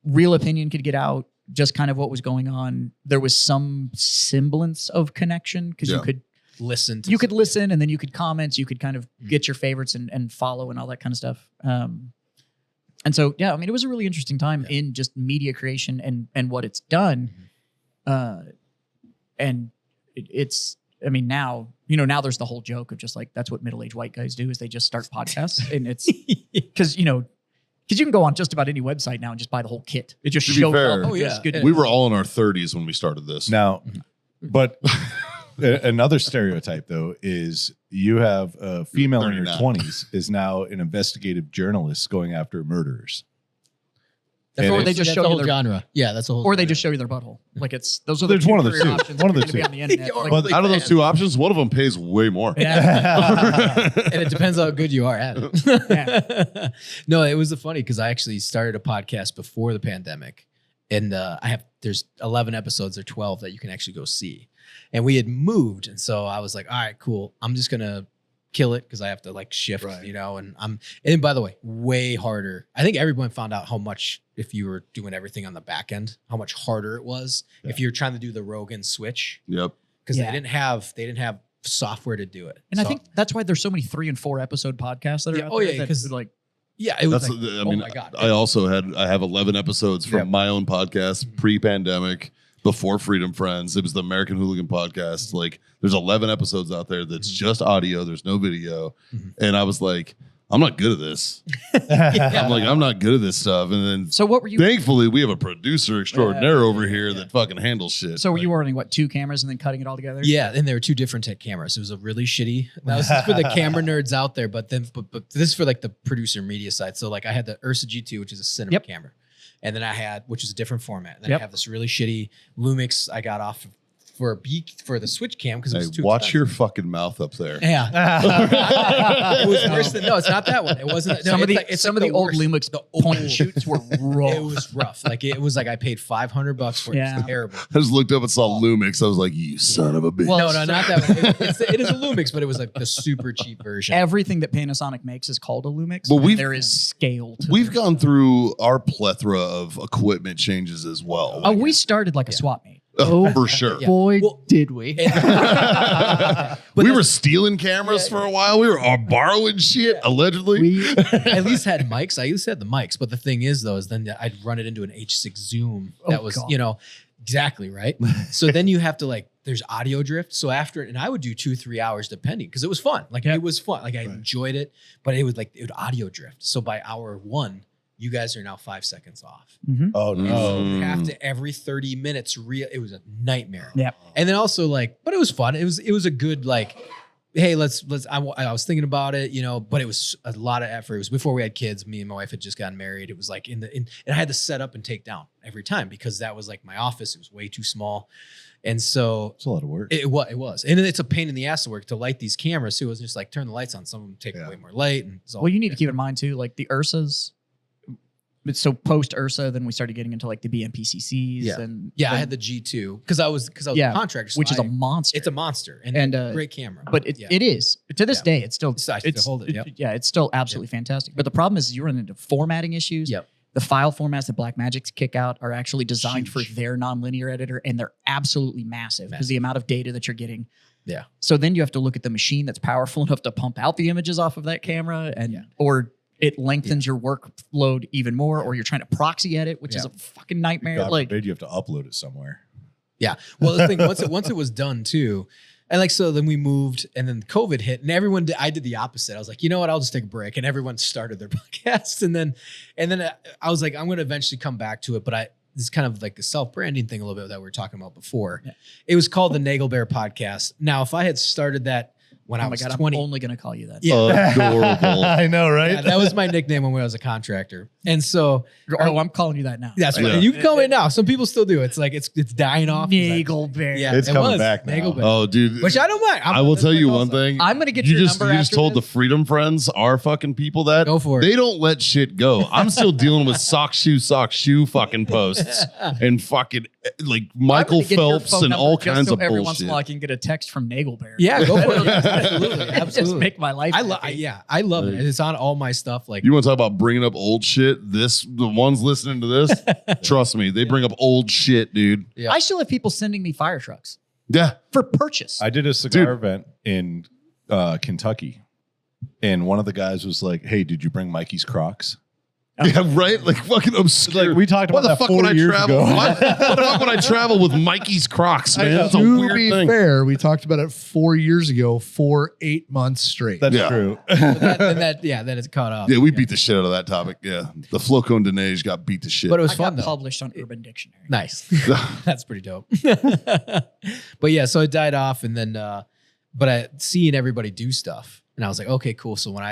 real opinion could get out, just kind of what was going on. There was some semblance of connection because Yeah. you could Listen to you could listen and then you could comment, you could kind of get your favorites and follow and all that kind of stuff. And so, yeah, I mean, it was a really interesting time in just media creation and what it's done. And it's, I mean, now, now there's the whole joke of just like, that's what middle-aged white guys do is they just start podcasts and it's because you can go on just about any website now and just buy the whole kit. It just To be shows fair, up. Oh, Just yeah. good. We were all in our 30s when we started this. Now, but another stereotype though is you have a female in her 39. 20s is now an investigative journalist going after murderers. And or it's- they just That's show the you whole their, genre. Yeah, that's the whole. or they just show you their butthole. Like those are There's the one of the career two. options One of if the you're gonna be on the internet. Or- Like, But Out of those two options, one of them pays way more. and it depends how good you are at it. Yeah. No, it was funny because I actually started a podcast before the pandemic, and there's 11 episodes or 12 that you can actually go see, and we had moved, and so I was like, all right, cool, I'm just gonna kill it because I have to like shift, Right. you know, and by the way, way harder. I think everyone found out how much, if you were doing everything on the back end, how much harder it was if you're trying to do the Rogan switch, Yep. because Yeah. they didn't have software to do it. And I So- think that's why there's so many 3 and 4 episode podcasts that are Yeah, out oh, there yeah, that 'cause- like yeah, it was That's like, I mean, oh my God. I have 11 episodes from Yep. my own podcast pre-pandemic, before Freedom Friends. It was the American Hooligan podcast. Like, there's 11 episodes out there that's just audio. There's no video. And I was like, I'm not good at this. I'm like, I'm not good at this stuff. And then So what were you? thankfully we have a producer extraordinaire Yeah. over here that fucking handles shit. So were you running what 2 cameras and then cutting it all together? Yeah, and there were 2 different tech cameras. It was a really shitty. That was for the camera nerds out there, but this is for like the producer media side. So like I had the Ursa G2, which is a cinema Yep. camera, and then I had, which is a different format. And then Yep. I have this really shitty Lumix I got off for the switch cam because it was Hey, too watch your expensive. fucking mouth up there. Yeah. It was worse than, no, it's not that one. It wasn't. Some no, of the it's like- it's some like of the old worst. Lumix point and shoots were rough. It was rough. Like it was like I paid $500 for it. It Yeah. was terrible. I just looked up and saw Lumix. I was like, you son of a bitch. Well, No, not that one. It is a Lumix, but it was like the super cheap version. Everything that Panasonic makes is called a Lumix. But and we've- there is scale to We've it. gone through our plethora of equipment changes as well. Oh, we started like a swap meet. For sure. Yeah. Boy, Well- did we. But We that's- were stealing cameras for a while. We were borrowing shit, allegedly. We at least had mics. I used to have the mics, but the thing is, though, is then I'd run it into an H6 Zoom. That Oh, was, God. you know, exactly right. So then you have to like, there's audio drift. So after, and I would do 2-3 hours depending, because it was fun. Like Yeah. it was fun. Like I enjoyed it, but it would audio drift. So by hour 1, you guys are now 5 seconds off. Oh no. You have to every 30 minutes. It was a nightmare. Yeah. And then also like, but it was fun. It was a good like, hey, let's. I was thinking about it, you know, but it was a lot of effort. It was before we had kids. Me and my wife had just gotten married. It was like and I had to set up and take down every time because that was like my office. It was way too small, and so It's a lot of work. it was, and it's a pain in the ass to work to light these cameras too. It was just like turn the lights on. Some of them take way more light, and it's all, Well, you need to keep in mind too, like the Ursas. So post Ursa, then we started getting into like the BMPCCs. Yeah. And yeah. I then- had the G2 because I was Yeah, a contractor, so which is a I- monster. It's a monster and, And, great camera, but it, yeah. it is to this Yeah. day. It's still I still hold it, yep. yeah, it's still absolutely fantastic. But the problem is you run into formatting issues. Yep. The file formats that Blackmagic's kick out are actually designed for their nonlinear editor, and they're absolutely massive because the amount of data that you're getting. Yeah. So then you have to look at the machine that's powerful enough to pump out the images off of that camera, and or it lengthens your workload even more, or you're trying to proxy edit, which is a fucking nightmare. God Like forbid you have to upload it somewhere. Yeah. Well, the thing once it was done too, and like so, then we moved, and then COVID hit, and everyone. I did the opposite. I was like, you know what? I'll just take a break, and everyone started their podcast, and then I was like, I'm going to eventually come back to it, but this is kind of like the self-branding thing a little bit that we were talking about before. Yeah. It was called the Nagel Bear Podcast. Now, if I had started that when I oh my was god, 20, I'm only gonna call you that. Yeah. Adorable. I know, right? yeah, that was my nickname when I was a contractor, and so Oh, I'm calling you that now. that's Yeah. what you can call it now. Some people still do. It's like it's dying off. Nagel Bear. Yeah, It's it coming was. back now. Nagel Bear. Oh, dude. Which I don't mind. I will tell you one thing. I'm gonna get you your just number you just after told this. the Freedom Friends, our fucking people, that Go for it. they don't let shit go. I'm still dealing with sock shoe fucking posts and fucking like Michael I'm gonna get your Phelps phone and number all just kinds so of every once in bullshit. a while I can get a text from Nagel Bear. Yeah, go for it. Absolutely, Just absolutely. make my life. I happy. love it. It's on all my stuff. Like You want to talk about bringing up old shit? The ones listening to this, trust me, they bring up old shit, dude. Yeah. I still have people sending me fire trucks Yeah. for purchase. I did a cigar event in Kentucky, and one of the guys was like, "Hey, did you bring Mikey's Crocs?" Yeah, right? Like fucking obscure. Like we talked Why about the that fuck 4 would I years travel? ago. Why the fuck would I travel with Mikey's Crocs, man? That's a To weird be thing. fair, we talked about it 4 years ago for 8 months straight. That's Yeah. true. that is caught up. Yeah, we beat the shit out of that topic. Yeah. The Flocon de Neige got beat to shit. But it was I fun got though. published on Urban Dictionary. Nice. That's pretty dope. But yeah, so it died off, and then but I seeing everybody do stuff, and I was like, okay, cool. So when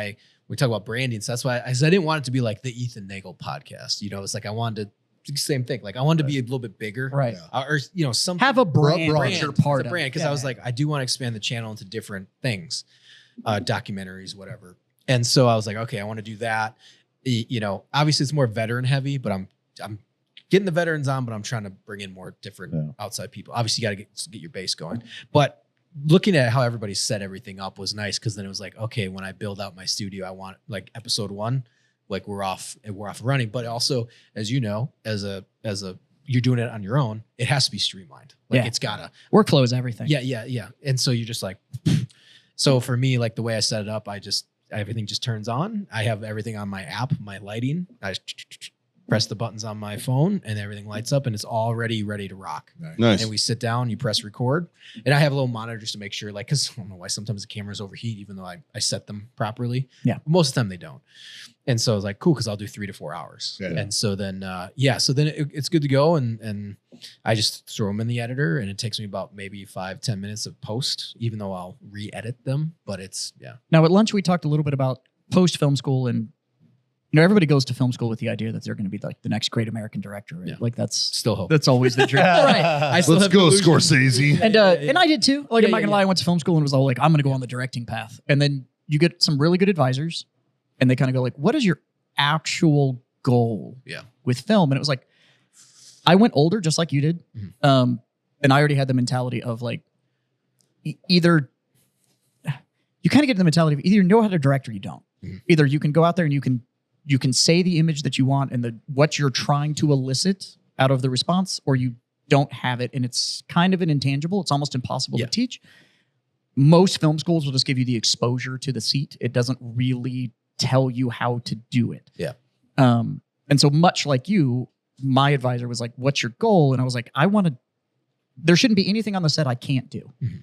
we talk about branding. So that's why I didn't want it to be like the Ethan Nagel podcast. It's like I wanted to same thing. Like I wanted to be a little bit bigger, Right. Or some Have a brand brand. that you're part a of. brand because I was like, I do want to expand the channel into different things, documentaries, whatever. And so I was like, okay, I want to do that. Obviously it's more veteran heavy, but I'm getting the veterans on, but I'm trying to bring in more different outside people. Obviously, you got to get your base going. But looking at how everybody set everything up was nice because then it was like, okay, when I build out my studio, I want like episode 1, like we're off and running. But also, as you know, as a you're doing it on your own, it has to be streamlined. Like it's gotta workflow is everything. Yeah. And so you're just like, so for me, like the way I set it up, everything just turns on. I have everything on my app, my lighting. I press the buttons on my phone and everything lights up and it's already ready to rock. Nice. And we sit down, you press record, and I have little monitors to make sure, like, because I don't know why sometimes the cameras overheat, even though I set them properly. Yeah. Most of the time they don't. And so I was like, cool, because I'll do 3 to 4 hours. Yeah. And so then, it's good to go. And I just throw them in the editor and it takes me about maybe 5-10 minutes of post, even though I'll re-edit them. But it's, Now at lunch, we talked a little bit about post film school and everybody goes to film school with the idea that they're going to be like the next great American director. Right? Yeah. Like that's still hope. That's always the dream. Right. I still Let's have go, delusions. Scorsese. And I did too. Like, I'm not Yeah. gonna lie, I went to film school and was all like, I'm gonna go on the directing path. And then you get some really good advisors and they kind of go like, what is your actual goal with film? And it was like, I went older just like you did. Mm-hmm. And I already had the mentality of like, either you kind of get the mentality of either you know how to direct or you don't. Mm-hmm. Either you can go out there and you can say the image that you want and what you're trying to elicit out of the response, or you don't have it and it's kind of an intangible. It's almost impossible to teach. Most film schools will just give you the exposure to the seat. It doesn't really tell you how to do it. Yeah. And so much like you, my advisor was like, what's your goal? And I was like, there shouldn't be anything on the set I can't do. Mm-hmm.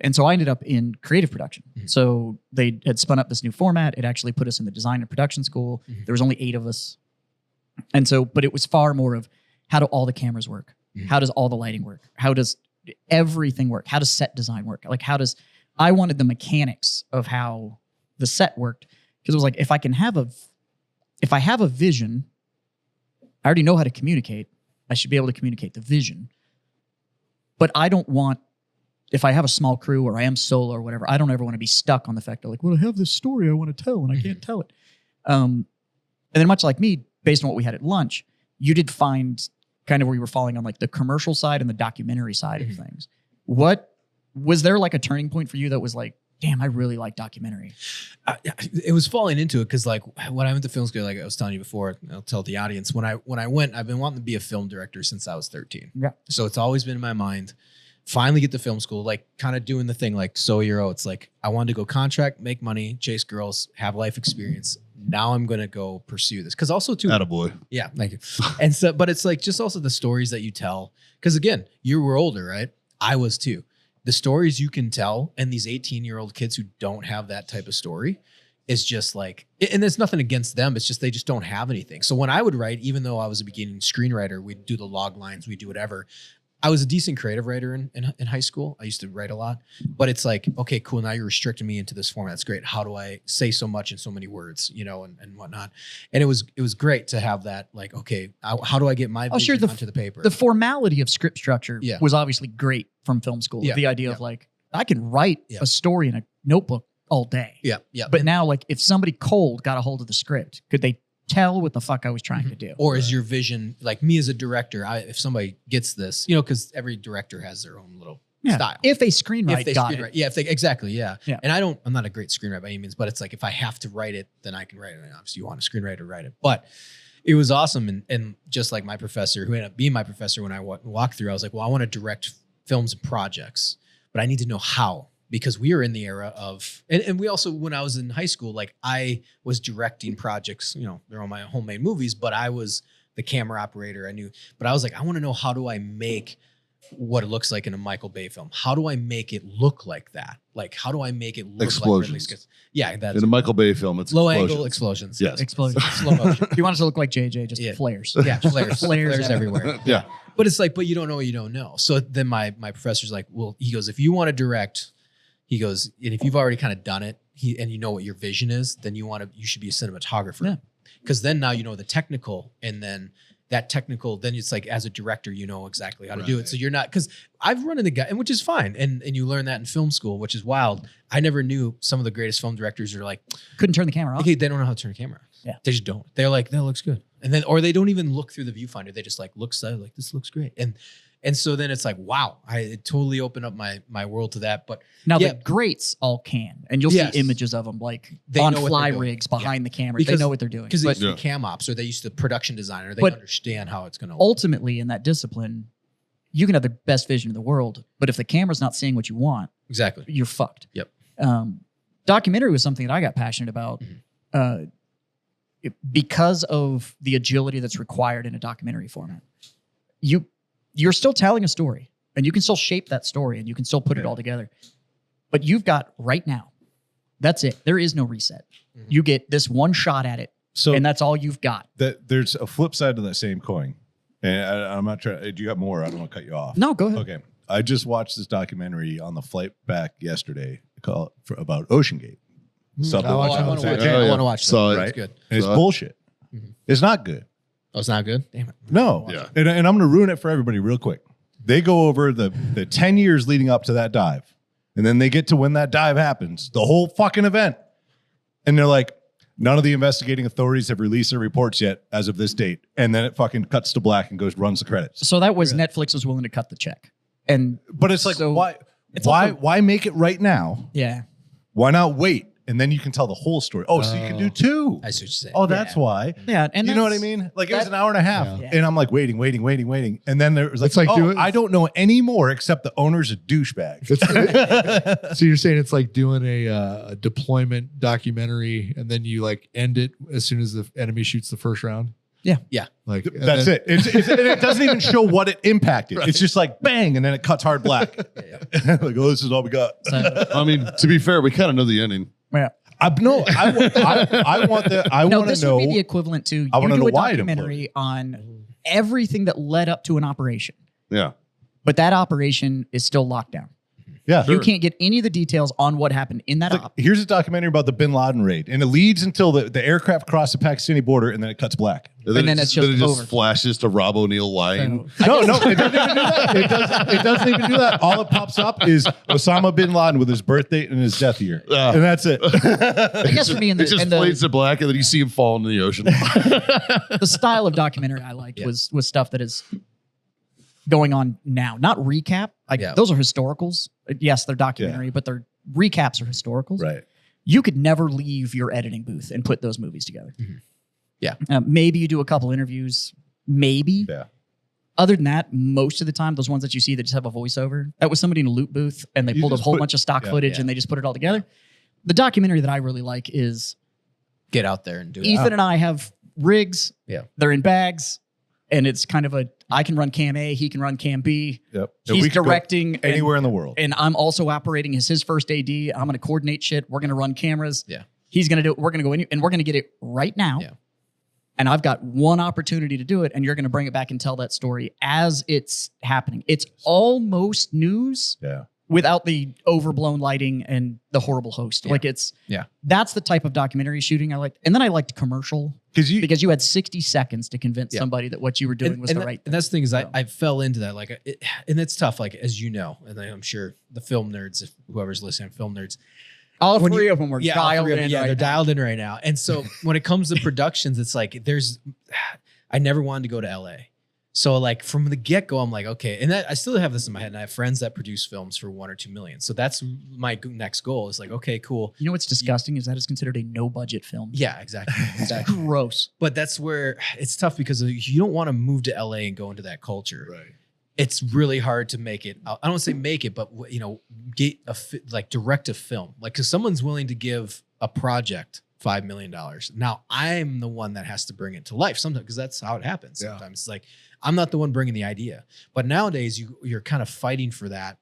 And so I ended up in creative production. Mm-hmm. So they had spun up this new format. It actually put us in the design and production school. Mm-hmm. There was only 8 of us. And so, but it was far more of how do all the cameras work? Mm-hmm. How does all the lighting work? How does everything work? How does set design work? Like I wanted the mechanics of how the set worked. Because it was like, if I have a vision, I already know how to communicate. I should be able to communicate the vision. But I don't want, if I have a small crew or I am solo or whatever, I don't ever want to be stuck on the fact that like, well, I have this story I want to tell and I can't tell it. And then much like me, based on what we had at lunch, you did find kind of where you were falling on like the commercial side and the documentary side of things. What was there like a turning point for you that was like, damn, I really like documentary? It was falling into it because like when I went to film school, like I was telling you before, I'll tell the audience, when I went, I've been wanting to be a film director since I was 13. Yeah. So it's always been in my mind. Finally get to film school, like kind of doing the thing like So Euro. It's like I wanted to go contract, make money, chase girls, have life experience. Now I'm gonna go pursue this because also too, Attaboy. yeah, thank you. And so, but it's like just also the stories that you tell. Because again, you were older, right? I was too. The stories you can tell, and these 18-year-old kids who don't have that type of story is just like, and there's nothing against them. It's just they just don't have anything. So when I would write, even though I was a beginning screenwriter, we'd do the log lines, we'd do whatever. I was a decent creative writer in high school. I used to write a lot, but it's like, okay, cool. Now you're restricting me into this format. That's great. How do I say so much in so many words, and whatnot? And it was great to have that. Like, okay, how do I get my vision onto the paper? The formality of script structure was obviously great from film school. Yeah. The idea of like, I can write a story in a notebook all day. Yeah. But now, like, if somebody cold got a hold of the script, could they tell what the fuck I was trying to do? Or is your vision, like me as a director, if somebody gets this, because every director has their own little style. If they screenwrite, Yeah, exactly. Yeah. Yeah. And I'm not a great screenwriter by any means, but it's like, if I have to write it, then I can write it. And obviously you want a screenwriter to write it, but it was awesome. And just like my professor, who ended up being my professor when I walked through, I was like, well, I want to direct films and projects, but I need to know how. Because we were in the era of, and we also, when I was in high school, like I was directing projects, they're all my homemade movies, but I was the camera operator. I knew, but I was like, I want to know, how do I make what it looks like in a Michael Bay film? How do I make it look like that? Like, how do I make it look Explosions. like Ridley Scott? Yeah, that's In a Michael Bay film, it's low explosions. angle explosions. Yes. Explosion. Slow motion. If you want us to look like JJ, just flares. Yeah, flares everywhere. Yeah. But it's like, but you don't know what you don't know. So then my professor's like, well, he goes, if you want to direct, he goes, and if you've already kind of done it, and you know what your vision is, then you should be a cinematographer. Because then now you know the technical, and then that technical, then it's like as a director, you know exactly how to do it. So you're not, because I've run into guys, and which is fine. And you learn that in film school, which is wild. I never knew some of the greatest film directors are like, couldn't turn the camera off. Okay, they don't know how to turn a camera off. Yeah. They just don't. They're like, that looks good. And then, or they don't even look through the viewfinder. They just like like, this looks great. And so then it's like, wow, it totally opened up my world to that. But now the greats all can, and you'll see images of them like on fly rigs behind the camera. They know what they're doing. Because they used to be cam ops, or they used to production designer. They understand how it's going to. Ultimately, in that discipline, you can have the best vision in the world, but if the camera's not seeing what you want, exactly, you're fucked. Yep. Documentary was something that I got passionate about because of the agility that's required in a documentary format. You're still telling a story, and you can still shape that story, and you can still put it all together. But you've got right now. That's it. There is no reset. You get this one shot at it, and that's all you've got. There's a flip side to that same coin. And I'm not trying. Do you got more? I don't want to cut you off. No, go ahead. Okay. I just watched this documentary on the flight back yesterday about Ocean Gate. I want to watch that. Right? It's good. And it's bullshit. It's not good. Oh, it's not good? Damn it. No. Yeah. And I'm going to ruin it for everybody real quick. They go over the 10 years leading up to that dive. And then they get to when that dive happens, the whole fucking event. And they're like, none of the investigating authorities have released their reports yet as of this date. And then it fucking cuts to black and runs the credits. So that was Netflix was willing to cut the check. But it's like, why make it right now? Yeah. Why not wait? And then you can tell the whole story. Oh, so you can do two. I see what you're saying. Oh, that's why. Yeah. And you know what I mean? Like it was an hour and a half. Yeah. And I'm like waiting. And then there was like, It's like I don't know any more except the owner's a douchebag. So you're saying it's like doing a deployment documentary, and then you like end it as soon as the enemy shoots the first round? Yeah. Yeah. Like That's it. It doesn't even show what it impacted. Right. It's just like bang, and then it cuts hard black. Like, oh, this is all we got. So, I mean, to be fair, we kind of know the ending. yeah. I want to know. This would be the equivalent to I want to know a why it documentary on everything that led up to an operation, Yeah. but that operation is still locked down. Yeah. You can't get any of the details on what happened in that Like, op. here's a documentary about the Bin Laden raid, and it leads until the aircraft cross the Pakistani border, and then it cuts black. And then, then it's just it just over. flashes to Rob O'Neill lying. No, it doesn't even do that. It doesn't even do that. All it pops up is Osama bin Laden with his birth date and his death year, and that's it. I guess for me, It just fades to black, and then you see him fall into the ocean. the style of documentary I liked was stuff that is going on now, not recap. Like those are historicals. Yes, they're documentary, but their recaps are historicals. Right. You could never leave your editing booth and put those movies together. Mm-hmm. Yeah. Maybe you do a couple interviews. Maybe. Yeah. Other than that, most of the time, those ones that you see that just have a voiceover, that was somebody in a loop booth and they pulled a whole bunch of stock footage and they just put it all together. The documentary that I really like is get out there and do it. Ethan and I have rigs. Yeah. They're in bags. And it's kind of I can run cam A, he can run cam B. Yep. He's directing anywhere in the world. And I'm also operating as his first AD. I'm going to coordinate shit. We're going to run cameras. Yeah. He's going to do it. We're going to go in and we're going to get it right now. Yeah. And I've got one opportunity to do it. And you're going to bring it back and tell that story as it's happening. It's almost news. Yeah. Without the overblown lighting and the horrible host. Like that's the type of documentary shooting I liked. And then I liked commercial because you had 60 seconds to convince somebody that what you were doing was the right thing. And that's the thing is I fell into that. Like, and it's tough, like, as you know, and I'm sure the film nerds, if whoever's listening, film nerds, all three of them were dialed in. Yeah, they're dialed in right now. And so when it comes to productions, it's like I never wanted to go to LA. So like from the get-go, I'm like, okay. And I still have this in my head. And I have friends that produce films for 1 or 2 million. So that's my next goal is like, okay, cool. You know what's disgusting is that it's considered a no-budget film. Yeah, exactly. It's gross. But that's where it's tough because you don't want to move to LA and go into that culture. Right. It's really hard to make it. I don't want to say make it, but get direct a film. Like, because someone's willing to give a project $5 million. Now I'm the one that has to bring it to life sometimes because that's how it happens. Yeah. Sometimes it's like I'm not the one bringing the idea, but nowadays you're kind of fighting for that.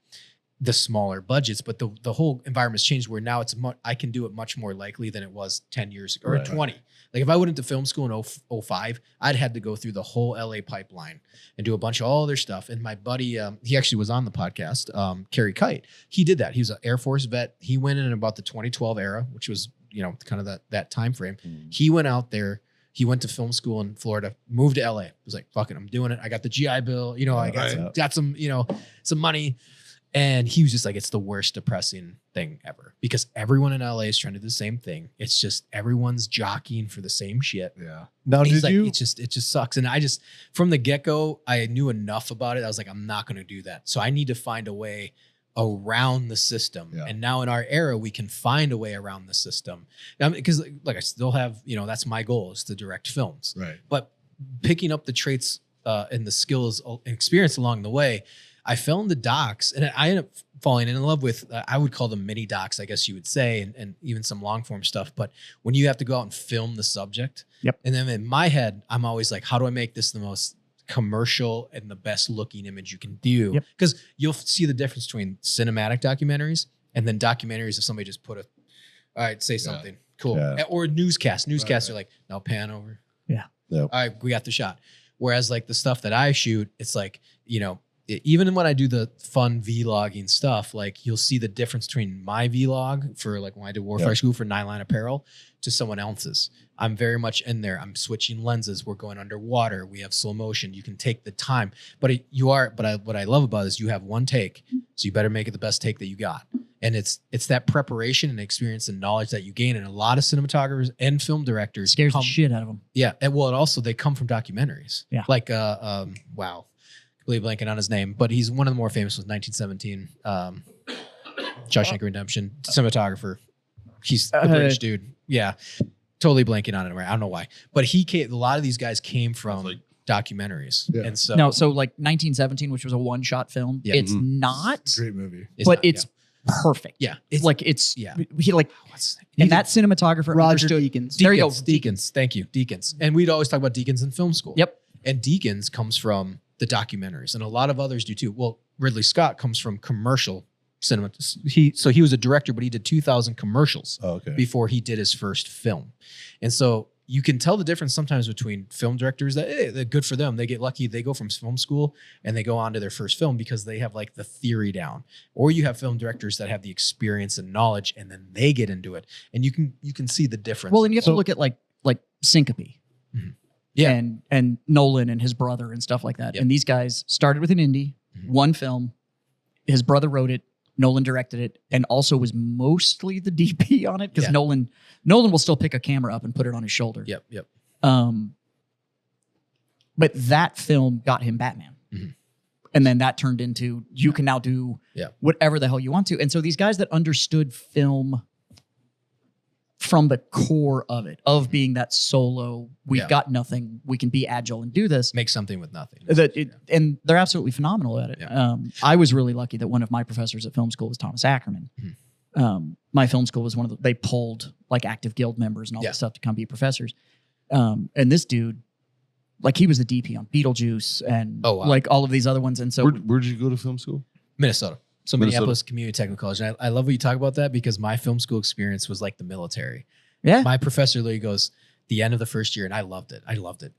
the smaller budgets, but the whole environment's changed where now I can do it much more likely than it was 10 years ago or 20. Like if I went into film school in 05, I'd had to go through the whole LA pipeline and do a bunch of all their stuff. And my buddy, he actually was on the podcast, Kerry Kite. He did that. He was an Air Force vet. He went in about the 2012 era, which was, kind of that time frame. He went out there. He went to film school in Florida, moved to LA. Was like, fuck it, I'm doing it. I got the GI Bill. I got some money. And he was just like, it's the worst depressing thing ever because everyone in LA is trying to do the same thing. It's just everyone's jockeying for the same shit. Yeah. Now, It just sucks. And I just, from the get-go, I knew enough about it. I was like, I'm not going to do that. So I need to find a way around the system. Yeah. And now in our era, we can find a way around the system. Because I still have, that's my goal is to direct films. Right. But picking up the traits and the skills and experience along the way, I fell into docs and I ended up falling in love with, I would call them mini docs, I guess you would say, and even some long form stuff. But when you have to go out and film the subject, and then in my head, I'm always like, how do I make this the most commercial and the best looking image you can do? Because you'll see the difference between cinematic documentaries and then documentaries if somebody just all right, say something cool. Yeah. Or newscasts. Newscasts are like, now pan over. Yeah. All right, we got the shot. Whereas like the stuff that I shoot, it's like, even when I do the fun vlogging stuff, like you'll see the difference between my vlog for like when I did Warfighter School for Nine Apparel to someone else's. I'm very much in there. I'm switching lenses. We're going underwater. We have slow motion. You can take the time, but what I love about it is you have one take. So you better make it the best take that you got. And it's that preparation and experience and knowledge that you gain. And a lot of cinematographers and film directors scares the shit out of them. Yeah. And they come from documentaries. Yeah. Like, wow. Completely blanking on his name, but he's one of the more famous ones, 1917, Shawshank Redemption, cinematographer. He's a British dude. Yeah. Totally blanking on it. I don't know why, but a lot of these guys came from documentaries. Yeah. And so, so like 1917, which was a one-shot film. Yeah. It's not great movie, it's perfect. Yeah. He like, and that cinematographer Roger Deakins. There you go. Deakins. Thank you. Deakins. And we'd always talk about Deakins in film school. Yep. And Deakins comes from the documentaries, and a lot of others do too. Well, Ridley Scott comes from commercial cinema. He was a director, but he did 2,000 commercials before he did his first film. And so you can tell the difference sometimes between film directors that they're good for them. They get lucky. They go from film school and they go on to their first film because they have like the theory down. Or you have film directors that have the experience and knowledge, and then they get into it, and you can see the difference. Well, and you have to look at like Syncope. Mm-hmm. Yeah. And Nolan and his brother and stuff like that. Yep. And these guys started with an indie, one film. His brother wrote it. Nolan directed it and also was mostly the DP on it because Nolan will still pick a camera up and put it on his shoulder. Yep. But that film got him Batman. Mm-hmm. And then that turned into you can now do whatever the hell you want to. And so these guys that understood film from the core of it, of being that solo, we've got nothing, we can be agile and do this. Make something with nothing. And they're absolutely phenomenal at it. Yeah. I was really lucky that one of my professors at film school was Thomas Ackerman. Mm-hmm. My film school was they pulled like active guild members and all that stuff to come be professors. And this dude, like he was the DP on Beetlejuice and like all of these other ones. And so where'd you go to film school? Minnesota. So Minneapolis Community Technical College. And I love when you talk about that because my film school experience was like the military. Yeah. My professor literally goes, the end of the first year, and I loved it.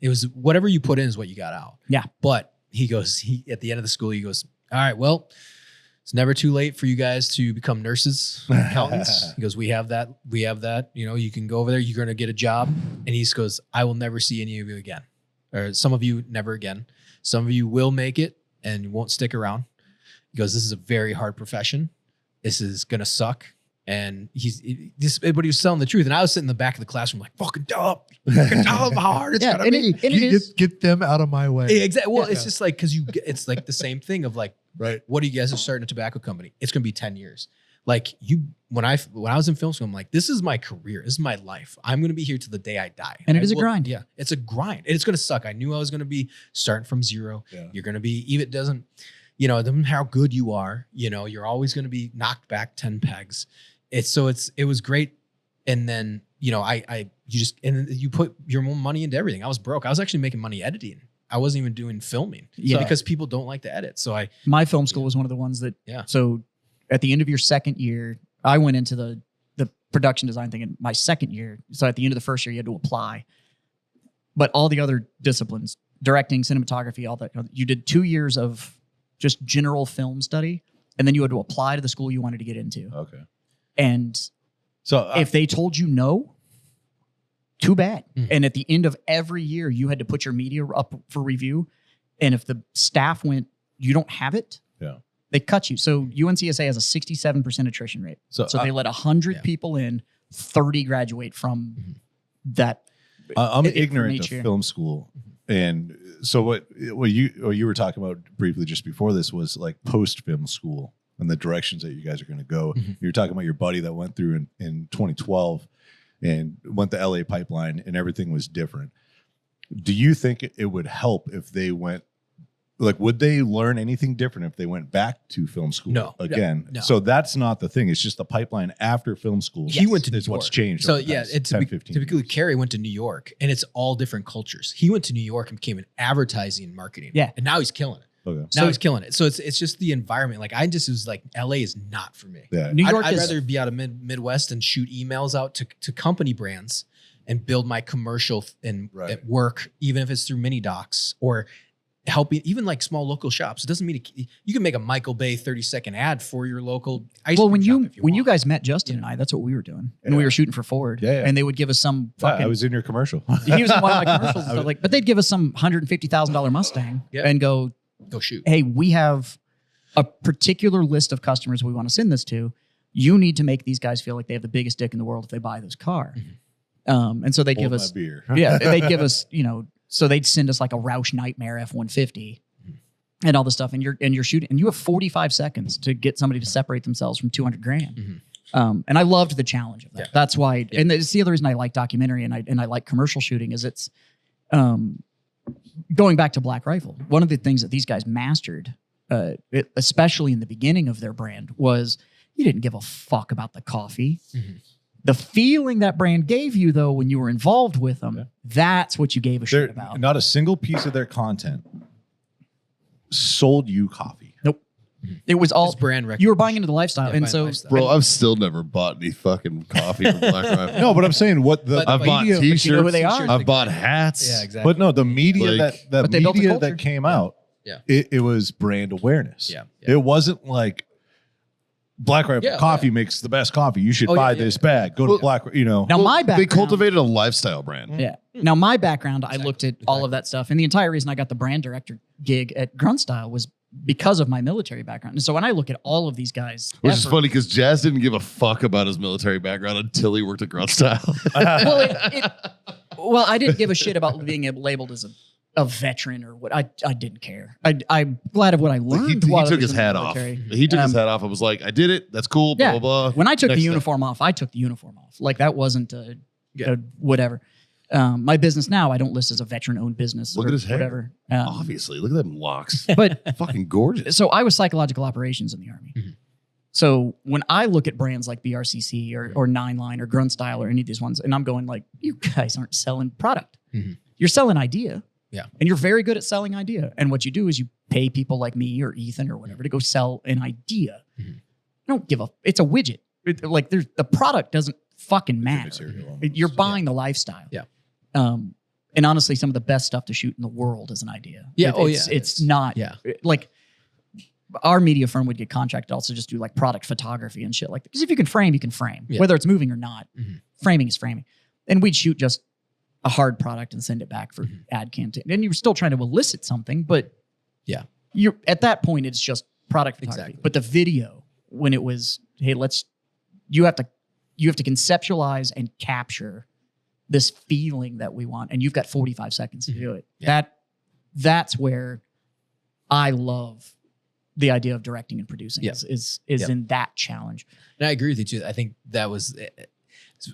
It was whatever you put in is what you got out. Yeah. But he goes, at the end of the school, he goes, all right, well, it's never too late for you guys to become nurses, accountants. He goes, we have that. You can go over there, you're going to get a job. And he just goes, I will never see any of you again. Or some of you never again. Some of you will make it and won't stick around. He goes, this is a very hard profession. This is going to suck. And but he was telling the truth. And I was sitting in the back of the classroom like, fucking tell him how hard it's going to be. Get them out of my way. Exactly. Well, it's just like, because it's like the same thing of like, right. What do you guys are starting a tobacco company? It's going to be 10 years. Like when I was in film school, I'm like, this is my career. This is my life. I'm going to be here till the day I die. And it is a grind. Yeah. It's a grind. And it's going to suck. I knew I was going to be starting from zero. Yeah. You're going to be, even it doesn't matter how good you are, you're always going to be knocked back 10 pegs. It was great. And then, you put your own money into everything. I was broke. I was actually making money editing. I wasn't even doing filming because people don't like to edit. So my film school was one of the ones that, so at the end of your second year, I went into the production design thing in my second year. So at the end of the first year, you had to apply. But all the other disciplines, directing, cinematography, all that, you did 2 years of just general film study, and then you had to apply to the school you wanted to get into. Okay. And So if they told you no, too bad. Mhm. And at the end of every year, you had to put your media up for review. And if the staff went, you don't have it, Yeah. they cut you. So UNCSA has a 67% attrition rate. So, So they let 100 yeah. people in, 30 graduate from that. I'm From ignorant each of year. film school, and so what you were talking about briefly just before this was like post film school and the directions that you guys are going to go. Mhm. You were talking about your buddy that went through in 2012 and went the LA pipeline, and everything was different. Do you think it would help if they went? Like, would they learn anything different if they went back to film school No. again? No. So that's not the thing. It's just the pipeline after film school. He went to New is what's York. changed. So over the yeah, past it's 10, 15 typically years. Carrie went to New York, and it's all different cultures. He went to New York and became an advertising and marketing. Yeah. And now he's killing it. Okay. Now he's killing it. So it's just the environment. Like I just was like, LA is not for me. Yeah. New York I'd is rather be out of Midwest and shoot emails out to company brands and build my commercial and Right. at work, even if it's through mini docs or helping even like small local shops. It doesn't mean you can make a Michael Bay 30-second ad for your local ice well, cream when shop you if when you want. guys met Justin and I, that's what we were doing, and we Yeah. were shooting for Ford. Yeah. And they would give us some Yeah, fucking. I was in your commercial. he was in one of my commercials and stuff like, but they'd give us some $150,000 Mustang Yeah. and go, go shoot. hey, we have a particular list of customers we want to send this to. You need to make these guys feel like they have the biggest dick in the world if they buy this car. And so they'd give Hold my us, beer. yeah, they'd give us, so they'd send us like a Roush Nightmare F-150 and all this stuff. And you're shooting, and you have 45 seconds to get somebody to separate themselves from 200 grand. And I loved the challenge of that. Yeah. That's why, and it's the other reason I like documentary and I like commercial shooting is it's, going back to Black Rifle. One of the things that these guys mastered, especially in the beginning of their brand, was you didn't give a fuck about the coffee. The feeling that brand gave you, though, when you were involved with them, that's what you gave a shit about. Not a single piece of their content sold you coffee. Nope. It was all It's brand recognition. you were buying into the lifestyle, Yeah, and buying so lifestyle. Bro, I've still never bought any fucking coffee from Black Rifle. No, but I'm saying what the But- I've bought media, t-shirts. you know who they are? I've bought hats. Yeah, exactly. but no, the media Like- that But they built a media culture. that came out, Yeah. it was brand awareness. Yeah. It wasn't like Black Rifle Yeah, coffee makes the best coffee. You should Oh, yeah, buy yeah. this bag. Go Well, to Black. Now now my They background. cultivated a lifestyle brand. Yeah. Now my background, I looked at all of that stuff, and the entire reason I got the brand director gig at Grunstyle was because of my military background. And so when I look at all of these guys, Which is effort- funny because Jazz didn't give a fuck about his military background until he worked at Grunt Style. well, I didn't give a shit about being labeled as a veteran or what. I didn't care. I'm glad of what I he learned. while I took was his in the hat off. military. He took his hat off and was like, I did it. That's cool. Blah, Yeah. blah, blah. When I took Next the step. uniform off, I took the uniform off. Like that wasn't a whatever. My business now, I don't list as a veteran-owned business. Look or at his hair. whatever. Obviously. Look at them locks. But Fucking gorgeous. so I was psychological operations in the Army. So when I look at brands like BRCC or Nine Line or Grunt Style or any of these ones, and I'm going like, you guys aren't selling product. You're selling idea. Yeah. And you're very good at selling idea. And what you do is you pay people like me or Ethan or whatever to go sell an idea. Don't give a, it's a widget. Like there's the product doesn't fucking matter. material. You're buying the lifestyle. Yeah. And honestly, some of the best stuff to shoot in the world is an idea. Yeah. It's not Yeah. like our media firm would get contracted to also just do like product photography and shit like that. Because if you can frame, you can frame, Yeah. whether it's moving or not. Framing is framing. And we'd shoot just a hard product and send it back for ad campaign. And you're still trying to elicit something, but Yeah. you're at that point it's just product photography. Exactly. But the video, when it was, hey, you have to conceptualize and capture this feeling that we want, and you've got 45 seconds to do it. Yeah. That's where I love the idea of directing and producing. Yeah. Is Yeah. in that challenge. And I agree with you too. I think that was,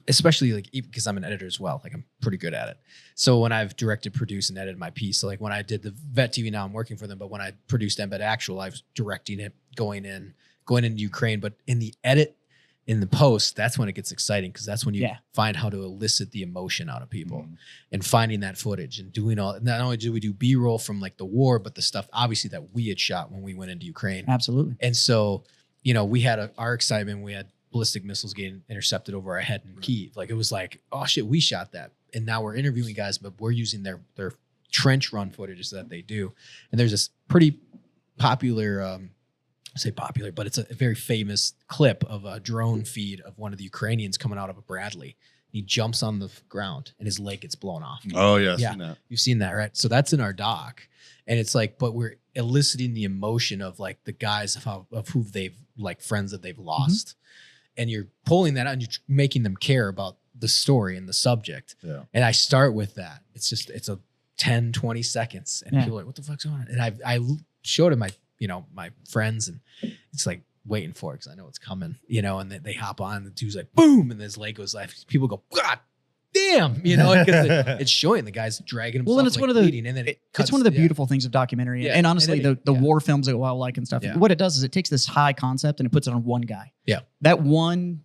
especially like because I'm an editor as well. Like I'm pretty good at it. So when I've directed, produced, and edited my piece, so like when I did the Vet TV, now I'm working for them. But when I produced Embed Actual, I was directing it, going into Ukraine. But in the edit, in the post, that's when it gets exciting because that's when you find how to elicit the emotion out of people and finding that footage and doing all. Not only do we do B-roll from like the war, but the stuff obviously that we had shot when we went into Ukraine. Absolutely. And so we had our excitement. We had ballistic missiles getting intercepted over our head in Kyiv. Like, it was like, oh shit, we shot that. And now we're interviewing guys, but we're using their trench run footage that they do. And there's this pretty popular, I say popular, but it's a very famous clip of a drone feed of one of the Ukrainians coming out of a Bradley. He jumps on the ground and his leg gets blown off. Oh yeah, I've yeah. seen that. You've seen that, right? So that's in our doc. And it's like, but we're eliciting the emotion of like the guys of who they've, like, friends that they've lost. And you're pulling that out and you're making them care about the story and the subject. Yeah. And I start with that. It's a 10, 20 seconds. And people are like, what the fuck's going on? And I showed him my friends, and it's like waiting for it because I know it's coming, and they hop on, the dude's like, boom, and his leg goes left. People go, God damn, because it's showing the guy's dragging himself. Well, and it's one of the bleeding, and then it's one of the beautiful things of documentary. Yeah. And honestly, And the war films that I like and stuff, what it does is it takes this high concept and it puts it on one guy. Yeah. That one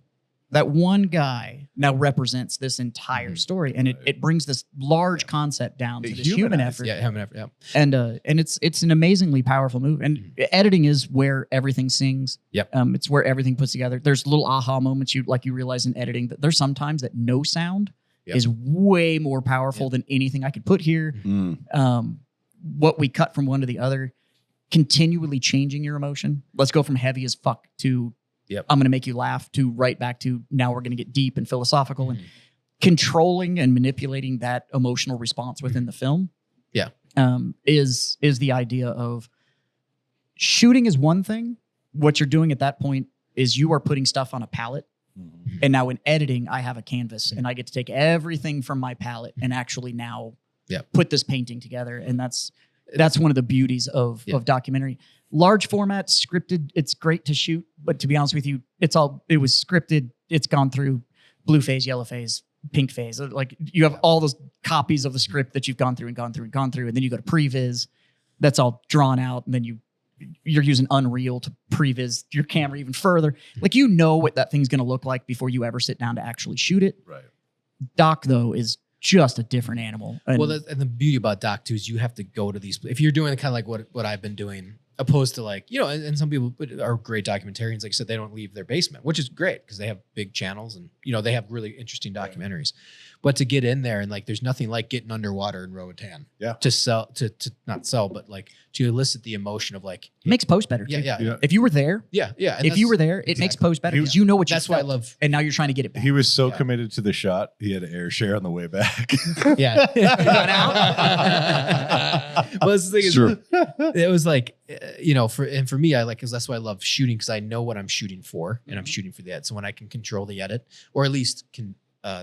guy now represents this entire story, and it brings this large concept down to this human effort. Yeah, human effort. Yeah. And it's an amazingly powerful move. And editing is where everything sings. Yep. It's where everything puts together. There's little aha moments you realize in editing that there's sometimes that no sound is way more powerful than anything I could put here. What we cut from one to the other, continually changing your emotion. Let's go from heavy as fuck to I'm going to make you laugh to right back to now we're going to get deep and philosophical and controlling and manipulating that emotional response within the film. Yeah. Is the idea of shooting is one thing. What you're doing at that point is you are putting stuff on a palette. And now in editing, I have a canvas and I get to take everything from my palette and actually now put this painting together. And that's one of the beauties of documentary. Large format, scripted, it's great to shoot, but to be honest with you, it was scripted. It's gone through blue phase, yellow phase, pink phase. Like, you have all those copies of the script that you've gone through, and then you go to previs. That's all drawn out, and then you're using Unreal to previs your camera even further. Like, what that thing's going to look like before you ever sit down to actually shoot it. Right. Doc, though, is just a different animal. And and the beauty about doc too is you have to go to these. If you're doing kind of like what I've been doing, opposed to like, and some people are great documentarians. Like I said, they don't leave their basement, which is great because they have big channels and, they have really interesting documentaries. But to get in there and like, there's nothing like getting underwater in Roatan. Yeah. To sell, to not sell, but like to elicit the emotion of like. It makes post better. Yeah. If you were there. Yeah. Yeah. If you were there, it makes post better because you know what you That's why I felt, love. and now you're trying to get it back. He was so committed to the shot, he had to air share on the way back. Yeah. Well, the thing is, it was like, for me, because that's why I love shooting, because I know what I'm shooting for, and I'm shooting for the edit. So when I can control the edit, or at least can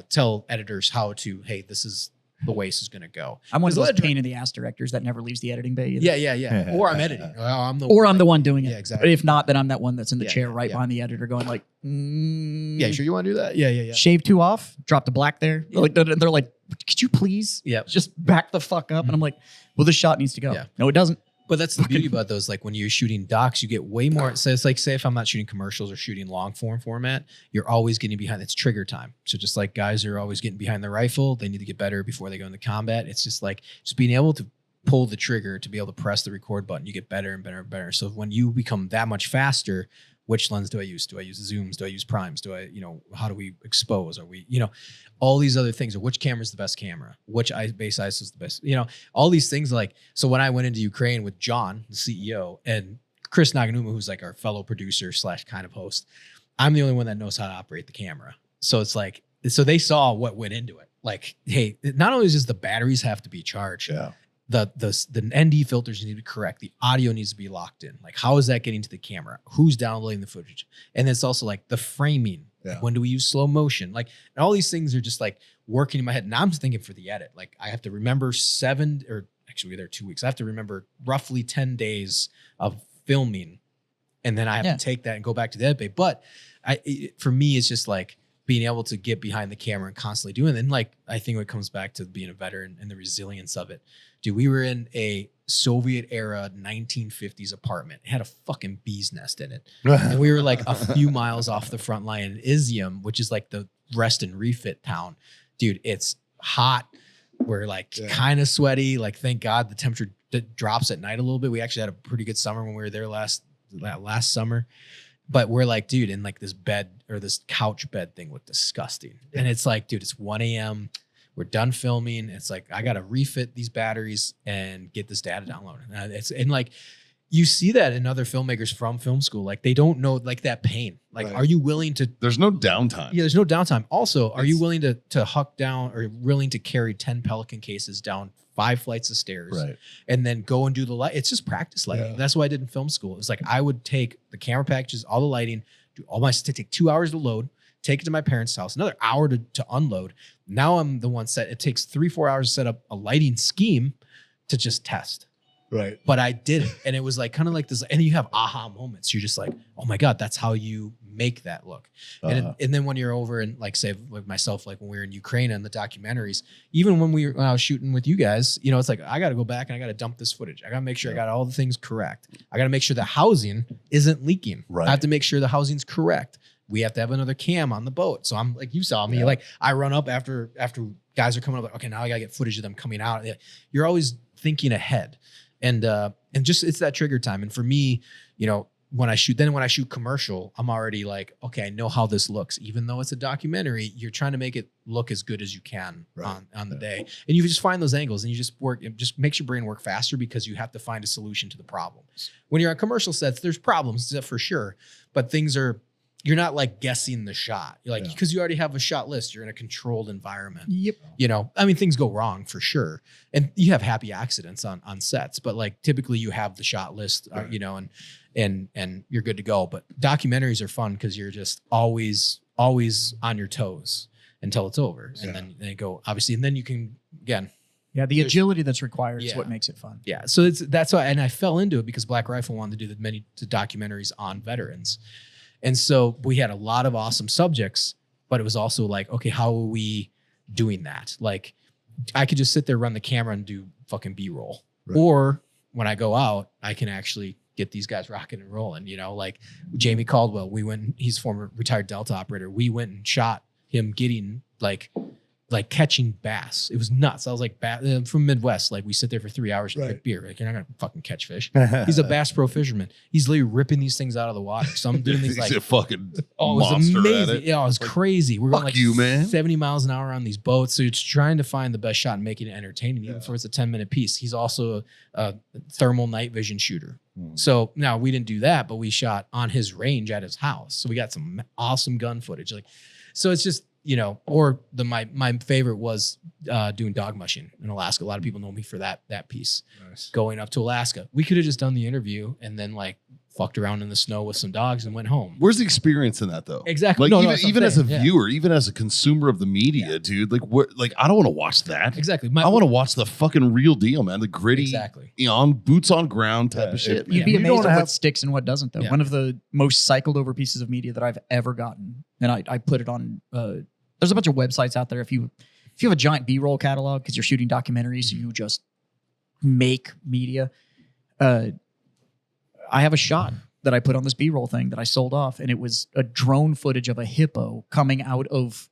tell editors how to, hey, this is the way this is going to go. I'm one of those pain in the ass directors that never leaves the editing bay either. Yeah. Or I'm editing. I'm the one doing it. Yeah, exactly. If not, then I'm that one that's in the chair behind the editor going like, yeah, sure you want to do that? Yeah. Shave two off, drop the black there. They're like, could you please just back the fuck up? And I'm like, well, this shot needs to go. Yeah. No, it doesn't. But that's the beauty about those. Like when you're shooting docs, you get way more. So it's like, say if I'm not shooting commercials or shooting long form format, you're always getting behind. It's trigger time. So just like guys are always getting behind the rifle, they need to get better before they go into combat. It's just like just being able to pull the trigger to be able to press the record button. You get better and better and better. So when you become that much faster, which lens do I use? Do I use zooms? Do I use primes? Do I, how do we expose? Are we, all these other things, or which camera is the best camera? Which base ISO is the best? All these things like, so when I went into Ukraine with John, the CEO, and Chris Nagel, who's like our fellow producer / kind of host, I'm the only one that knows how to operate the camera. So it's like, so they saw what went into it. Like, hey, not only does the batteries have to be charged, the ND filters need to be correct. The audio needs to be locked in. Like, how is that getting to the camera? Who's downloading the footage? And it's also like the framing. Yeah. Like, when do we use slow motion? Like, and all these things are just like working in my head. And I'm thinking for the edit, like I have to remember 7 or actually there 2 weeks. I have to remember roughly 10 days of filming. And then I have to take that and go back to the edit bay. But for me, it's just like being able to get behind the camera and constantly doing it. And like, I think it comes back to being a veteran and the resilience of it. Dude, we were in a Soviet era 1950s apartment. It had a fucking bee's nest in it. And we were like a few miles off the front line in Izium, which is like the rest and refit town. Dude, it's hot. We're like kind of sweaty. Like, thank God the temperature drops at night a little bit. We actually had a pretty good summer when we were there last summer. But we're like, dude, in like this bed or this couch bed thing looked disgusting. And it's like, dude, it's 1 a.m. We're done filming. It's like, I got to refit these batteries and get this data downloaded. And like, you see that in other filmmakers from film school. Like they don't know like that pain. Like, are you willing to? There's no downtime. Yeah, there's no downtime. Also, are you willing to huck down or willing to carry 10 Pelican cases down 5 flights of stairs and then go and do the light? It's just practice lighting. That's what I did in film school. It's like I would take the camera packages, all the lighting, do all my to take 2 hours to load, take it to my parents' house, another hour to unload. Now I'm the one set. It takes 3-4 hours to set up a lighting scheme to just test. Right. But I did it. And it was like kind of like this. And you have aha moments. You're just like, oh my God, that's how you make that look. And then when you're over and like say like myself, like when we were in Ukraine and the documentaries, even when I was shooting with you guys, you know, it's like, I got to go back and I got to dump this footage. I got to make sure I got all the things correct. I got to make sure the housing isn't leaking. Right. I have to make sure the housing's correct. We have to have another cam on the boat. So I'm like, you saw me, like I run up after guys are coming up, like, okay, now I gotta get footage of them coming out. You're always thinking ahead. And just, it's that trigger time. And for me, you know, when I shoot commercial, I'm already like, okay, I know how this looks. Even though it's a documentary, you're trying to make it look as good as you can on the day. And you just find those angles and you just work, it just makes your brain work faster because you have to find a solution to the problem. When you're on commercial sets, there's problems for sure, but you're not like guessing the shot. You're like, because you already have a shot list, you're in a controlled environment. Yep. You know, I mean, things go wrong for sure. And you have happy accidents on sets, but like typically you have the shot list, you know, and you're good to go. But documentaries are fun because you're just always on your toes until it's over. And then they go, obviously, and then you can, again. Yeah, the agility that's required is what makes it fun. Yeah, so that's why, and I fell into it because Black Rifle wanted to do the documentaries on veterans. And so we had a lot of awesome subjects, but it was also like, okay, how are we doing that? Like I could just sit there, run the camera and do fucking B-roll. Right. Or when I go out, I can actually get these guys rocking and rolling, you know, like Jamie Caldwell, he's former retired Delta operator. We went and shot him getting like catching bass. It was nuts. I was like, from Midwest, like we sit there for 3 hours and drink beer. Like you're not gonna fucking catch fish. He's a Bass Pro fisherman. He's literally ripping these things out of the water. So I'm doing these like a fucking it was amazing. Yeah, it was crazy. We're going like 70 miles an hour on these boats. So it's trying to find the best shot and making it entertaining, even if it's a 10-minute piece. He's also a thermal night vision shooter. So now we didn't do that, but we shot on his range at his house. So we got some awesome gun footage. Like, so it's just, you know, or my favorite was doing dog mushing in Alaska. A lot of people know me for that piece. Nice. Going up to Alaska. We could have just done the interview and then like fucked around in the snow with some dogs and went home. Where's the experience in that though? Exactly. Like even as a viewer, even as a consumer of the media, dude, like I don't want to watch that. Exactly. I want to watch the fucking real deal, man. The gritty, you know, on boots on ground type of shit. You'd be amazed at what sticks and what doesn't though. Yeah. One of the most cycled over pieces of media that I've ever gotten. And I put it on, there's a bunch of websites out there. If you have a giant B-roll catalog, because you're shooting documentaries, so you just make media. I have a shot that I put on this B-roll thing that I sold off, and it was a drone footage of a hippo coming out of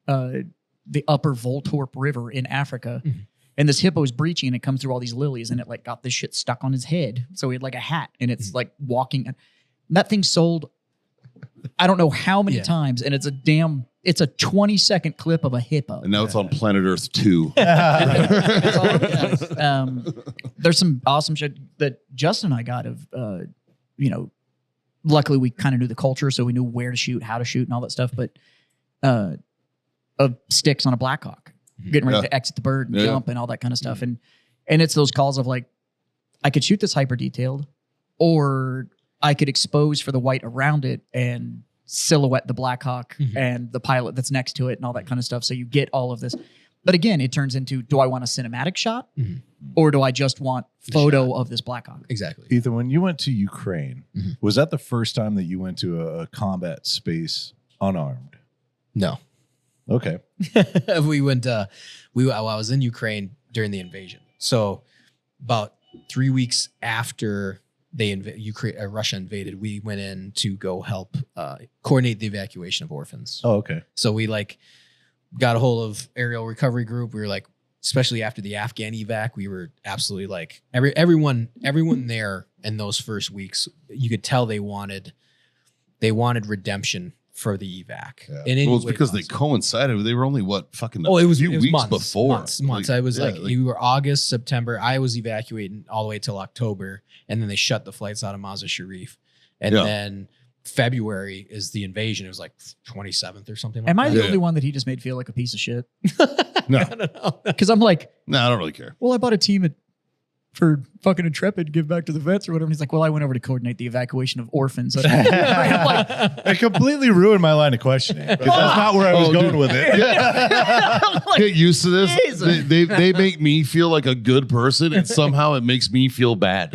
the upper Voltorp River in Africa. Mm-hmm. And this hippo is breaching, and it comes through all these lilies, and it like got this shit stuck on his head. So he had like a hat, and it's like walking. That thing sold, I don't know how many times, and it's a 20-second clip of a hippo. And now it's on Planet Earth 2. That's all it is. There's some awesome shit that Justin and I got of, you know, luckily we kind of knew the culture, so we knew where to shoot, how to shoot, and all that stuff. But of sticks on a Blackhawk, getting ready to exit the bird and jump and all that kind of stuff. And it's those calls of like, I could shoot this hyper detailed, or I could expose for the white around it and silhouette the Blackhawk and the pilot that's next to it and all that kind of stuff. So you get all of this. But again, it turns into, do I want a cinematic shot or do I just want photo of this Blackhawk? Exactly. Ethan, when you went to Ukraine, was that the first time that you went to a combat space unarmed? No. Okay. We went, I was in Ukraine during the invasion. So about 3 weeks after Russia invaded, we went in to go help coordinate the evacuation of orphans. Oh, okay. So we got a hold of aerial recovery group. We were like, especially after the Afghan evac, we were absolutely like everyone there in those first weeks, you could tell they wanted they wanted redemption for the evac. Yeah. In any Well, it's way because they possible. coincided. They were only fucking Oh, it was, few weeks months before. Months. I was yeah, you were August, September. I was evacuating all the way till October, and then they shut the flights out of Mazar Sharif, and Yeah. then February is the invasion. It was like 27th or something. Like Am I that. the Yeah. only one that he just made feel like a piece of shit? No. I don't know. Because I'm like, No, I don't really care. well, I bought a team for fucking Intrepid, give back to the vets or whatever. He's like, well, I went over to coordinate the evacuation of orphans. I'm like, It completely ruined my line of questioning because that's not where I was going with it. Get used to this. Jesus. They make me feel like a good person, and somehow it makes me feel bad.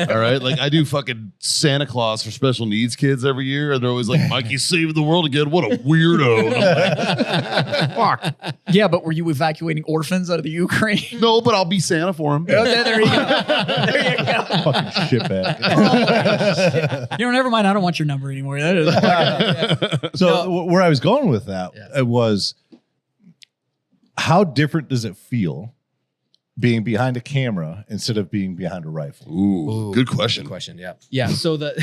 All right, like I do fucking Santa Claus for special needs kids every year, and they're always like, "Mikey saved the world again." What a weirdo! And I'm like, fuck. yeah, but were you evacuating orphans out of the Ukraine? No, but I'll be Santa for him. Okay, there you go. There you go. Fucking shitbag. You know, never mind. I don't want your number anymore. That is So where I was going with that Yeah. it was, how different does it feel being behind a camera instead of being behind a rifle? Ooh, good question. Good question. Yeah. Yeah. So the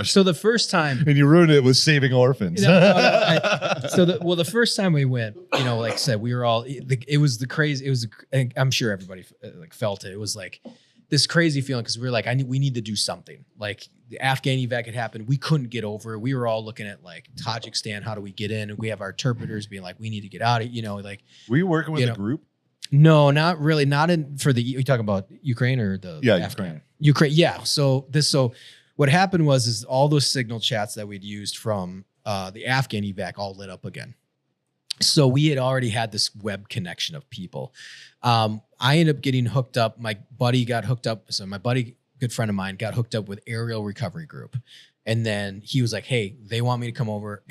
so the first time. And you ruined it with saving orphans. The first time we went, like I said, we were all. It was the crazy. It was. I'm sure everybody like felt it. It was like this crazy feeling because we were like, we need to do something. Like the Afghan evac had happened, we couldn't get over. We were all looking at like Tajikistan. How do we get in? And we have our interpreters being like, we need to get out of. Like. Were you working with You a know, group? No, not really. Not in for the. You talking about Ukraine or the Afghan? Ukraine. Yeah. So what happened was all those signal chats that we'd used from the Afghan evac all lit up again. So we had already had this web connection of people. I ended up getting hooked up. My buddy got hooked up. So my buddy, good friend of mine, got hooked up with Aerial Recovery Group. And then he was like, hey, they want me to come over.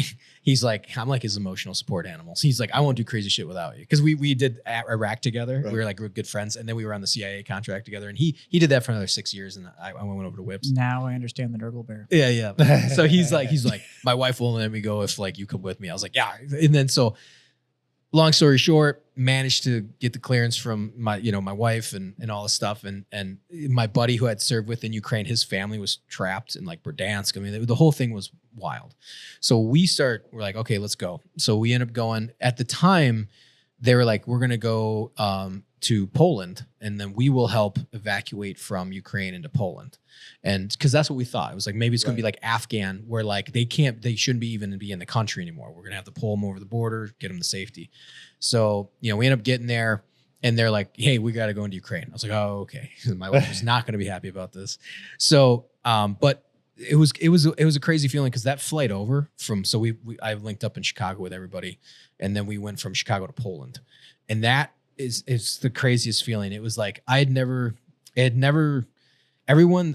He's like, I'm like his emotional support animal. So he's like, I won't do crazy shit without you. Because we did Iraq together. Right. We were good friends. And then we were on the CIA contract together. And he did that for another 6 years. And I went over to Whips. Now I understand the Nurgle Bear. Yeah, yeah. So he's like, my wife won't let me go if like you come with me. I was like, yeah. And then long story short, managed to get the clearance from my wife and all this stuff. And my buddy who had served within Ukraine, his family was trapped in like Berdansk. I mean, the whole thing was wild. So we're like, okay, let's go. So we end up going. At the time, they were like, we're going to go to Poland, and then we will help evacuate from Ukraine into Poland. And because that's what we thought. It was like, maybe it's going to be like Afghan, where like they shouldn't even be in the country anymore. We're going to have to pull them over the border, get them to safety. So, we end up getting there, and they're like, hey, we got to go into Ukraine. I was like, oh, okay. My wife was not going to be happy about this. So, but it was a crazy feeling because that flight over from, I linked up in Chicago with everybody, and then we went from Chicago to Poland. And that is the craziest feeling. It was like, everyone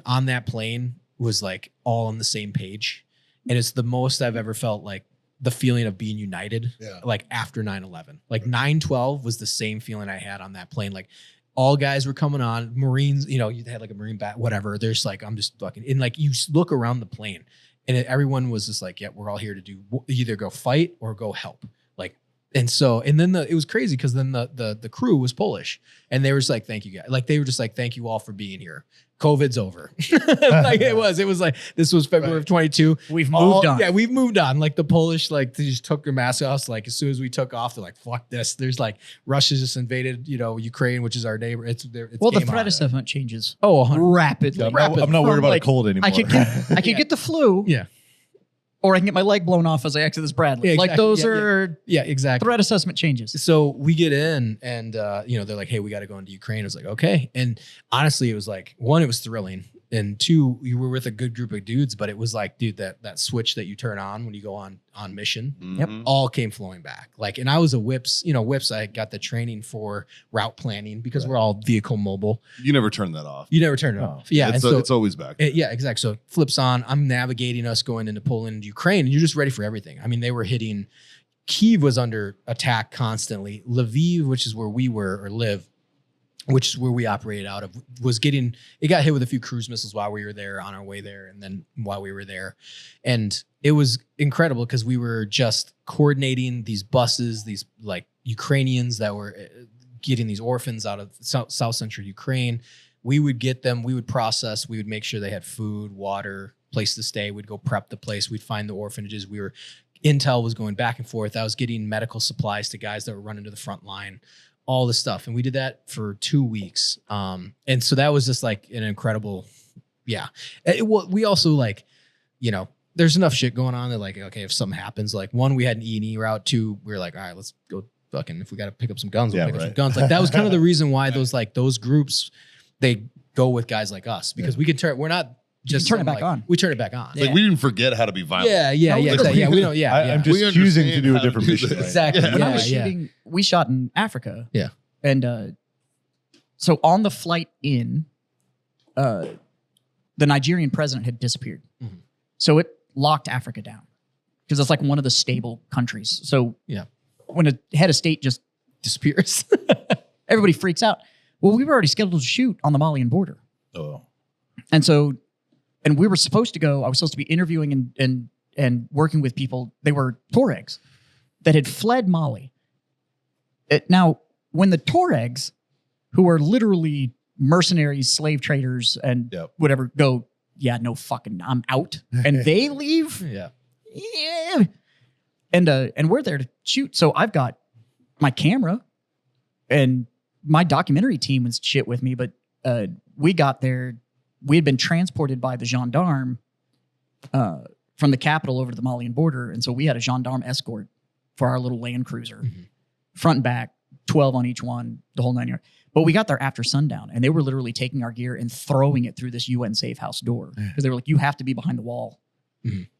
on that plane was like all on the same page. And it's the most I've ever felt like the feeling of being united, like after 9/11. Like 9/12 was the same feeling I had on that plane. Like all guys were coming on, Marines, you had like a Marine bat, whatever. There's like, I'm just fucking, and like you look around the plane and everyone was just like, yeah, we're all here to do either go fight or go help. Like, and then it was crazy because then the crew was Polish and they were just like, thank you guys. Like they were just like, thank you all for being here. COVID's over. Like it was like, this was February of 22. We've moved on. Yeah, we've moved on. Like the Polish, like they just took their masks off. Like as soon as we took off, they're like, fuck this. There's like Russia just invaded, Ukraine, which is our neighbor. It's the threat assessment changes. Oh, rapidly. I'm not worried about a cold anymore. I could get the flu. Yeah. Or I can get my leg blown off as I exit this Bradley. Yeah, exactly. Like those are exactly. threat assessment changes. So we get in and, they're like, hey, we got to go into Ukraine. I was like, okay. And honestly, it was like, one, it was thrilling. And two, you were with a good group of dudes, but it was like, dude, that switch that you turn on when you go on mission, all came flowing back. Like, and I was a Whips, I got the training for route planning because we're all vehicle mobile. You never turn that off. You never turn it off. Yeah. It's always back. Yeah, exactly. So it flips on. I'm navigating us going into Poland and Ukraine, and you're just ready for everything. I mean, they were hitting, Kyiv was under attack constantly. Lviv, which is where we were or live, which is where we operated out of, it got hit with a few cruise missiles while we were there, on our way there, and then while we were there. And it was incredible because we were just coordinating these buses, these like Ukrainians that were getting these orphans out of South Central Ukraine. We would get them, we would process, we would make sure they had food, water, place to stay. We'd go prep the place. We'd find the orphanages. Intel was going back and forth. I was getting medical supplies to guys that were running to the front line, all this stuff. And we did that for 2 weeks. And so that was just like an incredible, we also like, there's enough shit going on that like, okay, if something happens, like one, we had an E&E route. 2, we were like, all right, let's go fucking, if we got to pick up some guns, we'll pick up some guns. Like that was kind of the reason why those groups, they go with guys like us because we can we're not just turn it back on. We turn it back on. Like we didn't forget how to be violent. Yeah. We don't. I'm just choosing to do a different mission. Right? Exactly. When I was shooting, we shot in Africa. Yeah. And so on the flight in, the Nigerian president had disappeared. Mm-hmm. So it locked Africa down because it's like one of the stable countries. So when a head of state just disappears, everybody freaks out. Well, we were already scheduled to shoot on the Malian border. Oh. And we were supposed to go, I was supposed to be interviewing and working with people. They were Tuaregs that had fled Mali. Now, when the Tuaregs, who are literally mercenaries, slave traders, and whatever, go, no fucking, I'm out. And they leave. Yeah. And we're there to shoot. So I've got my camera and my documentary team was shit with me, but we got there. We had been transported by the gendarme from the capital over to the Malian border. And so we had a gendarme escort for our little Land Cruiser, front and back, 12 on each one, the whole 9 yards. But we got there after sundown, and they were literally taking our gear and throwing it through this UN safe house door because they were like, you have to be behind the wall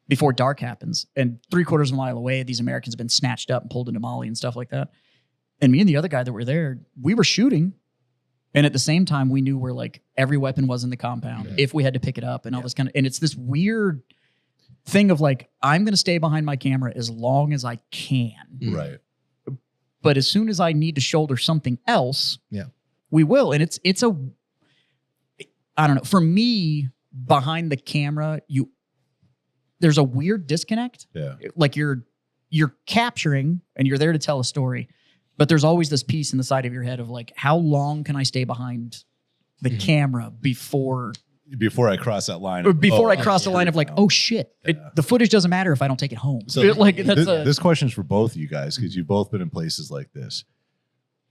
before dark happens. And 3/4 of a mile away, these Americans have been snatched up and pulled into Mali and stuff like that. And me and the other guy that were there, we were shooting. And at the same time, we knew where like every weapon was in the compound, if we had to pick it up and all this kind of, and it's this weird thing of like, I'm going to stay behind my camera as long as I can. Right. But as soon as I need to shoulder something else, we will. And it's I don't know, for me, behind the camera, there's a weird disconnect. Yeah. Like you're capturing and you're there to tell a story. But there's always this piece in the side of your head of like, how long can I stay behind the camera before I cross that line? I cross the line of like, oh shit, the footage doesn't matter if I don't take it home. So that's this question is for both of you guys because you've both been in places like this.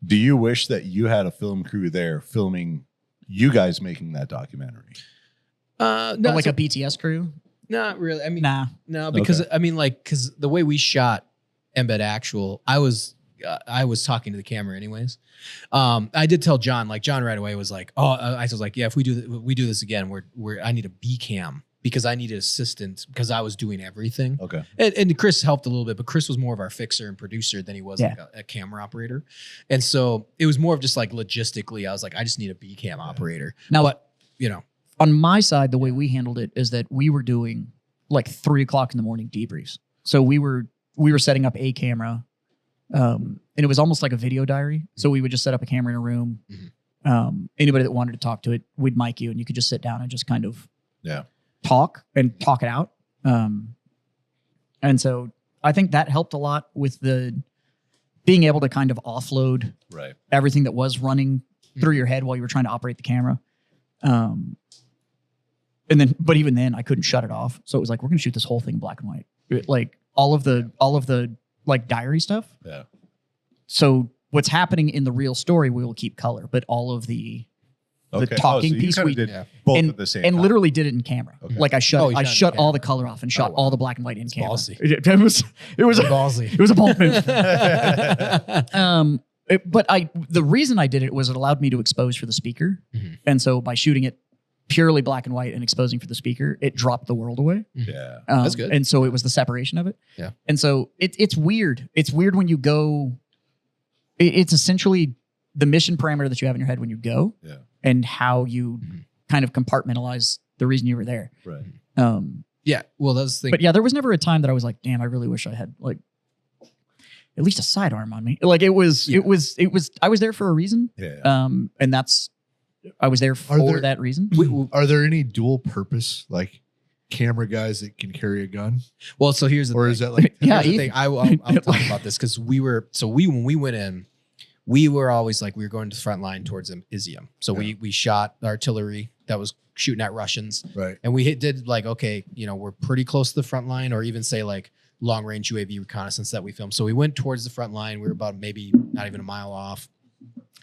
Do you wish that you had a film crew there filming you guys making that documentary? No, like a BTS crew? Not really. I mean, no, because I mean, like, because the way we shot Embed Actual, I was talking to the camera anyways. I did tell John, like John right away was like, I was like, yeah, if we do this again, I need a B cam because I need an assistant because I was doing everything. Okay. And Chris helped a little bit, but Chris was more of our fixer and producer than he was like a camera operator. And so it was more of just like logistically, I was like, I just need a B cam operator. Now, but on my side, the way we handled it is that we were doing like 3 o'clock in the morning debriefs. So we were setting up a camera. And it was almost like a video diary. So we would just set up a camera in a room. Anybody that wanted to talk to it, we'd mic you and you could just sit down and just kind of talk it out. And so I think that helped a lot with the being able to kind of offload everything that was running through your head while you were trying to operate the camera. But even then I couldn't shut it off. So it was like, we're going to shoot this whole thing black and white. Like all of the like diary stuff. Yeah. So what's happening in the real story, we will keep color, but all of the talking piece we did both at the same time. literally did it in camera. Okay. Like I shut all the color off and shot all the black and white in camera. It was ballsy. It was a bold move. But the reason I did it was it allowed me to expose for the speaker. And so by shooting it purely black and white and exposing for the speaker, it dropped the world away. Yeah. That's good. And so it was the separation of it. Yeah. And so it's weird. It's weird when you go, it's essentially the mission parameter that you have in your head when you go and how you kind of compartmentalize the reason you were there. Right. Yeah. Well, that's the thing. But yeah, there was never a time that I was like, damn, I really wish I had like at least a sidearm on me. Like it was, I was there for a reason. Yeah. And I was there for that reason. Are there any dual purpose like camera guys that can carry a gun? Well, so here's the thing. Is that like here's the thing. I'll talk about this because when we went in, we were always like, we were going to the front line towards Izium. So we shot artillery that was shooting at Russians. Right. And we did like, okay, we're pretty close to the front line, or even say like long range UAV reconnaissance that we filmed. So we went towards the front line. We were about maybe not even a mile off,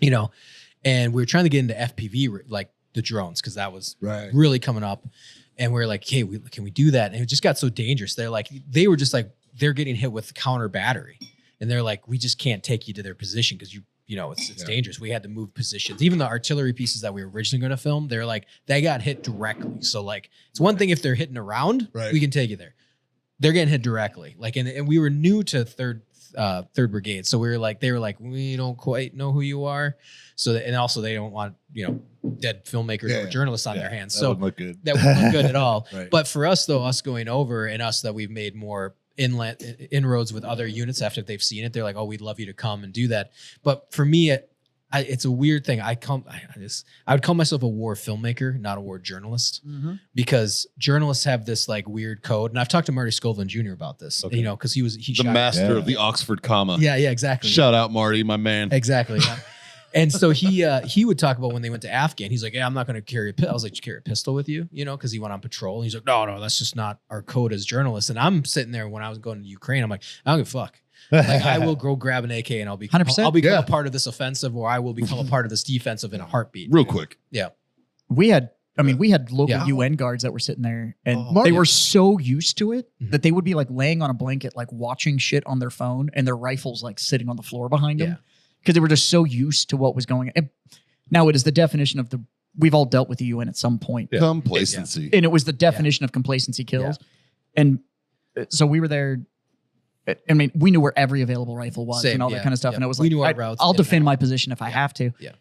and we were trying to get into FPV, like the drones, because that was really coming up. And we were like, hey, can we do that? And it just got so dangerous. They were just like, they're getting hit with counter battery. And they're like, we just can't take you to their position because it's dangerous. We had to move positions. Even the artillery pieces that we were originally going to film, they're like, they got hit directly. So like, it's one thing if they're hitting around, we can take you there. They're getting hit directly. Like, and we were new to third brigade. So they were like, we don't quite know who you are. So, and also they don't want, dead filmmakers or journalists on their hands. So wouldn't look good. That wouldn't look good at all. Right. But for us though, us going over and us that we've made more inroads with other units after they've seen it, they're like, oh, we'd love you to come and do that. But for me, it's a weird thing. I would call myself a war filmmaker, not a war journalist, because journalists have this like weird code. And I've talked to Marty Skovlin Jr. about this, because he the shot master of the Oxford comma. Yeah, exactly. Shout out Marty, my man. Exactly. Yeah. And so he would talk about when they went to Afghan. He's like, yeah, I'm not going to carry a pistol. I was like, you carry a pistol with you, because he went on patrol. And he's like, no, that's just not our code as journalists. And I'm sitting there when I was going to Ukraine. I'm like, I don't give a fuck. Like I will go grab an AK and I'll become 100%. a part of this offensive, or I will become a part of this defensive in a heartbeat. Real quick. Yeah. We had local UN guards that were sitting there, and they were so used to it that they would be like laying on a blanket, like watching shit on their phone, and their rifles like sitting on the floor behind them, because they were just so used to what was going on. And now it is the definition of we've all dealt with the UN at some point. Yeah. Complacency. And it was the definition of complacency kills. Yeah. And so we were there. I mean, we knew where every available rifle was and all that kind of stuff. And it was like, I'll defend my position if I have to. Yeah.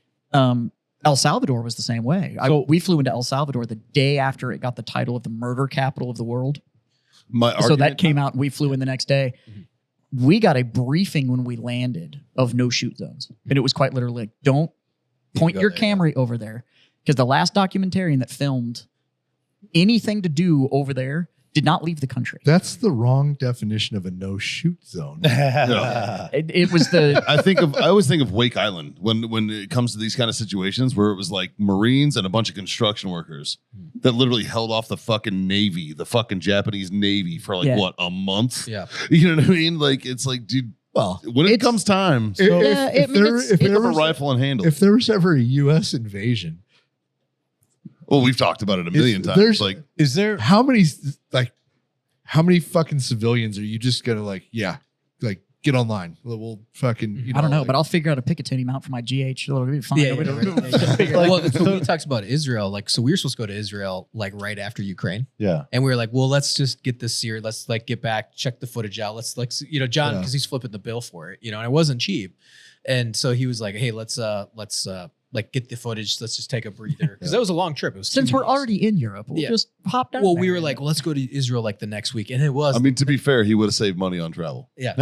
El Salvador was the same way. We flew into El Salvador the day after it got the title of the murder capital of the world. So that came out and we flew in the next day. We got a briefing when we landed of no shoot zones. And it was quite literally like, don't point your camera over there. Because the last documentarian that filmed anything to do over there did not leave the country. That's the wrong definition of a no-shoot zone. It was the... I always think of Wake Island when it comes to these kind of situations where it was like Marines and a bunch of construction workers that literally held off the fucking Navy, the fucking Japanese Navy for like, a month? Yeah. You know what I mean? Like, it's like, dude, when it comes time, pick up a rifle and handle it. If there was ever a U.S. invasion... Well, we've talked about it a million times. Like, is there how many fucking civilians are you just gonna get online? We'll fucking I don't know, but I'll figure out a Picatinny mount for my GH. It'll be fine. So we talked about Israel. Like, so we were supposed to go to Israel like right after Ukraine. Yeah. And we were like, well, let's just get this here. Let's like get back, check the footage out. Let's John, because he's flipping the bill for it, and it wasn't cheap. And so he was like, hey, let's like get the footage. Let's just take a breather. Because that was a long trip. It was since we're already in Europe, we'll just hop down. Well, we were like, well, let's go to Israel like the next week. And it was. I mean, to be fair, he would have saved money on travel. Yeah.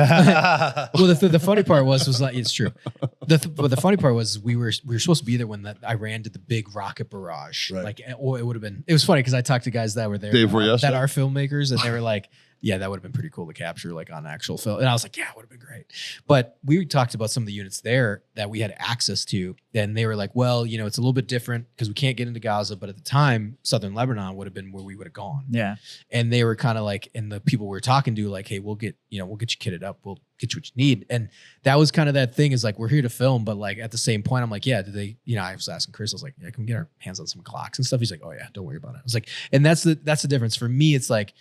Well, the funny part was like, it's true. But the funny part was we were supposed to be there when Iran did the big rocket barrage. Right. Like, or it would have been. It was funny because I talked to guys that were there that are filmmakers, and they were like, yeah, that would have been pretty cool to capture like on actual film. And I was like, yeah, it would have been great. But we talked about some of the units there that we had access to. And they were like, well, it's a little bit different because we can't get into Gaza. But at the time, Southern Lebanon would have been where we would have gone. Yeah. And they were kind of like, and the people we were talking to like, hey, we'll get you kitted up. We'll get you what you need. And that was kind of that thing is like, we're here to film. But like at the same point, I'm like, yeah, did they, I was asking Chris, I was like, yeah, can we get our hands on some clocks and stuff? He's like, oh yeah, don't worry about it. I was like, and that's the difference. For me, it's like,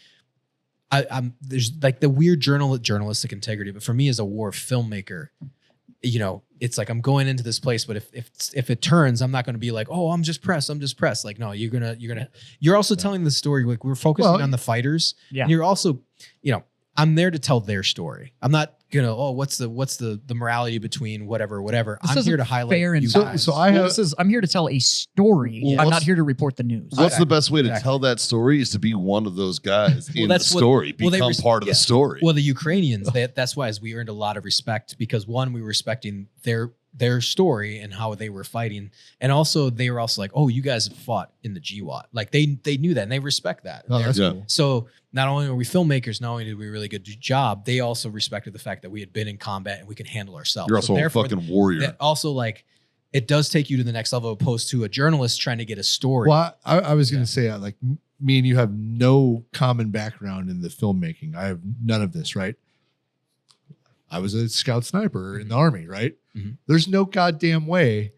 there's like the weird journalistic integrity, but for me as a war filmmaker, it's like I'm going into this place, but if it turns, I'm not going to be like, oh, I'm just press. Like, no, you're also telling the story. Like we're focusing on the fighters. Yeah. And you're also, I'm there to tell their story. I'm not gonna, what's the morality between whatever. I'm here to highlight you guys. I'm here to tell a story. Well, I'm not here to report the news. What's the best way to tell that story is to be one of those guys in the story, become part of the story. Well, the Ukrainians, that's why we earned a lot of respect because one, we were respecting their their story and how they were fighting. And also they were also like, oh, you guys have fought in the GWAT. Like they knew that and they respect that. Oh, that's Yeah. cool. So not only are we filmmakers, not only did we a really good job, they also respected the fact that we had been in combat and we can handle ourselves. You're So also a therefore, fucking warrior. that also like it does take you to the next level opposed to a journalist trying to get a story. Well, I was going to say, like, me and you have no common background in the filmmaking. I have none of this, right? I was a scout sniper in the Army, right? Mhm. There's no goddamn way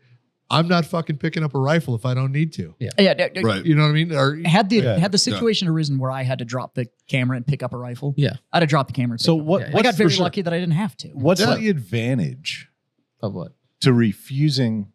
I'm not fucking picking up a rifle if I don't need to. Yeah. Right. You know what I mean? Or Had the Yeah. had the situation arisen where I had to drop the camera and pick up a rifle, Yeah. I'd have dropped the camera. And So picked up. what? Yeah, I what's got very for sure- lucky that I didn't have to. What's Yeah. the advantage Of what? to refusing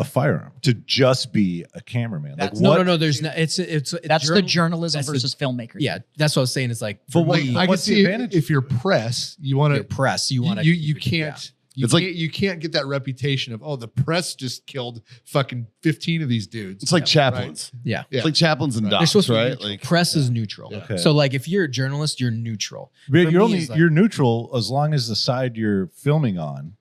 a firearm to just be a cameraman? Like what? No. There's not. It's That's the journalism that's the- versus filmmaker. Yeah, that's what I was saying. Is like, But for what- me, I can what's the see advantage? if you're press, you want your to press, you want to, you can't. You It's like- can't, you can't get that reputation of, oh, the press just killed fucking 15 of these dudes. It's like chaplains. Yeah. It's like chaplains and Right. They're docs, supposed to be right? neutral. Like Press is neutral. Yeah. Okay. So like, if you're a journalist, you're neutral. But For you're me, only it's like- you're neutral as long as the side you're filming on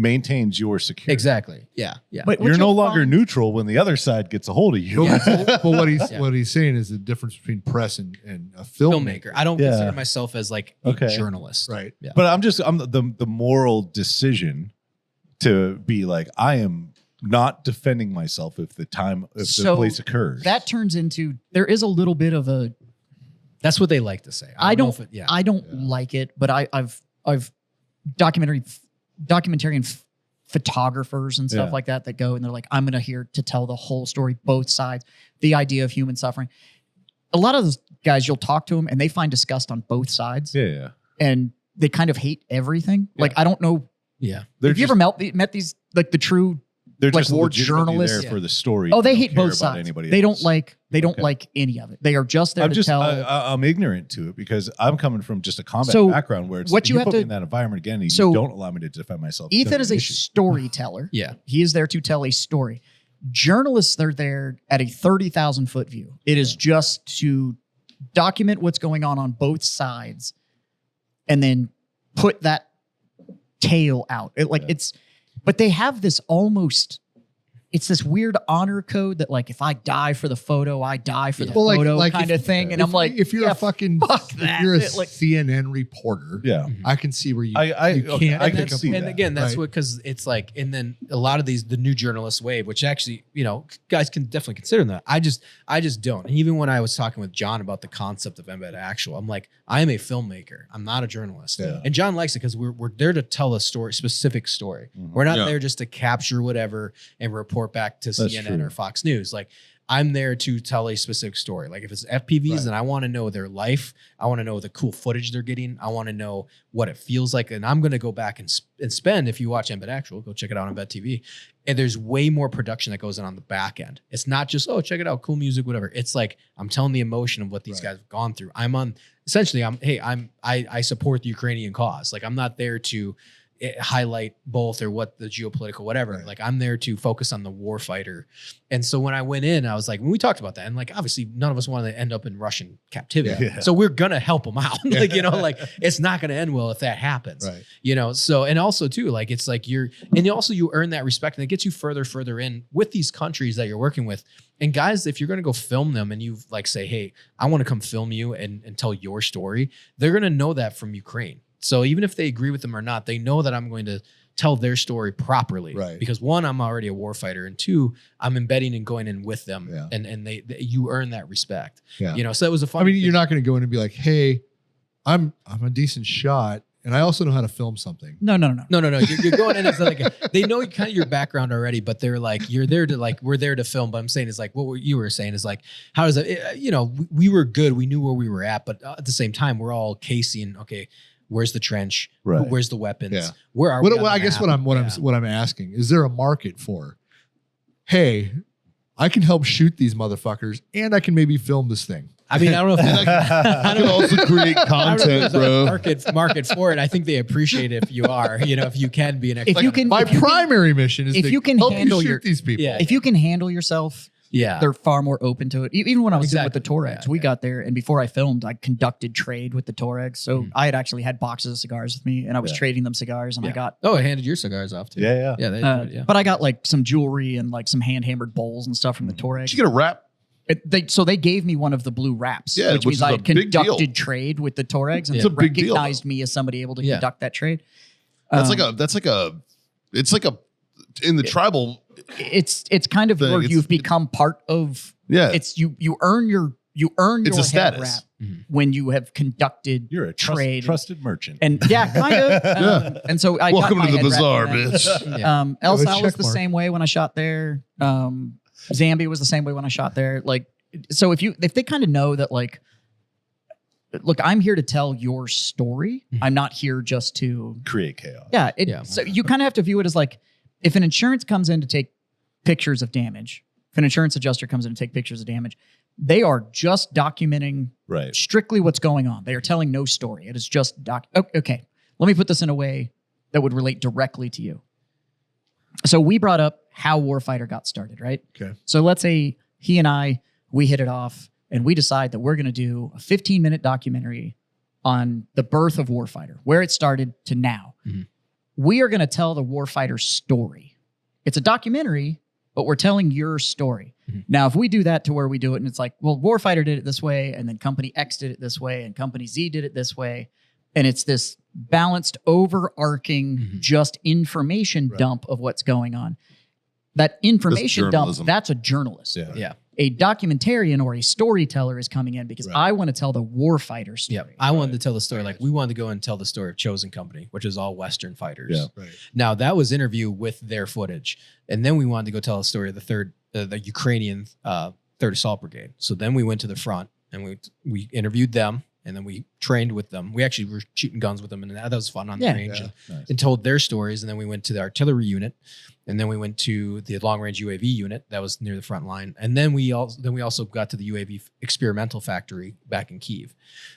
maintains your security. Exactly. Yeah. Yeah. But You're what no you'll longer find- neutral when the other side gets a hold of you. But what he's Yeah. what he's saying is the difference between press and a filmmaker. filmmaker. I don't Yeah. consider myself as like a Okay. journalist. Right. Yeah. But I'm the moral decision to be like, I am not defending myself if the So place occurs. That turns into there is a little bit of a That's what they like to say. I know don't if it- yeah. I don't like it, but I've documentary and photographers and stuff Yeah. like that go and they're like, I'm gonna here to tell the whole story, both sides, the idea of human suffering. A lot of those guys, you'll talk to them and they find disgust on both sides, yeah. and they kind of hate everything. Like I don't know. yeah. They're Have you ever met these like the true? they're like just war legitimately journalists? there for the story. Oh, they don't hate care both about sides. anybody They don't else. like Okay. like any of it. They are just there I'm to just tell. I'm ignorant to it because I'm coming from just a combat So, background where it's what you you have put to- me in that environment again and So, you don't allow me to defend myself. Ethan That's is an a issue. storyteller. Yeah. He is there to tell a story. Journalists, they're there at a 30,000 foot view. It is just to document what's going on both sides and then put that tale out. But they have this it's this weird honor code that like, if I die for the photo, I die for the Well, photo like kind if- of thing. And I'm like, if you're yeah, a fucking, fuck if that. you're a It, like- CNN reporter, Yeah. I can see where you, I you can't. I can pick up see on And that. again, that's Right. what, because it's like, and then a lot of the new journalist wave, which actually, guys can definitely consider that. I just don't. And even when I was talking with John about the concept of Embed Actual, I'm like, I am a filmmaker. I'm not a journalist. Yeah. And John likes it because we're there to tell a specific story. Mhm. We're not Yeah. there just to capture whatever and report back to That's CNN true. or Fox News. Like, I'm there to tell a specific story. Like if it's FPVs, Right. then I want to know their life. I want to know the cool footage they're getting. I want to know what it feels like. And I'm going to go back and spend, if you watch Embed Actual, go check it out on Embed TV. And there's way more production that goes on the back end. It's not just, oh, check it out, cool music, whatever. It's like, I'm telling the emotion of what these guys have gone through. I support the Ukrainian cause. Like I'm not there to highlight both or what the geopolitical whatever. Right. Like I'm there to focus on the warfighter. And so when I went in, I was like, when we talked about that, and like obviously none of us wanted to end up in Russian captivity. Yeah. So we're gonna help them out. Like, it's not gonna end well if that happens. Right. So and also too, like it's like you earn that respect and it gets you further in with these countries that you're working with. And guys, if you're gonna go film them and you like say, hey, I want to come film you and tell your story, they're gonna know that from Ukraine. So even if they agree with them or not, they know that I'm going to tell their story properly. Right. Because one, I'm already a warfighter, and two, I'm embedding and going in with them. Yeah. And you earn that respect. Yeah. So that was a fun. I mean, you're not going to go in and be like, hey, I'm a decent shot and I also know how to film something. No. You're going in as like they know kind of your background already, but they're like, you're there to like, we're there to film. But I'm saying is like what you were saying is like, how does it? We were good, we knew where we were at, but at the same time, we're all casing. Okay, where's the trench? Right. Where's the weapons? Yeah. Where are we? Well, on the I guess map? what I'm asking is there a market for, hey, I can help shoot these motherfuckers and I can maybe film this thing. I mean, I don't know if I can also create I don't know if content, there's a bro. market for it. I think they appreciate it if you are, if you can be an If you can, My primary mission is if to you can help handle you shoot your- these people. Yeah. if you can handle yourself Yeah. They're far more open to it. Even when I was doing with the Exactly. Touaregs, Yeah, we yeah. got there, and before I filmed, I conducted trade with the Touaregs. So I had actually had boxes of cigars with me, and I was trading them cigars, and I got. Oh, I handed your cigars off too. Yeah. Yeah. They, yeah. But I got like some jewelry and like some hand hammered bowls and stuff from the Touaregs. Did you get a wrap? So they gave me one of the blue wraps, Yeah, which which means is I a had big deal. conducted trade with the Touaregs, and It's a they big deal, recognized me as somebody able to conduct that trade. It's like a in the tribal. It's kind of thing. where It's- you've become part of. Yeah. It's you earn your It's a head status. wrap when you have conducted You're a trade. trusted merchant. And yeah, kind of. And so I Welcome got to my the head bazaar, wrapped in that. bitch. El With a Sal was check the mark. same way when I shot there. Zambia was the same way when I shot there. Like, so if they kind of know that, like, look, I'm here to tell your story. I'm not here just to Create chaos. yeah. Yeah. So you kind of have to view it as like, if an insurance comes in to take pictures of damage, if an insurance adjuster comes in to take pictures of damage, they are just documenting Right. strictly what's going on. They are telling no story. It is just okay. Let me put this in a way that would relate directly to you. So we brought up how Warfighter got started, right? Okay. So let's say he and I, we hit it off and we decide that we're going to do a 15-minute documentary on the birth of Warfighter, where it started to now. Mhm. We are going to tell the Warfighter story. It's a documentary, but we're telling your story. Mhm. Now, if we do that to where we do it and it's like, well, Warfighter did it this way, and then Company X did it this way, and Company Z did it this way, and it's this balanced, overarching, just information dump of what's going on. That information dump, journalism. that's a journalist. Yeah. Yeah. A documentarian or a storyteller is coming in because I want to tell the Warfighter story. Yeah, I wanted to tell the story. Like we wanted to go and tell the story of Chosen Company, which is all Western fighters. Yeah. Right. Now that was interview with their footage, and then we wanted to go tell the story of the Ukrainian Third Assault Brigade. So then we went to the front and we interviewed them, and then we trained with them. We actually were shooting guns with them, and that was fun on the range, and told their stories. And then we went to the artillery unit, and then we went to the long range UAV unit that was near the front line, and then we also got to the UAV experimental factory back in Kyiv.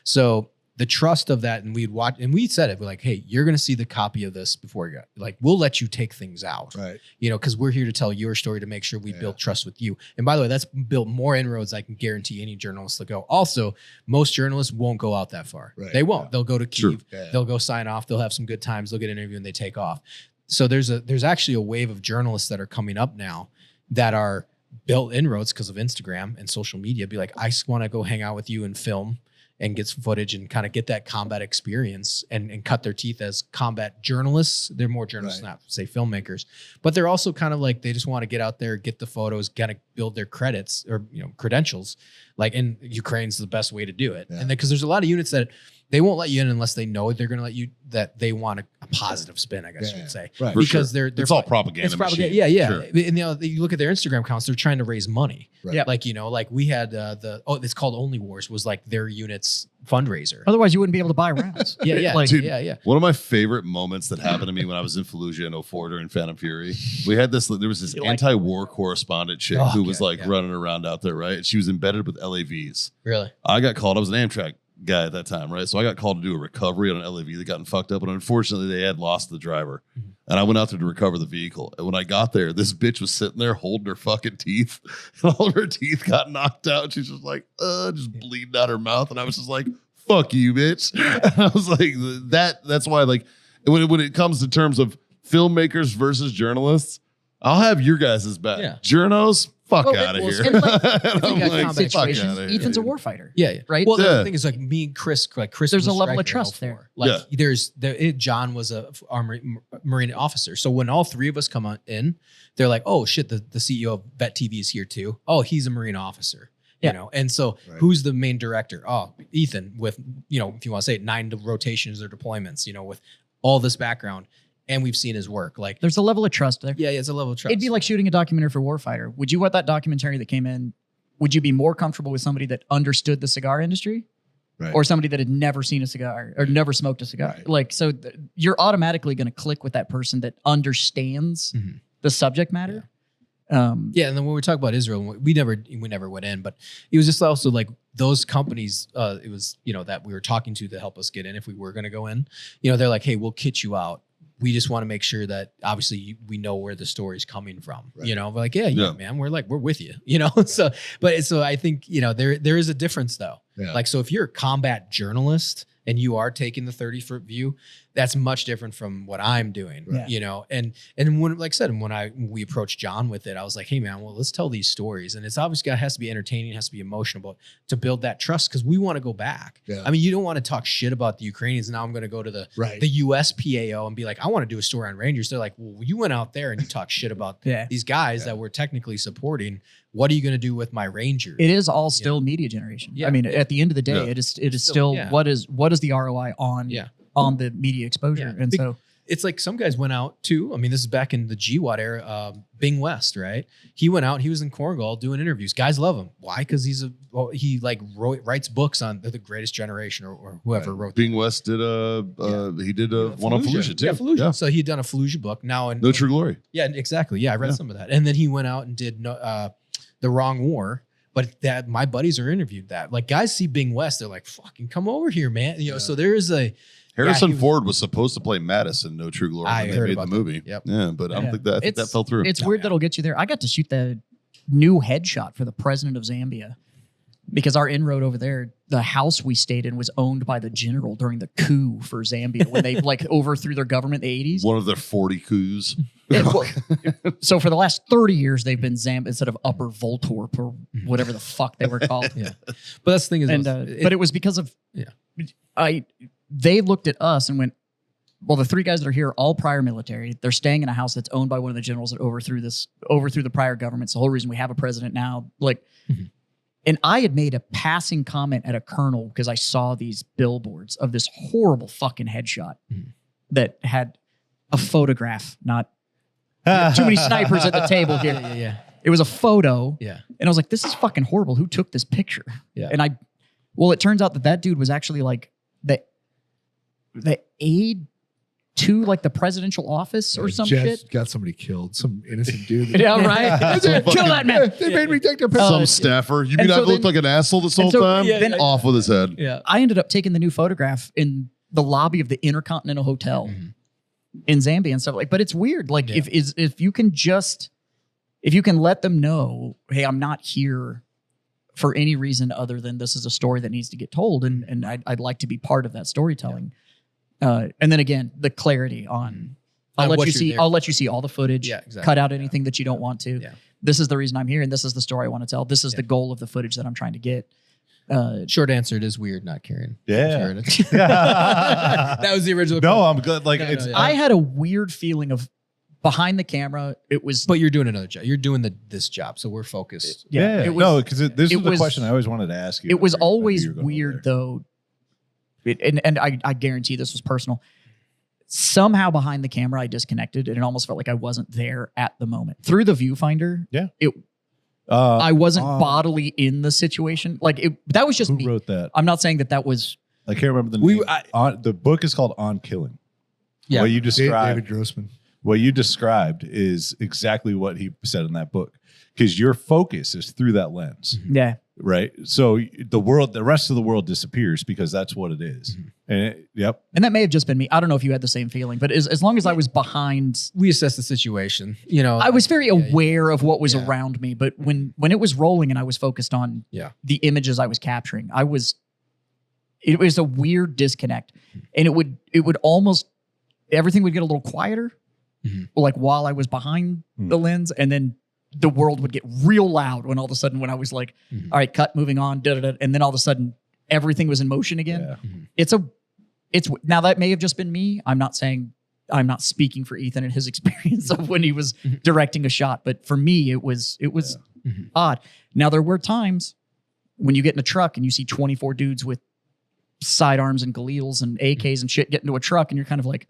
So the trust of that, and we'd watch, and we said it, we're like, hey, you're going to see the copy of this before you go. Like, we'll let you take things out, Right. because we're here to tell your story to make sure we build trust with you. And by the way, that's built more inroads I can guarantee any journalist to go. Also, most journalists won't go out that far. Right. They won't. They'll go to True. Kyiv. They'll go sign off. They'll have some good times. They'll get an interview and they take off. So there's actually a wave of journalists that are coming up now that are built inroads because of Instagram and social media. Be like, I just want to go hang out with you and film and get some footage and kind of get that combat experience and cut their teeth as combat journalists. They're more journalists, not say filmmakers, but they're also kind of like, they just want to get out there, get the photos, kind of build their credits or, credentials. Like in Ukraine's the best way to do it. And because there's a lot of units that they won't let you in unless they know they're going to let you, that they want a positive spin, I guess you would say. Right. Because For they're it's all propaganda. It's propaganda. machine. Yeah, yeah. Sure. And you look at their Instagram accounts, they're trying to raise money. Right. Yeah. Like, like we had it's called Only Wars was like their unit's fundraiser. Otherwise, you wouldn't be able to buy rounds. Yeah. Like, Dude, yeah. One of my favorite moments that happened to me when I was in Fallujah in 04 during Phantom Fury, there was this anti-war correspondent chick who was running around out there, right? She was embedded with LAVs. Really? I got called. I was an Amtrak guy at that time, right? So I got called to do a recovery on an LAV that gotten fucked up, and unfortunately they had lost the driver. And I went out there to recover the vehicle. And when I got there, this bitch was sitting there holding her fucking teeth, and all of her teeth got knocked out. She's just like, just bleeding out her mouth. And I was just like, fuck you, bitch. And I was like, that's why, like, when it comes to terms of filmmakers versus journalists, I'll have your guys' back. Yeah. Journos, fuck out of here. And like, And I'm got like, combat fuck situations, outta here, Ethan's a dude. warfighter. Yeah. Right? Well, Yeah. the thing is, like me and Chris There's was a level of striker trust in 04. there. Like John was a Marine officer. So when all three of us come in, they're like, oh shit, the CEO of Vet TV is here too. Oh, he's a Marine officer. Yeah. And so who's the main director? Oh, Ethan with, if you want to say it, 9 rotations or deployments, with all this background. And we've seen his work. Like There's a level of trust there. yeah, it's a level of trust. It'd be like shooting a documentary for Warfighter. Would you want that documentary that came in? Would you be more comfortable with somebody that understood the cigar industry? Right. Or somebody that had never seen a cigar or never smoked a cigar? Right. Like, so you're automatically going to click with that person that understands the subject matter. Yeah, and then when we talk about Israel, we never went in, but it was just also like those companies. It was that we were talking to help us get in if we were going to go in. They're like, hey, we'll kit you out. we just want to make sure that obviously we know where the story's coming from. You know, we're like, yeah, man, we're with you. You know, so I think there is a difference though. Yeah. Like, so if you're a combat journalist and you are taking the 30-foot view, that's much different from what I'm doing, and when, like I said, when we approached John with it, I was like, hey man, well, let's tell these stories. And it's obviously has to be entertaining, has to be emotional, but to build that trust, because we want to go back. Yeah. I mean, you don't want to talk shit about the Ukrainians. Now I'm going to go to the USPAO and be like, I want to do a story on Rangers. They're like, well, you went out there and you talked shit about these guys that we're technically supporting. What are you going to do with my Rangers? It is all still media generation. Yeah. I mean, at the end of the day, it is still what is the ROI on the media exposure. And so it's like some guys went out too. I mean, this is back in the GWAT era. Bing West, right? He went out. He was in Cornwall doing interviews. Guys love him. Why? Because he writes books on the Greatest Generation or whoever wrote. Bing West did one on Fallujah too. Yeah, Fallujah. So he'd done a Fallujah book. Now No True Glory. Yeah, exactly. Yeah, I read some of that. And then he went out and did The Wrong War. But that my buddies are interviewed that. Like, guys see Bing West, they're like, fucking come over here, man. So there is a Harrison Ford was supposed to play Mattis in No True Glory when they made the movie. Yep. Yeah, but I don't think that. I think that fell through. It's weird that'll get you there. I got to shoot the new headshot for the president of Zambia because our inroad over there, the house we stayed in was owned by the general during the coup for Zambia when they overthrew their government in the 80s. One of their 40 coups. So for the last 30 years, they've been instead of Upper Voltorp or whatever the fuck they were called. But that's the thing is, but it was because of they looked at us and went, well, the three guys that are here, all prior military, they're staying in a house that's owned by one of the generals that overthrew the prior government. It's the whole reason we have a president now. And I had made a passing comment at a colonel because I saw these billboards of this horrible fucking headshot that had a photograph, not too many snipers at the table here. Yeah. It was a photo. Yeah. And I was like, this is fucking horrible. Who took this picture? Yeah. And it turns out that dude was actually like the aide to like the presidential office or some shit. Got somebody killed, some innocent dude. Yeah, right. Kill that man. They made me take their picture. Some staffer. You mean I've looked like an asshole this whole time? Then off with his head. Yeah. I ended up taking the new photograph in the lobby of the Intercontinental Hotel in Zambia and stuff but it's weird. Like if you can let them know, hey, I'm not here for any reason other than this is a story that needs to get told, and I'd like to be part of that storytelling. And then again, the clarity on I'll let you see all the footage. Yeah, exactly. Cut out anything that you don't want to. Yeah. This is the reason I'm here, and this is the story I want to tell. This is the goal of the footage that I'm trying to get. Short answer, it is weird not caring. Yeah. That was the original. No, I'm good. Like I had a weird feeling of behind the camera. It was, but you're doing another job. You're doing this job, so we're focused. It was, no, because this is the question I always wanted to ask you. It was always weird though. And I guarantee this was personal. Somehow behind the camera, I disconnected, and it almost felt like I wasn't there at the moment. Through the viewfinder, I wasn't bodily in the situation. That was just who me. wrote that? I'm not saying that was. I can't remember the name. The book is called On Killing. Yeah, what you described, David Grossman. What you described is exactly what he said in that book, because your focus is through that lens. Yeah. Right. So the rest of the world disappears because that's what it is. And And that may have just been me. I don't know if you had the same feeling, but as long as I was behind, we assessed the situation. I was very aware of what was around me. But when it was rolling and I was focused on the images I was capturing, it was a weird disconnect, and it would almost everything would get a little quieter, like while I was behind the lens, and then the world would get real loud when all of a sudden when I was like, all right, cut, moving on, and then all of a sudden everything was in motion again. Yeah. It's now that may have just been me. I'm not speaking for Ethan and his experience of when he was directing a shot, but for me it was odd. Now there were times when you get in a truck and you see 24 dudes with sidearms and Galils and AKs and shit get into a truck, and you're kind of like,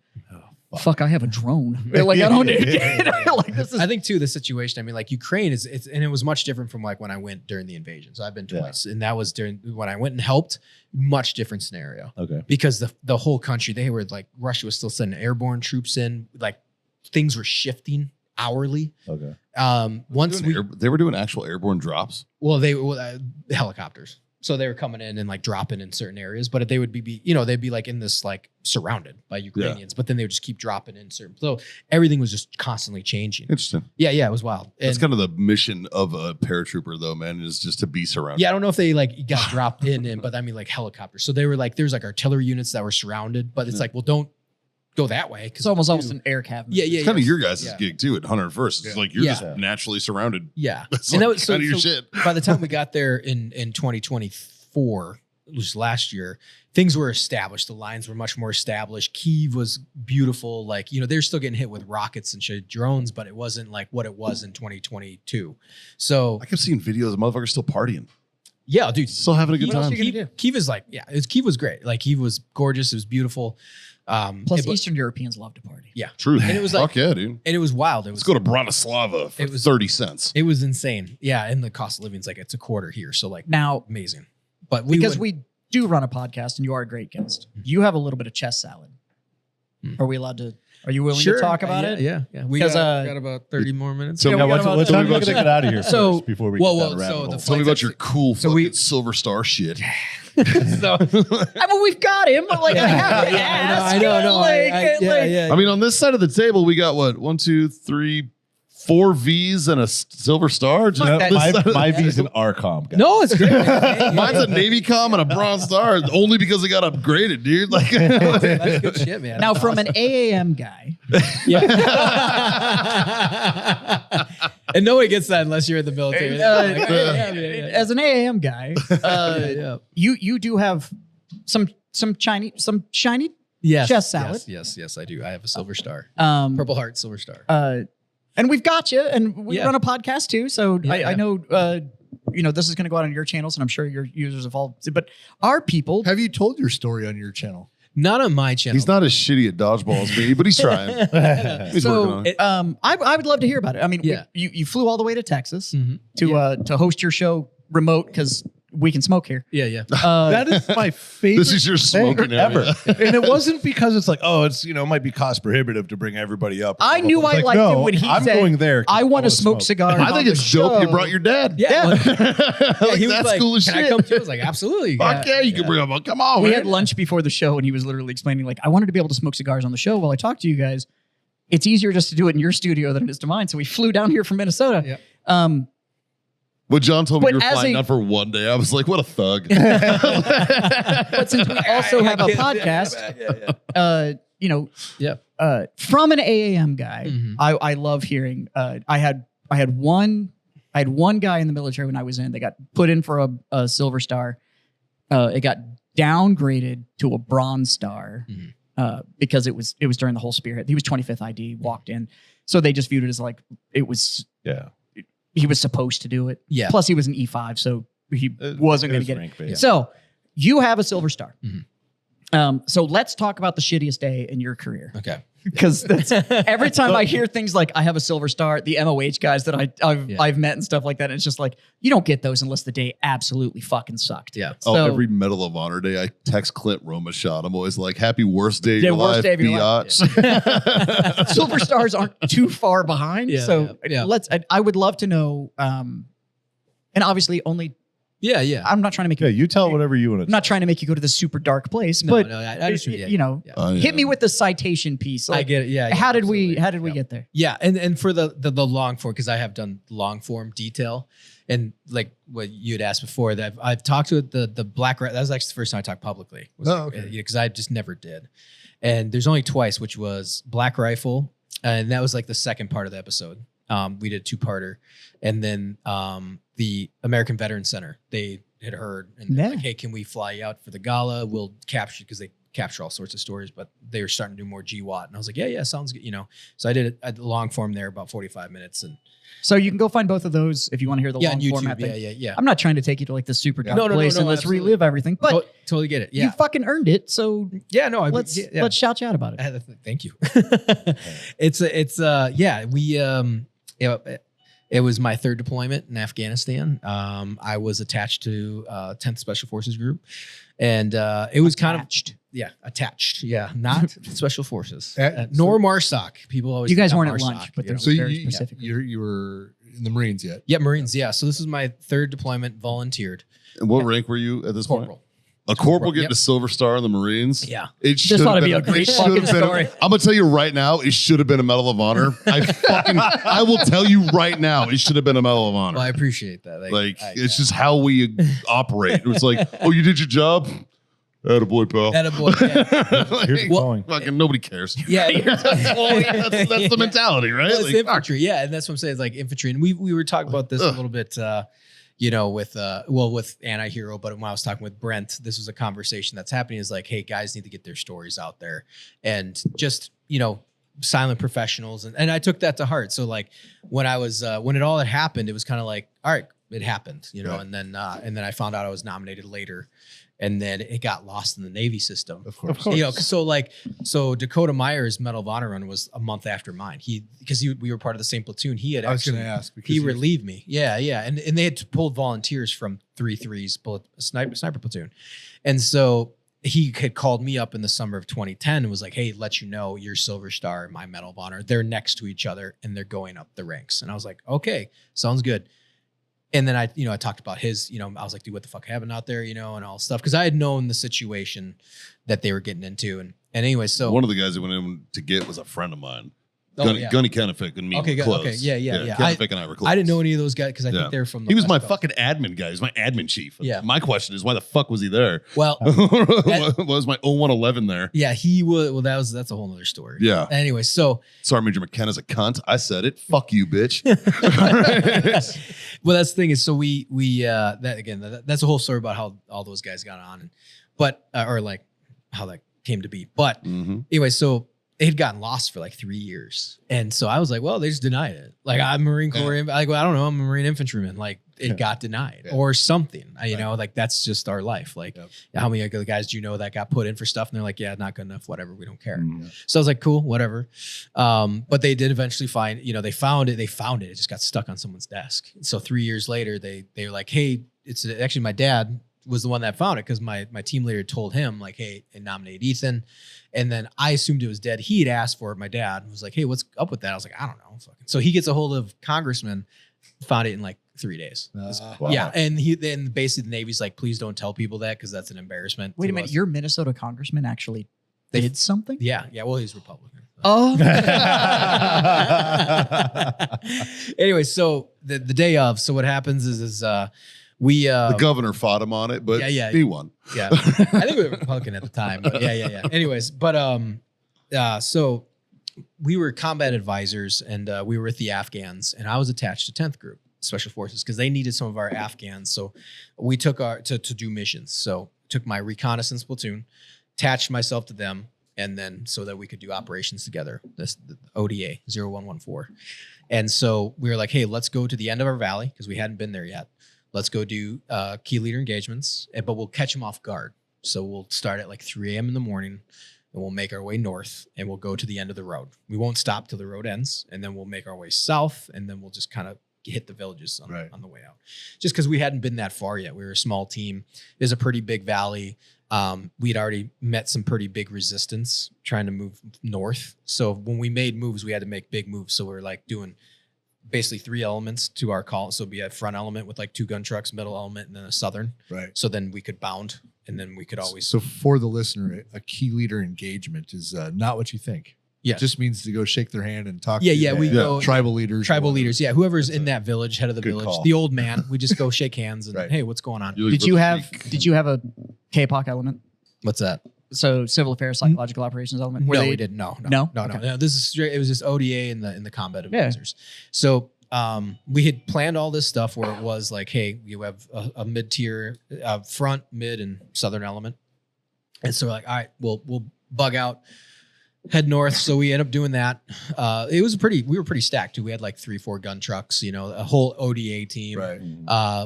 fuck, I have a drone. Like I don't like this is. I think too the situation. I mean, like Ukraine is, and it was much different from like when I went during the invasion. So I've been twice, and that was during when I went and helped. Much different scenario. Okay, because the whole country, they were like, Russia was still sending airborne troops in. Like things were shifting hourly. Okay. Once they were doing actual airborne drops. Well, helicopters. So they were coming in and like dropping in certain areas, but they would be they'd be like in this like surrounded by Ukrainians, but then they would just keep dropping in certain. So everything was just constantly changing. Interesting. Yeah, it was wild. That's kind of the mission of a paratrooper, though, man, is just to be surrounded. Yeah, I don't know if they like got dropped in, but I mean like helicopters. So they were like, there's like artillery units that were surrounded, but it's like, well, don't go that way It's almost an air cabin. Yeah, It's kind of your guys' gig too at 101st. It's like you're just naturally surrounded. Yeah, That's and like that was kind of your shit. By the time we got there in 2024, it was last year, things were established. The lines were much more established. Kyiv was beautiful. Like, they're still getting hit with rockets and shit, drones, but it wasn't like what it was in 2022. So I kept seeing videos of motherfuckers still partying. Yeah, dude, Still having a good time. Kyiv is like, Kyiv was great. Like, Kyiv was gorgeous. It was beautiful. Plus, Eastern Europeans love to party. Yeah, True. And it was like, fuck yeah, dude. And it was wild. Let's go to Bratislava for 30 cents. It was insane. Yeah, and the cost of living is like it's a quarter here. So like now, amazing. But we do run a podcast, and you are a great guest. You have a little bit of chest salad. Are we allowed to? Are you willing to talk about it? Yeah. We got about 30 more minutes. So what's time we got to get out of here first before we get down the rabbit hole? Tell me about your cool Silver Star shit. So, I mean, we've got him, but like I have to ask. I know. I mean, on this side of the table, we got what? 1, 2, 3, 4 V's and a Silver Star. My V's an RCOM guy. No, it's great. Mine's a Navy Com and a Bronze Star, only because it got upgraded, dude. Like that's good shit, man. Now, from an AAM guy, and nobody gets that unless you're in the military. As an AAM guy, you do have some shiny chest salad. Yes, I do. I have a Silver Star, Purple Heart Silver Star. And we've got you, and we run a podcast too. So I know, this is going to go out on your channels, and I'm sure your users have all. But our people, have you told your story on your channel? Not on my channel. He's not as shitty at dodgeball as me, but he's trying. He's working on it. I would love to hear about it. I mean, you flew all the way to Texas to host your show remote because we can smoke here. Yeah. That is my favorite. This is your smoking ever. And it wasn't because it's like, it might be cost prohibitive to bring everybody up. I knew I liked it when he I'm said, going there. I want to smoke cigars. I think it's dope you brought your dad. Yeah. He was that's cool as shit. Can I come too? I was like, absolutely. Fuck yeah, you can bring him up. Come on, We man. had lunch before the show, and he was literally explaining, like, I wanted to be able to smoke cigars on the show while I talk to you guys. It's easier just to do it in your studio than it is to mine. So we flew down here from Minnesota. Yeah. When John told me you were flying out for one day, I was like, what a thug. But since we also have a podcast, from an AAM guy, I love hearing. I had one guy in the military when I was in. They got put in for a Silver Star. It got downgraded to a Bronze Star because it was during the whole Spearhead. He was 25th ID, walked in, so they just viewed it as like it was. Yeah. He was supposed to do it. Yeah. Plus, he was an E5, so he wasn't going to get it. Based. So you have a Silver Star. So let's talk about the shittiest day in your career. Okay. Because every time I hear things like I have a Silver Star, the MOH guys that I've met and stuff like that, and it's just like you don't get those unless the day absolutely fucking sucked. Yeah. So, every Medal of Honor day, I text Clint Romashot. I'm always like, "Happy worst day of your life, biatch." Silver Stars aren't too far behind. I would love to know. And obviously, only. Yeah. I'm not trying to make you tell whatever you want to. I'm not trying to make you go to this super dark place, but I just hit me with the citation piece. Like, I get it. Yeah. How did we get there? Yeah, and for the long form, because I have done long form detail, and like what you had asked before, that I've talked to the black. That was actually the first time I talked publicly. Because I just never did, and there's only twice, which was Black Rifle, and that was like the second part of the episode. We did a 2-parter, and then the American Veterans Center, they had heard and they're like, hey, can we fly you out for the gala? We'll capture, because they capture all sorts of stories, but they were starting to do more GWAT, and I was like, yeah, sounds good, So I did a long form there, about 45 minutes, and so you can go find both of those if you want to hear the long YouTube, format thing. Yeah. I'm not trying to take you to like the super dark place and let's relive everything, but totally get it. Yeah, you fucking earned it. So let's shout you out about it. Thank you. It was my third deployment in Afghanistan. I was attached to 10th Special Forces Group, and it was attached. Not Special Forces, nor MARSOC. People always you guys weren't at MARSOC, lunch, but so very specific. You were in the Marines yet. Yeah, Marines. Yeah. So this is my third deployment, volunteered. And what rank were you at this point? Corporal. A corporal getting Yep. a silver star in the Marines? Yeah. It should This ought have to be been a great it should have fucking been story. I'm gonna tell you right now, it should have been a Medal of Honor. I will tell you right now, it should have been a Medal of Honor. Well, I appreciate that. It's just how we operate. It was like, oh, you did your job? Attaboy, pal. Attaboy, yeah. Here's the Well, calling. Fucking nobody cares. Yeah. that's the mentality, right? Well, it's Like, infantry, yeah, and that's what I'm saying. It's like infantry, and we were talking about this a little bit, with Anti-Hero, but when I was talking with Brent, this was a conversation that's happening. Is like, hey, guys need to get their stories out there, and just silent professionals, and I took that to heart. So like when I was when it all had happened, it was kind of like, all right, it happened, Right. and then I found out I was nominated later. And then it got lost in the Navy system. Of course. So Dakota Meyer's Medal of Honor run was a month after mine. We were part of the same platoon. He had I was going actually to ask because he relieved me. Yeah. And they had pulled volunteers from 3-3's sniper platoon. And so he had called me up in the summer of 2010 and was like, hey, let you know your Silver Star and my Medal of Honor, they're next to each other and they're going up the ranks. And I was like, okay, sounds good. And then I talked about his, I was like, dude, what the fuck happened out there, and all stuff. Cause I had known the situation that they were getting into. And anyway, so one of the guys that went in to get was a friend of mine. Oh, Gunny, yeah. Gunny Kennefick and me Okay, were good. close. Okay, yeah. Kennefick and I were close. I didn't know any of those guys because I Yeah. think they're from the He was West my Coast. fucking admin guy. He was my admin chief. Yeah. My question is, why the fuck was he there? Well, was my 0111 there? yeah, he was. Well, that's a whole nother story. Yeah. Anyway, so Sergeant Major McKenna's a cunt. I said it. Fuck you, bitch. well, that's the thing is, so we that's a whole story about how all those guys got on, but or like how that came to be. But Mhm. anyway, so it had gotten lost for like 3 years, and so I was like, well, they just denied it. Like I'm Marine Corps, I don't know, I'm a Marine infantryman. Like it got denied or something. Like that's just our life. Like how many other guys do you know that got put in for stuff and they're like, yeah, not good enough, whatever, we don't care. So I was like, cool, whatever. But they did eventually find, they found it. It just got stuck on someone's desk. So 3 years later, they were like, hey, it's actually my dad was the one that found it because my team leader told him like, hey, nominate Ethan. And then I assumed it was dead. He had asked for it. My dad was like, hey, what's up with that? I was like, I don't know. So he gets a hold of congressman, found it in like 3 days. Yeah. And then basically the Navy's like, please don't tell people that because that's an embarrassment. Wait a to minute, us. your Minnesota congressman actually did something? Yeah. Well, he's Republican. Oh. Anyway, so the day of, so what happens is we the governor fought him on it, but he won. Yeah. I think we were Republican at the time. But yeah. Anyways, but so we were combat advisors and we were with the Afghans and I was attached to 10th Group Special Forces because they needed some of our Afghans. So we took to do missions. So took my reconnaissance platoon, attached myself to them, and then so that we could do operations together, the ODA 0114. And so we were like, hey, let's go to the end of our valley because we hadn't been there yet. Let's go do key leader engagements, but we'll catch them off guard. So we'll start at like 3 a.m. in the morning and we'll make our way north and we'll go to the end of the road. We won't stop till the road ends and then we'll make our way south and then we'll just kind of hit the villages on the way out. Just because we hadn't been that far yet. We were a small team. There's a pretty big valley. We'd already met some pretty big resistance trying to move north. So when we made moves, we had to make big moves. So we're like doing basically 3 elements to our call. So it'd be a front element with like 2 gun trucks, middle element, and then a southern. Right. So then we could bound and then we could always. So for the listener, a key leader engagement is not what you think. Yeah. It just means to go shake their hand and talk Yeah, to yeah, we go- tribal leaders. Tribal leaders. Yeah. Whoever's in that village, head of the Good village, call. the old man, we just go shake hands and Right. hey, what's going on? Did you have a K-POC element? What's that? So civil affairs, psychological operations element? No, we didn't. No. Okay. No. This is straight. It was just ODA in the combat Yeah. advisors. So we had planned all this stuff where it was like, hey, you have a mid-tier, front, mid, and southern element. And so we're like, all right, we'll bug out, head north. So we end up doing that. We were pretty stacked too. We had like 3-4 gun trucks, a whole ODA team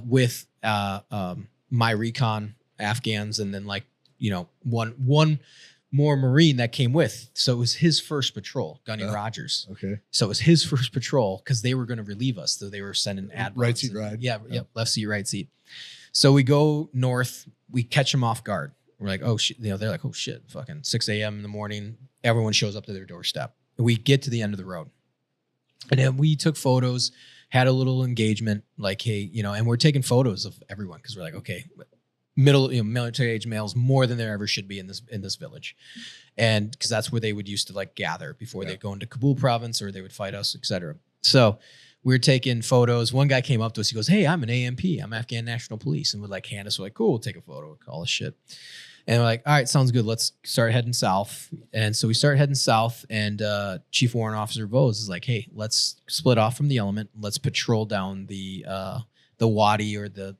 with my recon Afghans and then like, one more Marine that came with. So it was his first patrol, Gunny Rogers. Okay. So it was his first patrol because they were going to relieve us. So they were sending admirals. Right seat ride. Yeah, left seat, right seat. So we go north. We catch them off guard. We're like, oh shit. They're like, oh shit. Fucking 6 a.m. in the morning. Everyone shows up to their doorstep. We get to the end of the road. And then we took photos, had a little engagement, like, hey, and we're taking photos of everyone because we're like, okay, military age males more than there ever should be in this village, and because that's where they would used to like gather before they go into Kabul province or they would fight us, etc. So we're taking photos. One guy came up to us. He goes, "Hey, I'm an AMP. I'm Afghan National Police," and would like hand us. We're like, "Cool, we'll take a photo." All this shit. And we're like, all right, sounds good. Let's start heading south. And so we start heading south, and Chief Warrant Officer Vose is like, hey, let's split off from the element. Let's patrol down the wadi or the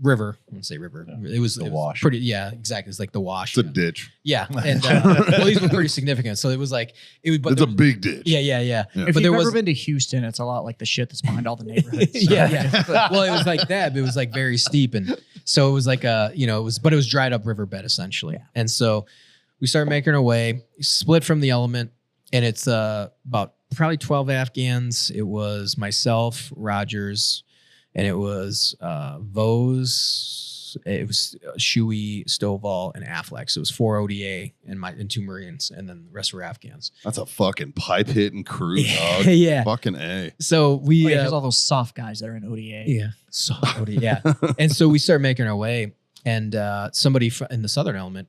river. I wouldn't say river. It was the wash. Pretty, yeah, exactly. It's like the wash. It's a ditch. Yeah, and well, these were pretty significant. So it was like But it's a big ditch. Yeah. If you've ever been to Houston, it's a lot like the shit that's behind all the neighborhoods. yeah. Well, it was like that. But it was like very steep, and so it was like it was dried up riverbed essentially. Yeah. And so we started making our way, split from the element, and it's about probably 12 Afghans. It was myself, Rogers, and it was Vose, it was Shuey, Stovall, and Affleck. So it was 4 ODA and 2 Marines, and then the rest were Afghans. That's a fucking pipe hitting crew, dog. Yeah. Fucking A. So we there's all those soft guys that are in ODA. Yeah. Soft ODA. Yeah. And so we started making our way, and somebody in the Southern Element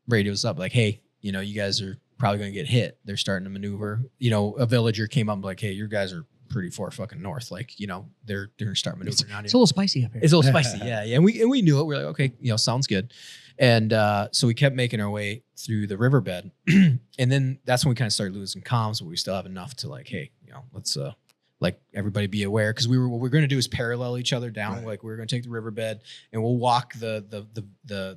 radios up like, hey, you guys are probably going to get hit. They're starting to maneuver. A villager came up like, hey, your guys are pretty far fucking north. Like, they're going to start maneuvering out here. It's a little spicy up here. It's a little spicy. Yeah. And we knew it. We're like, okay, sounds good. And so we kept making our way through the riverbed. And then that's when we kind of started losing comms, but we still have enough to like, hey, let's like everybody be aware, because what we're going to do is parallel each other down. Right. Like we're going to take the riverbed and we'll walk the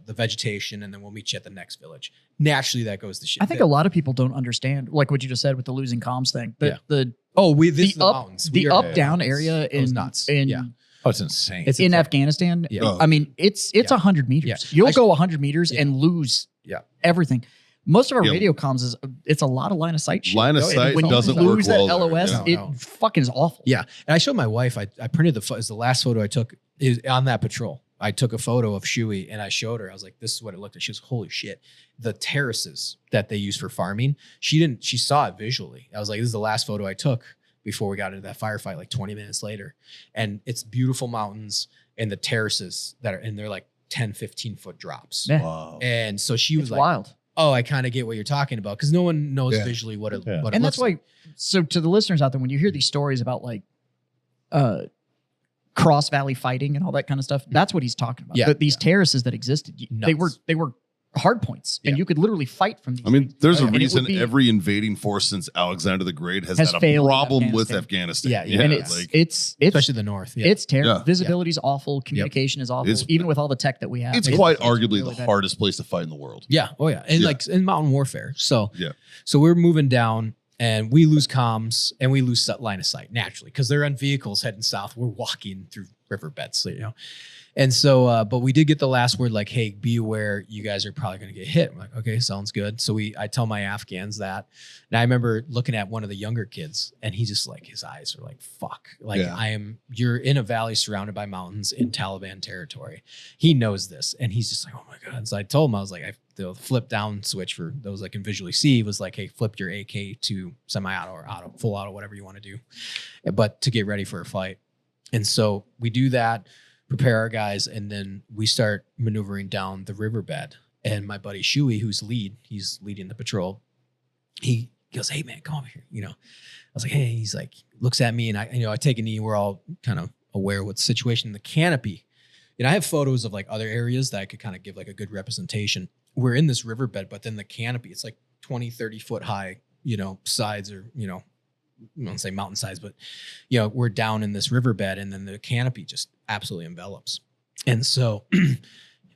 vegetation, and then we'll meet you at the next village. Naturally, that goes to shit. I think a lot of people don't understand, like what you just said with the losing comms thing. The mountains. The up down area in nuts. Oh, it's insane. It's in Afghanistan. Yeah. I mean, it's 100 meters. Yeah. You'll go 100 meters and lose everything. Most of our radio comms it's a lot of line of sight shit. Line of sight doesn't work well. When you lose that LOS, it fucking is awful. Yeah. And I showed my wife, I printed the last photo I took is on that patrol. I took a photo of Shuey and I showed her. I was like, this is what it looked like. She was, holy shit. The terraces that they use for farming, she saw it visually. I was like, this is the last photo I took before we got into that firefight, like 20 minutes later. And it's beautiful mountains and the terraces and they're like 10, 15 foot drops. Yeah. Wow. And so she was like, wild. Oh, I kind of get what you're talking about, because no one knows visually what it what it and looks that's why. So to the listeners out there, when you hear these stories about like cross valley fighting and all that kind of stuff, that's what he's talking about. Yeah. These terraces that existed, they were hard points, and you could literally fight from these. I mean, there's a and reason every invading force since Alexander the Great has had a problem with Afghanistan. Yeah. And it's especially the north. Yeah. It's terrible. Yeah. Visibility is awful. Communication is awful. Even with all the tech that we have, it's quite arguably really the hardest place to fight in the world. Yeah. Oh yeah. And like in mountain warfare. So so we're moving down, and we lose comms and we lose line of sight naturally, because they're on vehicles heading south. We're walking through riverbeds, And so, but we did get the last word, like, hey, be aware, you guys are probably going to get hit. I'm like, okay, sounds good. So I tell my Afghans that. And I remember looking at one of the younger kids, and he just like, his eyes are like, fuck. Like, you're in a valley surrounded by mountains in Taliban territory. He knows this. And he's just like, oh my God. So I told him, I was like, the flip down switch for those that can visually see was like, hey, flip your AK to semi-auto or auto, full auto, whatever you want to do, but to get ready for a fight. And so we do that, prepare our guys, and then we start maneuvering down the riverbed. And my buddy Shuey, he's leading the patrol. He goes, hey man, come over here. I was like, hey, he's like, looks at me, and I take a knee. We're all kind of aware of what the situation in the canopy. I have photos of like other areas that I could kind of give like a good representation. We're in this riverbed, but then the canopy, it's like 20, 30 foot high, sides, or, I won't say mountain sides, but, we're down in this riverbed, and then the canopy just absolutely envelops. And so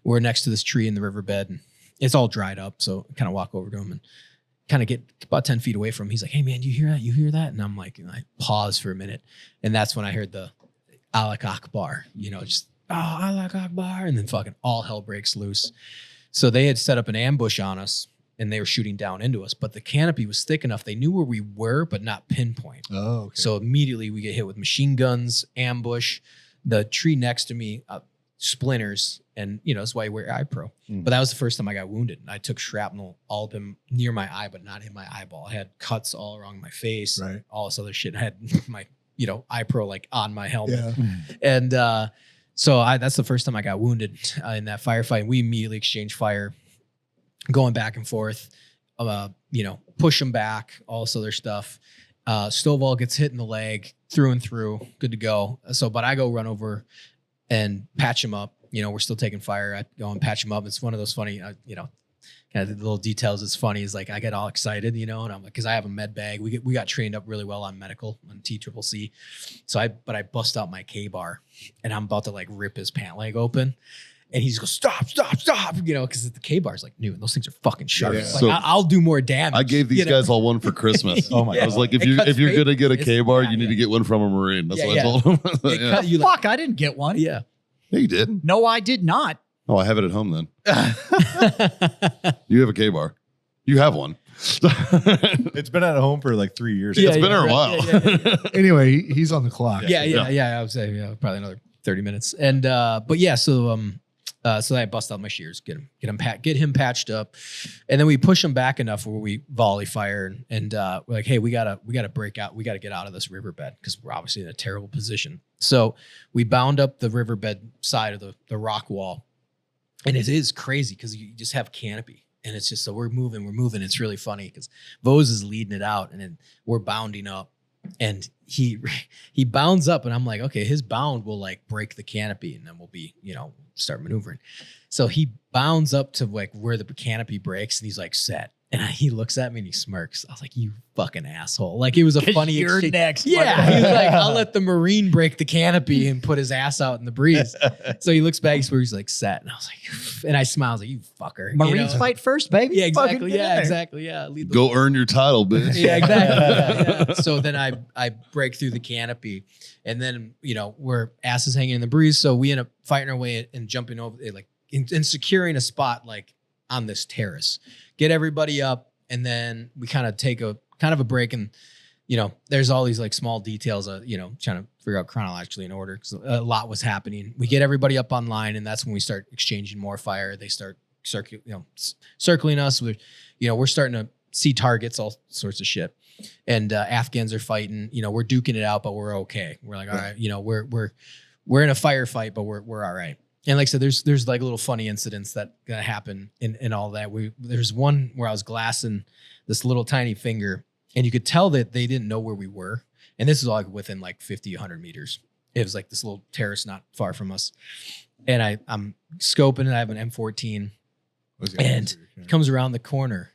we're next to this tree in the riverbed, and it's all dried up. So I kind of walk over to him and kind of get about 10 feet away from him. He's like, hey man, do you hear that? You hear that? And I'm like, and I pause for a minute. And that's when I heard the Alak Akbar, just, Alak Akbar. And then fucking all hell breaks loose. So they had set up an ambush on us, and they were shooting down into us, but the canopy was thick enough. They knew where we were, but not pinpoint. Oh, okay. So immediately we get hit with machine guns, ambush. The tree next to me, splinters, and that's why you wear eye pro. But that was the first time I got wounded. I took shrapnel all up in near my eye, but not in my eyeball. I had cuts all around my face, all this other shit. I had my iPro like on my helmet. Yeah. And so that's the first time I got wounded in that firefight. We immediately exchanged fire, going back and forth, push them back, all this other stuff. Stovall gets hit in the leg through and through, good to go. So, but I go run over and patch him up. We're still taking fire. I go and patch him up. It's one of those funny, kind of the little details. It's funny is like I get all excited, and I'm like, because I have a med bag. We got trained up really well on medical on TCCC. So I bust out my K-bar, and I'm about to like rip his pant leg open. And he just goes, stop, because the K-bar is like new, and those things are fucking sharp. Yeah. Like, So I'll do more damage. I gave these guys all one for Christmas. Oh my I was God. like, if It cuts you're bait. gonna get a It's- K-bar, yeah, you need to get one from a Marine. That's Yeah, what yeah. I told him. It Yeah. cut you like, Fuck, I didn't get one. yeah. Yeah, you did. No, I did not. Oh, I have it at home then. You have a K-bar. You have one. It's been at home for like 3 years. It's been there a right. while. Yeah. Anyway, he's on the clock. Yeah, I would say probably another 30 minutes. And but yeah, so I bust out my shears, get him patched up, and then we push him back enough where we volley fire, and we're like, hey, we gotta break out, we gotta get out of this riverbed because we're obviously in a terrible position. So we bound up the riverbed side of the rock wall, and it is crazy because you just have canopy. And it's just, so we're moving. It's really funny because Vose is leading it out, and then we're bounding up, and he bounds up, and I'm like, okay, his bound will like break the canopy, and then we'll be, start maneuvering. So he bounds up to like where the canopy breaks, and he's like set. And he looks at me and he smirks. I was like, you fucking asshole. Like it was a funny You're exchange. next. Yeah. He was like, I'll let the Marine break the canopy and put his ass out in the breeze. So he looks back, he's like set. And I was like, and I smiled. I was like, you fucker. Marines fight first, baby. Yeah, Fucking exactly. get in Yeah, there. exactly. Yeah. Lead the Go earn your title, bitch. yeah, exactly. Yeah. So then I break through the canopy, and then we're asses hanging in the breeze. So we end up fighting our way and jumping over, like and securing a spot like on this terrace, get everybody up, and then we kind of take a break. And there's all these like small details, trying to figure out chronologically in order because a lot was happening. We get everybody up online, and that's when we start exchanging more fire. They start circling us. We're starting to see targets, all sorts of shit. And Afghans are fighting. We're duking it out, but we're okay. We're like, all right, we're in a firefight, but we're all right. And like I said, there's like little funny incidents that gonna happen in all that. There's one where I was glassing this little tiny finger, and you could tell that they didn't know where we were. And this is like within like 50, 100 meters. It was like this little terrace not far from us. And I'm scoping, and I have an M14, and it comes around the corner.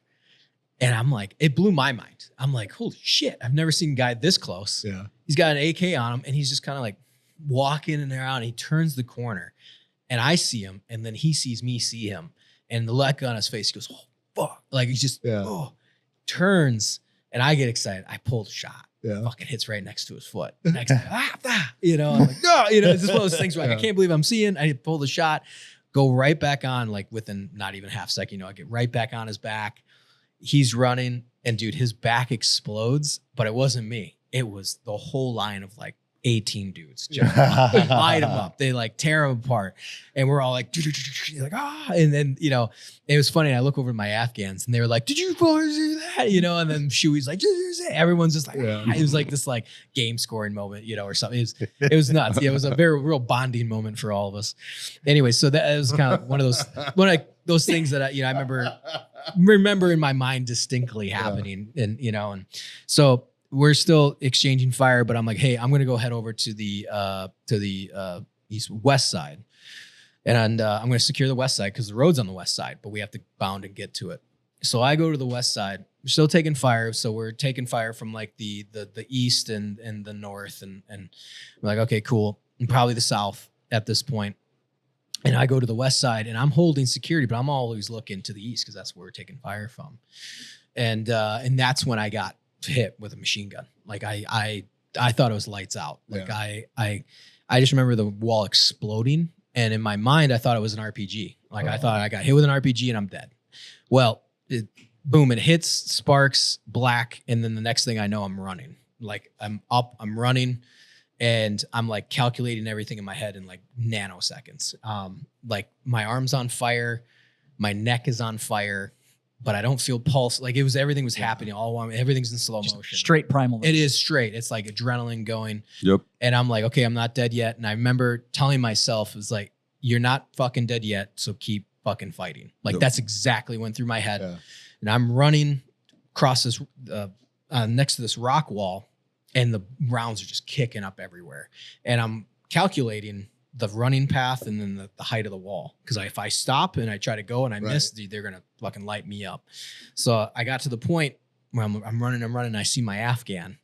And I'm like, it blew my mind. I'm like, holy shit, I've never seen a guy this close. Yeah. He's got an AK on him, and he's just kind of like walking in and around. And he turns the corner, and I see him, and then he sees me see him. And the look on his face, he goes, oh, fuck. Like he's just, turns, and I get excited. I pull the shot. Yeah. Fucking hits right next to his foot. Next, I'm like, no, it's just one of those things where like, I can't believe I'm seeing. I pull the shot, go right back on, like within not even half second, I get right back on his back. He's running, and dude, his back explodes, but it wasn't me. It was the whole line of like 18 dudes just light him up. They like tear him apart, and we're all like, like and then it was funny. I look over at my Afghans, and they were like, "Did you boys do that?" And then Shui's like, everyone's just like, It was like this like game scoring moment, or something. It was nuts. It was a very real bonding moment for all of us. Anyway, so that was kind of one of those things that I remember in my mind distinctly happening, and and so. We're still exchanging fire, but I'm like, hey, I'm going to go head over to the west side. And I'm going to secure the west side because the road's on the west side, but we have to bound and get to it. So I go to the west side. We're still taking fire. So we're taking fire from like the east and the north. And we're like, okay, cool. And probably the south at this point. And I go to the west side, and I'm holding security, but I'm always looking to the east because that's where we're taking fire from. And that's when I got hit with a machine gun. Like I thought it was lights out. Like I just remember the wall exploding, and in my mind I thought it was an RPG. Like I thought I got hit with an RPG and I'm dead. Well, boom, it hits, sparks, black, and then the next thing I know, I'm running. Like I'm up, I'm running, and I'm like calculating everything in my head in like nanoseconds. Like my arm's on fire, my neck is on fire. but I don't feel pulse. Like everything was happening all everything's in slow motion. Straight primal. It is straight. It's like adrenaline going. Yep. And I'm like, okay, I'm not dead yet. And I remember telling myself, it's like, you're not fucking dead yet, so keep fucking fighting. Like that's exactly went through my head. Yeah. And I'm running across this next to this rock wall, and the rounds are just kicking up everywhere. And I'm calculating the running path and then the height of the wall. Because if I stop and I try to go and I miss, they're going to fucking light me up. So I got to the point where I'm running. I see my Afghan.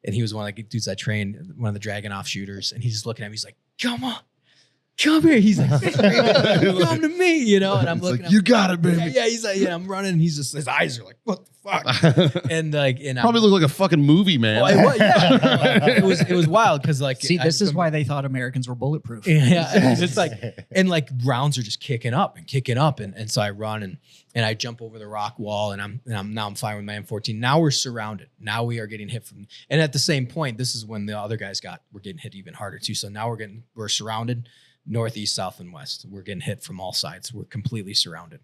And he was one of the dudes I trained, one of the Dragonov shooters. And he's just looking at me. He's like, come on. Come here. He's like, come to me, you know? And I'm It's looking like, you got it, baby. Yeah, he's like, yeah, I'm running. And he's just, his eyes are like, what the fuck? And like, and Probably look like a fucking movie, man. it was wild because like, See, this is why they thought Americans were bulletproof. Yeah, it's like, and like rounds are just kicking up, and so I run and I jump over the rock wall, and I'm firing with my M14. Now we're surrounded. Now we are getting hit from, and at the same point, this is when the other guys were getting hit even harder too. So now we're surrounded, northeast, south, and west. We're getting hit from all sides. We're completely surrounded.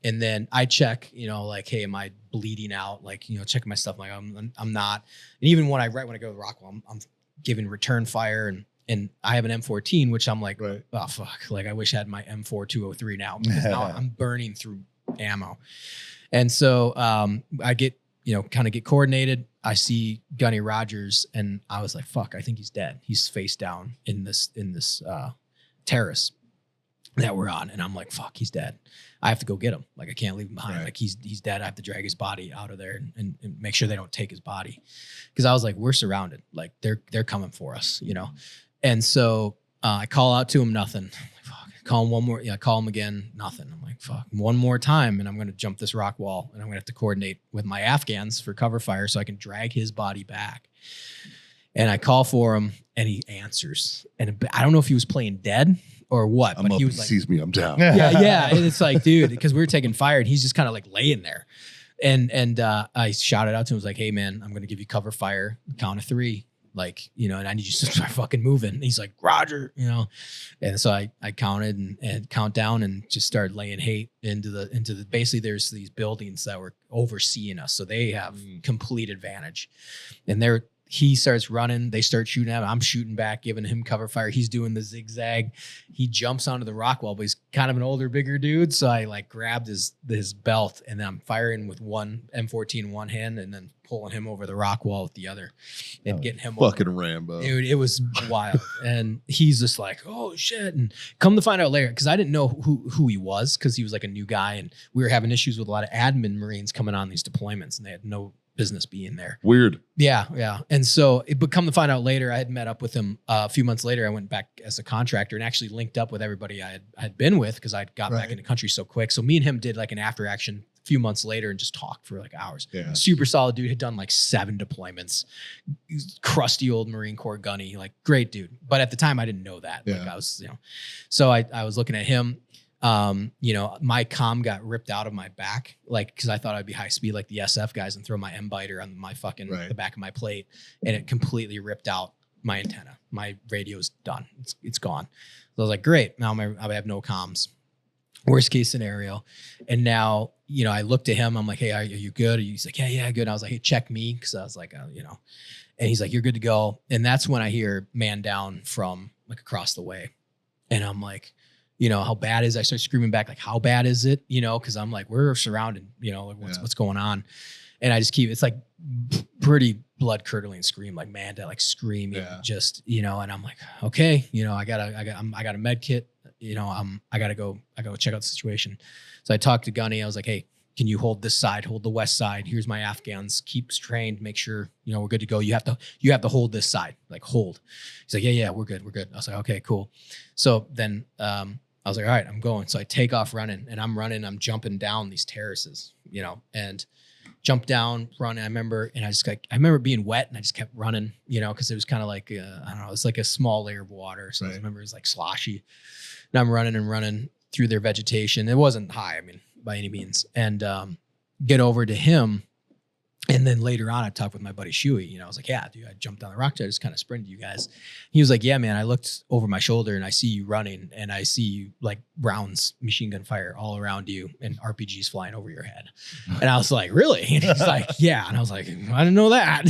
And then I check, like, hey, am I bleeding out? Like, checking my stuff. Like, I'm not. And even when I go to the rock wall, I'm giving return fire, and I have an M14, which I'm like, oh fuck, like I wish I had my M4 203 now, because now I'm burning through ammo. And so I get, kind of get coordinated. I see Gunny Rogers, and I was like, fuck, I think he's dead. He's face down in this terrace that we're on. And I'm like, fuck, he's dead. I have to go get him. Like, I can't leave him behind. Like, he's dead. I have to drag his body out of there and make sure they don't take his body. Because I was like, we're surrounded. Like, they're coming for us, And so I call out to him, nothing. Like, fuck. Call him one more. Yeah, call him again, nothing. I'm like, fuck, one more time, and I'm going to jump this rock wall, and I'm going to have to coordinate with my Afghans for cover fire so I can drag his body back. And I call for him, and he answers. And I don't know if he was playing dead or what, but he was like, sees me, I'm down. Yeah. And it's like, dude, because we were taking fire, and he's just kind of like laying there. And I shouted out to him, I was like, hey man, I'm going to give you cover fire, count of 3. Like, and I need you to start fucking moving. And he's like, Roger, And so I counted and count down and just started laying hate into the, basically there's these buildings that were overseeing us. So they have complete advantage. And he starts running. They start shooting at him. I'm shooting back, giving him cover fire. He's doing the zigzag. He jumps onto the rock wall, but he's kind of an older, bigger dude. So I like grabbed his belt, and then I'm firing with one M14 in one hand and then pulling him over the rock wall with the other and getting him fucking over. Rambo. Dude, it was wild. And he's just like, oh shit. And come to find out later, because I didn't know who he was, because he was like a new guy, and we were having issues with a lot of admin Marines coming on these deployments, and they had no business being there. Weird. Yeah. And so but come to find out later, I had met up with him a few months later. I went back as a contractor and actually linked up with everybody I had been with, because I got back in the country so quick. So me and him did like an after action a few months later and just talked for like hours. Yeah. Super solid dude, had done like 7 deployments. Crusty old Marine Corps gunny, like great dude. But at the time I didn't know that. Yeah. Like I was, so I was looking at him. My comm got ripped out of my back, like, because I thought I'd be high speed like the SF guys and throw my M-biter on my fucking the back of my plate, and it completely ripped out my antenna. My radio's done. It's gone. So I was like, great. Now I have no comms. Worst case scenario. And now, I looked at him. I'm like, hey, are you good? He's like, yeah, good. And I was like, hey, check me, because I was like, and he's like, you're good to go. And that's when I hear man down from like across the way, and I'm like, how bad is it? I start screaming back, like, how bad is it? Because I'm like, we're surrounded, like, what's going on? And I just it's like pretty blood curdling scream, like man, like screaming, just, and I'm like, okay, I got a med kit, I gotta go check out the situation. So I talked to Gunny. I was like, hey, can you hold this side, hold the west side? Here's my Afghans, keep trained, make sure, we're good to go. You have to hold this side, like hold. He's like, yeah, we're good. I was like, okay, cool. So then, I was like, all right, I'm going. So I take off running, and I'm jumping down these terraces, and jump down, running. I remember being wet, and I just kept running, because it was kind of like, I don't know, it's like a small layer of water. So I remember it was like sloshy. And I'm running through their vegetation. It wasn't high, by any means. And get over to him, And then later on, I talked with my buddy Shuey. I was like, yeah, dude, I jumped down the rock. I just kind of sprinted you guys. He was like, yeah, man, I looked over my shoulder and I see you running and I see you like rounds, machine gun fire all around you and RPGs flying over your head. And I was like, really? And he's like, yeah. And I was like, I didn't know that.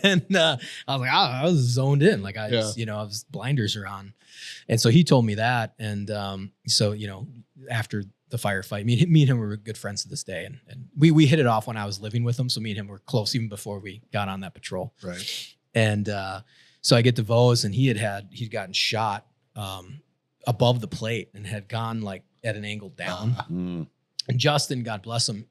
And I was like, I was zoned in. Like I was blinders are on. And so he told me that. And so, after the firefight, me and him were good friends to this day. And we hit it off when I was living with him. So me and him were close even before we got on that patrol. Right. And so I get to Vos and he'd gotten shot above the plate and had gone like at an angle down. And Justin, God bless him,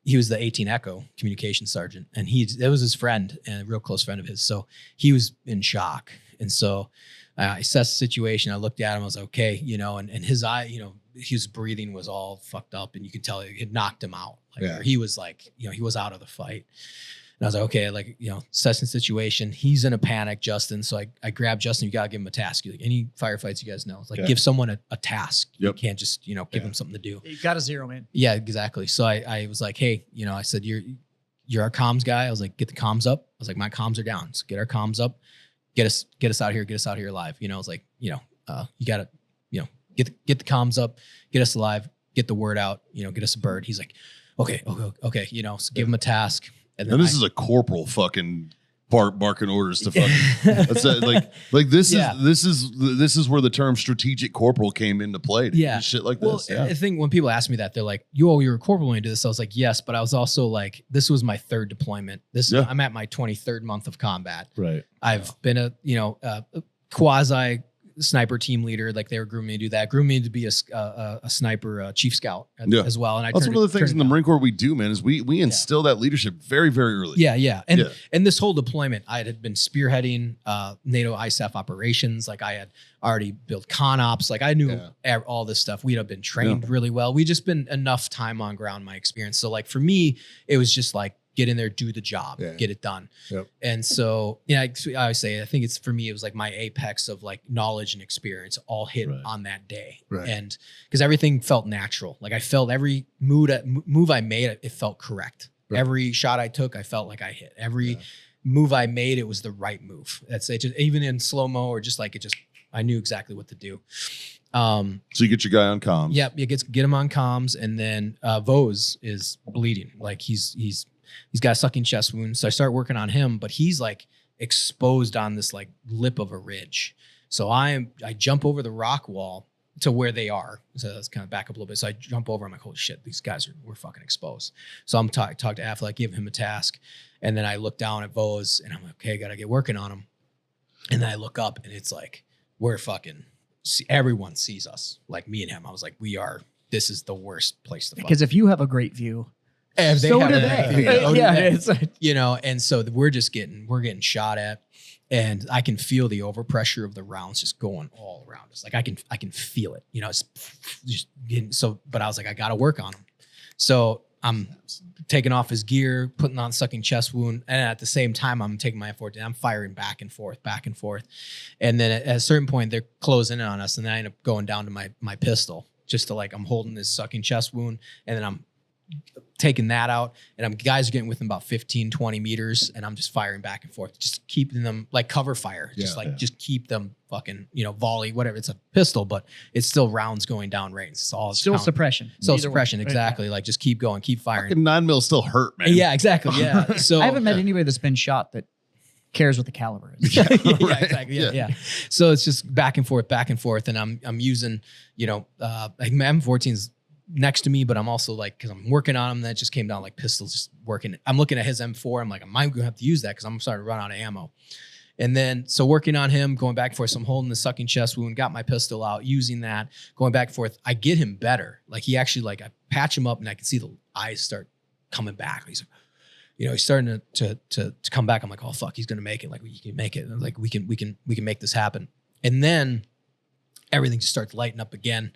he was the 18 Echo communication sergeant. And that was his friend and a real close friend of his. So he was in shock. And so I assessed the situation. I looked at him. I was like, okay, and his eye, his breathing was all fucked up and you could tell it had knocked him out. He was like, he was out of the fight. And I was like, okay, assessing the situation. He's in a panic, Justin. So I grabbed Justin. You got to give him a task. Like any firefights, you guys know, it's like give someone a task. Yep. You can't just, give them something to do. You got to zero in. Yeah, exactly. So I was like, hey, I said, you're our comms guy. I was like, get the comms up. I was like, my comms are down. So get our comms up. Get us out here. Get us out here alive. I was like, you got to, get the comms up, get us alive, get the word out, get us a bird. He's like, okay. So give him a task. And then this is a corporal fucking barking orders to fucking, that's this is where the term strategic corporal came into play. Shit like this. Yeah. I think when people ask me that, they're like, you're a corporal when you do this. I was like, yes, but I was also like, this was my third deployment. I'm at my 23rd month of combat. Right. I've been a quasi sniper team leader. Like they were grooming me to do that, grooming me to be a sniper chief scout as well. And that's one of the things in the Marine Corps we do, man, is we instill that leadership very, very early. Yeah. And this whole deployment, I had been spearheading NATO ISAF operations. Like I had already built con ops. Like I knew all this stuff. We'd have been trained really well. We just been enough time on ground, my experience. So like for me, it was just like, get in there, do the job, get it done. Yep. And so, I always say, I think for me, it was like my apex of like knowledge and experience all hit on that day. Right. And because everything felt natural. Like I felt every move I made, it felt correct. Right. Every shot I took, I felt like I hit. Every move I made, it was the right move. That's it. Just, even in slow-mo or just like I knew exactly what to do. So you get your guy on comms. Yep. You get him on comms. And then Vos is bleeding. Like he's got a sucking chest wound. So I start working on him, but he's like exposed on this like lip of a ridge. So I jump over the rock wall to where they are. So let's kind of back up a little bit. So I jump over. I'm like, holy shit, these guys we're fucking exposed. So I'm talk to Affleck, give him a task. And then I look down at Vos and I'm like, okay, I got to get working on him. And then I look up and it's like, we're fucking, everyone sees us. Like me and him. I was like, this is the worst place to fuck. Because if you have a great view, and so do they. And so we're getting shot at, and I can feel the overpressure of the rounds just going all around us. Like I can feel it. It's just getting so. But I was like, I got to work on him. So I'm taking off his gear, putting on sucking chest wound, and at the same time, I'm taking my F-14. I'm firing back and forth, and then at a certain point, they're closing in on us, and then I end up going down to my pistol just to I'm holding this sucking chest wound, and then I'm taking that out, and guys are getting within about 15, 20 meters, and I'm just firing back and forth, just keeping them like cover fire, just keep them fucking, volley, whatever. It's a pistol, but it's still rounds going down range. It's all still suppression. Still suppression, exactly. Like just keep going, keep firing. Fucking 9mm still hurt, man. Yeah, exactly. Yeah. So I haven't met anybody that's been shot that cares what the caliber is. Yeah, exactly. Yeah. So it's just back and forth, and I'm using, like my M14's next to me, but I'm also like, because I'm working on him, that just came down like pistols just working. I'm looking at his M4. I'm like, am I going to have to use that? Because I'm starting to run out of ammo. And then, so working on him, going back and forth. So I'm holding the sucking chest wound, got my pistol out, using that, going back and forth. I get him better. Like he actually, I patch him up and I can see the eyes start coming back. He's he's starting to come back. I'm like, oh fuck, he's going to make it. Like we can make it. Like we can make this happen. And then everything just starts lighting up again.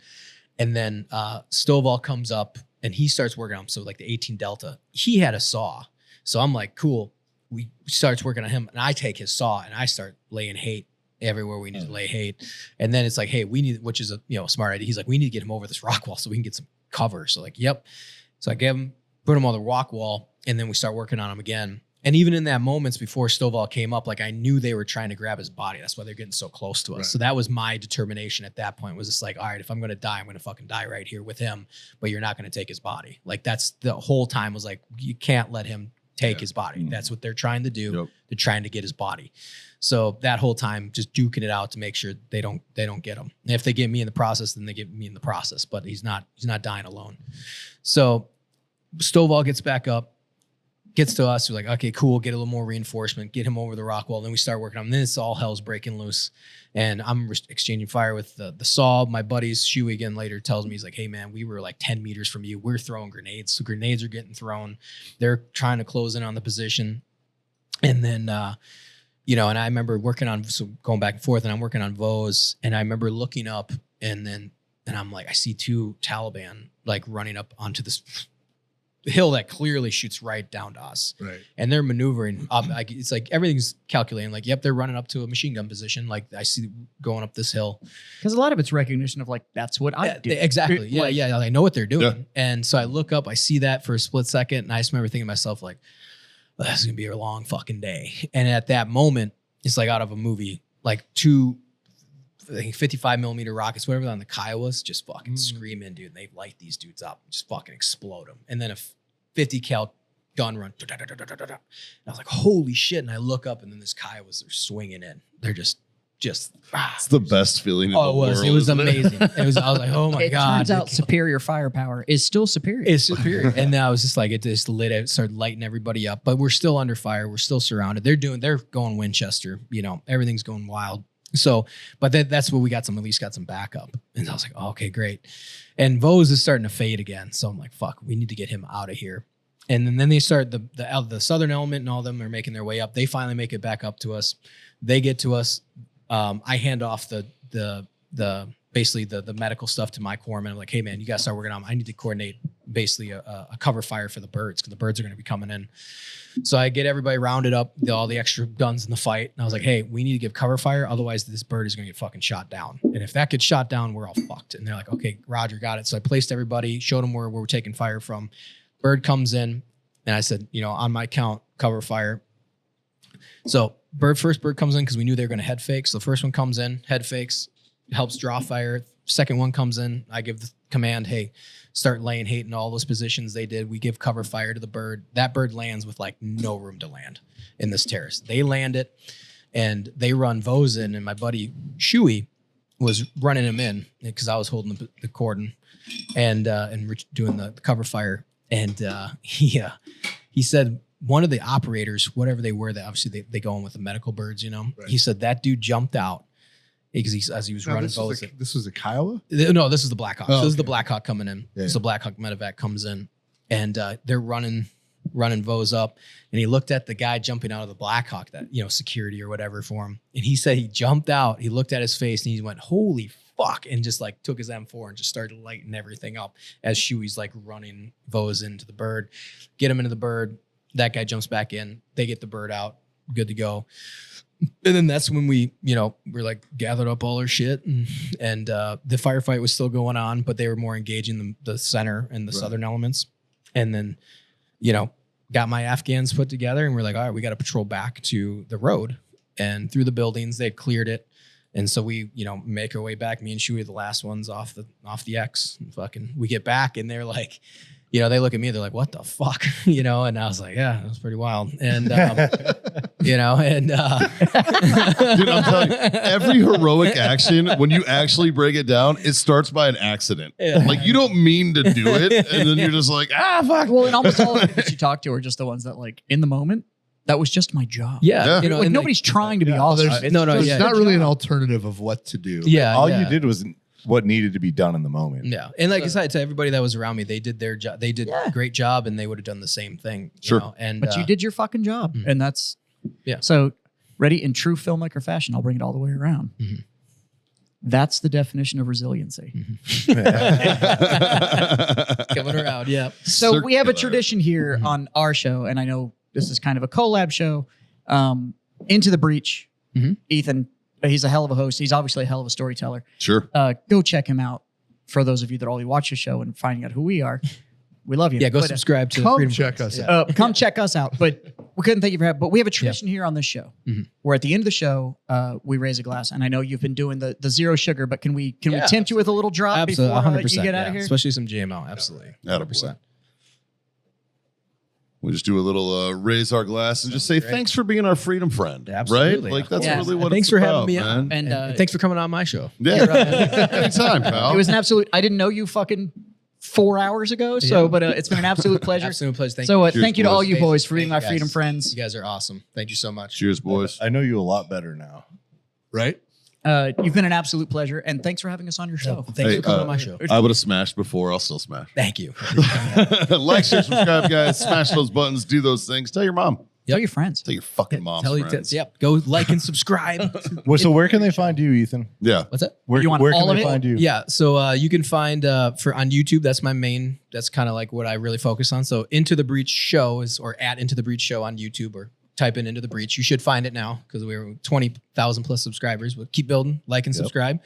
And then Stovall comes up and he starts working on him. So like the 18 Delta, he had a saw. So I'm like, cool. We starts working on him and I take his saw and I start laying hate everywhere we need to lay hate. And then it's like, hey, we need, which is a smart idea. He's like, we need to get him over this rock wall so we can get some cover. So like, yep. So I put him on the rock wall And then we start working on him again. And even in that moments before Stovall came up, like I knew they were trying to grab his body. That's why they're getting so close to us. Right. So that was my determination at that point, was just like, all right, if I'm going to die, I'm going to fucking die right here with him, but you're not going to take his body. Like that's the whole time was like, you can't let him take his body. That's what they're trying to do. Yep. They're trying to get his body. So that whole time just duking it out to make sure they don't get him. And if they get me in the process, then they get me in the process, but he's not dying alone. So Stovall gets back up, gets to us. We're like, okay, cool. Get a little more reinforcement, get him over the rock wall. Then we start working on him. Then it's all hell's breaking loose. And I'm exchanging fire with the saw. My buddies, Shuey again later tells me, he's like, hey man, we were like 10 meters from you. We're throwing grenades. So grenades are getting thrown. They're trying to close in on the position. And then, and I remember working on, so going back and forth, and I'm working on Vos. And I remember looking up and I'm like, I see 2 Taliban like running up onto this hill that clearly shoots right down to us. Right. And they're maneuvering up. It's like everything's calculating. Like, yep, they're running up to a machine gun position. Like I see going up this hill. Because a lot of it's recognition of like, that's what I do. Exactly. Yeah, Like, yeah. I know what they're doing. Yeah. And so I look up, I see that for a split second. And I just remember thinking to myself, like, well, this is going to be a long fucking day. And at that moment, it's like out of a movie, like 2, I think 55 millimeter rockets, whatever on the Kiowas, just fucking screaming, dude. And they light these dudes up, just fucking explode them. And then a 50 cal gun run. And I was like, holy shit. And I look up and then this Kiowas, they're swinging in. They're just It's the best feeling in the world. It was isn't amazing. I was like, oh my It God. turns out superior firepower is still superior. It's superior. And then I was just like, it just lit it, started lighting everybody up. But we're still under fire. We're still surrounded. They're going Winchester. Everything's going wild. So, but that's where we at least got some backup. And I was like, oh, okay, great. And Vos is starting to fade again. So I'm like, fuck, we need to get him out of here. And then they start the southern element and all of them are making their way up. They finally make it back up to us. They get to us. I hand off basically the medical stuff to my corpsman. I'm like, hey man, you gotta start working on them. I need to coordinate basically a cover fire for the birds because the birds are going to be coming in. So I get everybody rounded up, all the extra guns in the fight. And I was like, hey, we need to give cover fire. Otherwise this bird is going to get fucking shot down. And if that gets shot down, we're all fucked. And they're like, okay, Roger, got it. So I placed everybody, showed them where we're taking fire from. Bird comes in and I said, on my count, cover fire. So first bird comes in because we knew they were going to head fake. So the first one comes in, head fakes, helps draw fire. Second one comes in. I give the command, hey, start laying hate in all those positions. They did. We give cover fire to the bird. That bird lands with like no room to land in this terrace. They land it and they run Vos in, and my buddy Shuey was running him in because I was holding the cordon and doing the cover fire. And he said one of the operators, whatever they were, that obviously they go in with the medical birds, Right. He said that dude jumped out because as he was running Vos. This was a Kiowa? No, this is the Blackhawk. Oh, so this is the Blackhawk coming in. Yeah. So the Blackhawk medevac comes in, and they're running Vos up. And he looked at the guy jumping out of the Blackhawk, that security or whatever for him. And he said he jumped out. He looked at his face and he went, "Holy fuck!" and just like took his M4 and just started lighting everything up as Shuey's like running Vos into the bird, get him into the bird. That guy jumps back in. They get the bird out, good to go. And then that's when we're like gathered up all our shit and the firefight was still going on, but they were more engaging the center and the southern elements. And then, got my Afghans put together and we're like, all right, we got to patrol back to the road and through the buildings. They cleared it. And so we, make our way back. Me and Shuey, the last ones off the X. And fucking, we get back and they're like, they look at me, they're like, what the fuck? And I was like, yeah, it was pretty wild. And, dude, I'm telling you, every heroic action, when you actually break it down, it starts by an accident. Yeah. Like you don't mean to do it. And then you're just like, fuck. Well, and almost all of the that you talk to are just the ones that like in the moment, that was just my job. Yeah. Yeah. Like nobody's trying to be awesome. There's, It's there's just not a really an job. alternative of what to do. Yeah. All yeah. you did was what needed to be done in the moment. Yeah. And like I said, to everybody that was around me, they did their job. They did a great job and they would have done the same thing. Sure. And, But you did your fucking job. Mhm. And that's, Yeah. So ready in true filmmaker fashion, I'll bring it all the way around. Mhm. That's the definition of resiliency. Coming around. Yeah. So we have a Circular. tradition here on our show, and I know this is kind of a collab show. Into the Breach, Mhm. Ethan, he's a hell of a host. He's obviously a hell of a storyteller. Sure. Go check him out. For those of you that only watch the show and finding out who we are, We love you. Yeah, go But, subscribe to Come Freedom check Friends. us Yeah. out. come check us out. But we couldn't thank you for having. But we have a tradition here on this show where at the end of the show, we raise a glass. And I know you've been doing the zero sugar, but can we tempt you with a little drop Absolutely, before 100%. you get out of here? Especially some GMO. Absolutely. 100%. We just do a little raise our glass and just say thanks for being our freedom friend. Absolutely. Right? Like that's Yeah. really what Thanks it's for about, having me man. on. And Thanks for coming on my show. Yeah, anytime, pal. it was an absolute. I didn't know you fucking 4 hours ago. So, but it's been an absolute pleasure. Absolute pleasure. Thank So, you. Cheers, thank you to all boys. you boys for Thank being you our guys. freedom friends. You guys are awesome. Thank you so much. Cheers, boys. I know you a lot better now. Right? You've been an absolute pleasure, and thanks for having us on your show. Thanks Hey, for coming on my show. I would have smashed before. I'll still smash. Thank you. Like, share, subscribe, guys. Smash those buttons. Do those things. Tell your mom. Tell your friends. Tell your fucking mom's Tell you, friends. yep. Go like and subscribe. Well, so where can they find you, Ethan? Yeah. What's that? Where, You want where all can of they it? find you? Yeah, so you can find for on YouTube. That's my main. That's kind of like what I really focus on. So Into the Breach Show is or at Into the Breach Show on YouTube or type in Into the Breach. You should find it now because we're 20,000 plus subscribers. But keep building, like and subscribe,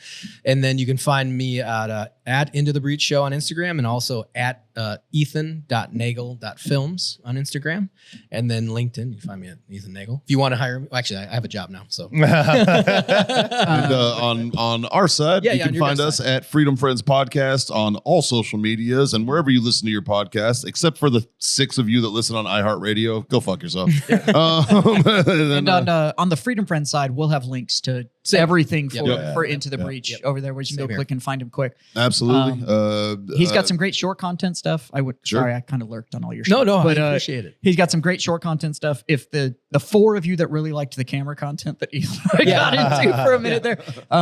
and then you can find me at Into the Breach Show on Instagram and also at ethan.nagel.films on Instagram, and then LinkedIn. You can find me at Ethan Nagel. If you want to hire me, actually I have a job now. So And on our side, Yeah, you yeah, can on your find guys' us side. at Freedom Friends Podcast on all social medias and wherever you listen to your podcast, except for the 6 of you that listen on iHeartRadio. Go fuck yourself. And on the Freedom Friends side, we'll have links to everything for Into the Breach over there, where you can go click and find him quick. Absolutely. He's got some great short content stuff. Sorry, I kind of lurked on all your shit. No, but I appreciate it. He's got some great short content stuff. If the 4 of you that really liked the camera content that he got into for a minute there,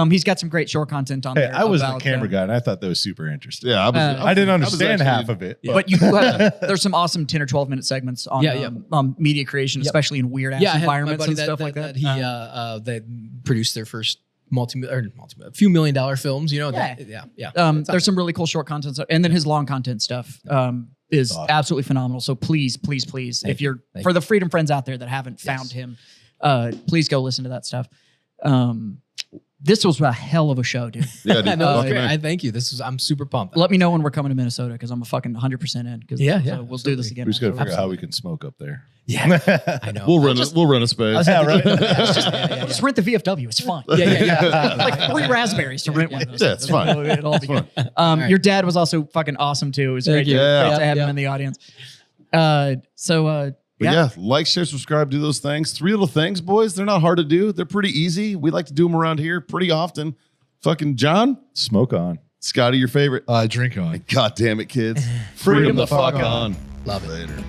he's got some great short content on Hey, there. I wasn't a about, camera guy, and I thought that was super interesting. Yeah, I didn't understand actually- half of it. But you there's some awesome 10 or 12 minute segments on media creation, especially in weird ass I had my environments buddy and stuff like that. They produced their first a few $1 million films. You know, There's some really cool short content stuff, and then his long content stuff is absolutely phenomenal. So please, if you're for the Freedom Friends out there that haven't found him, please go listen to that stuff. This was a hell of a show, dude. Yeah, dude. I know, Fucking great. A. I thank you. I'm super pumped. Let me know when we're coming to Minnesota because I'm a fucking 100% in. So we'll do this again. We just got to figure out how we can smoke up there. Yeah, I know. We'll run a space. Yeah, right. Just rent the VFW. It's fine. Yeah. Like 3 raspberries to rent one of those. Yeah, it's fine. It'll all be good. Your dad was also fucking awesome too. It was great, you. great Yeah. to have him in the audience. But yeah, like, share, subscribe, do those things. 3 little things, boys. They're not hard to do. They're pretty easy. We like to do them around here pretty often. Fucking John, Smoke on. Scotty, your favorite. Drink on. God damn it, kids. Freedom the fuck on. Love it. Later.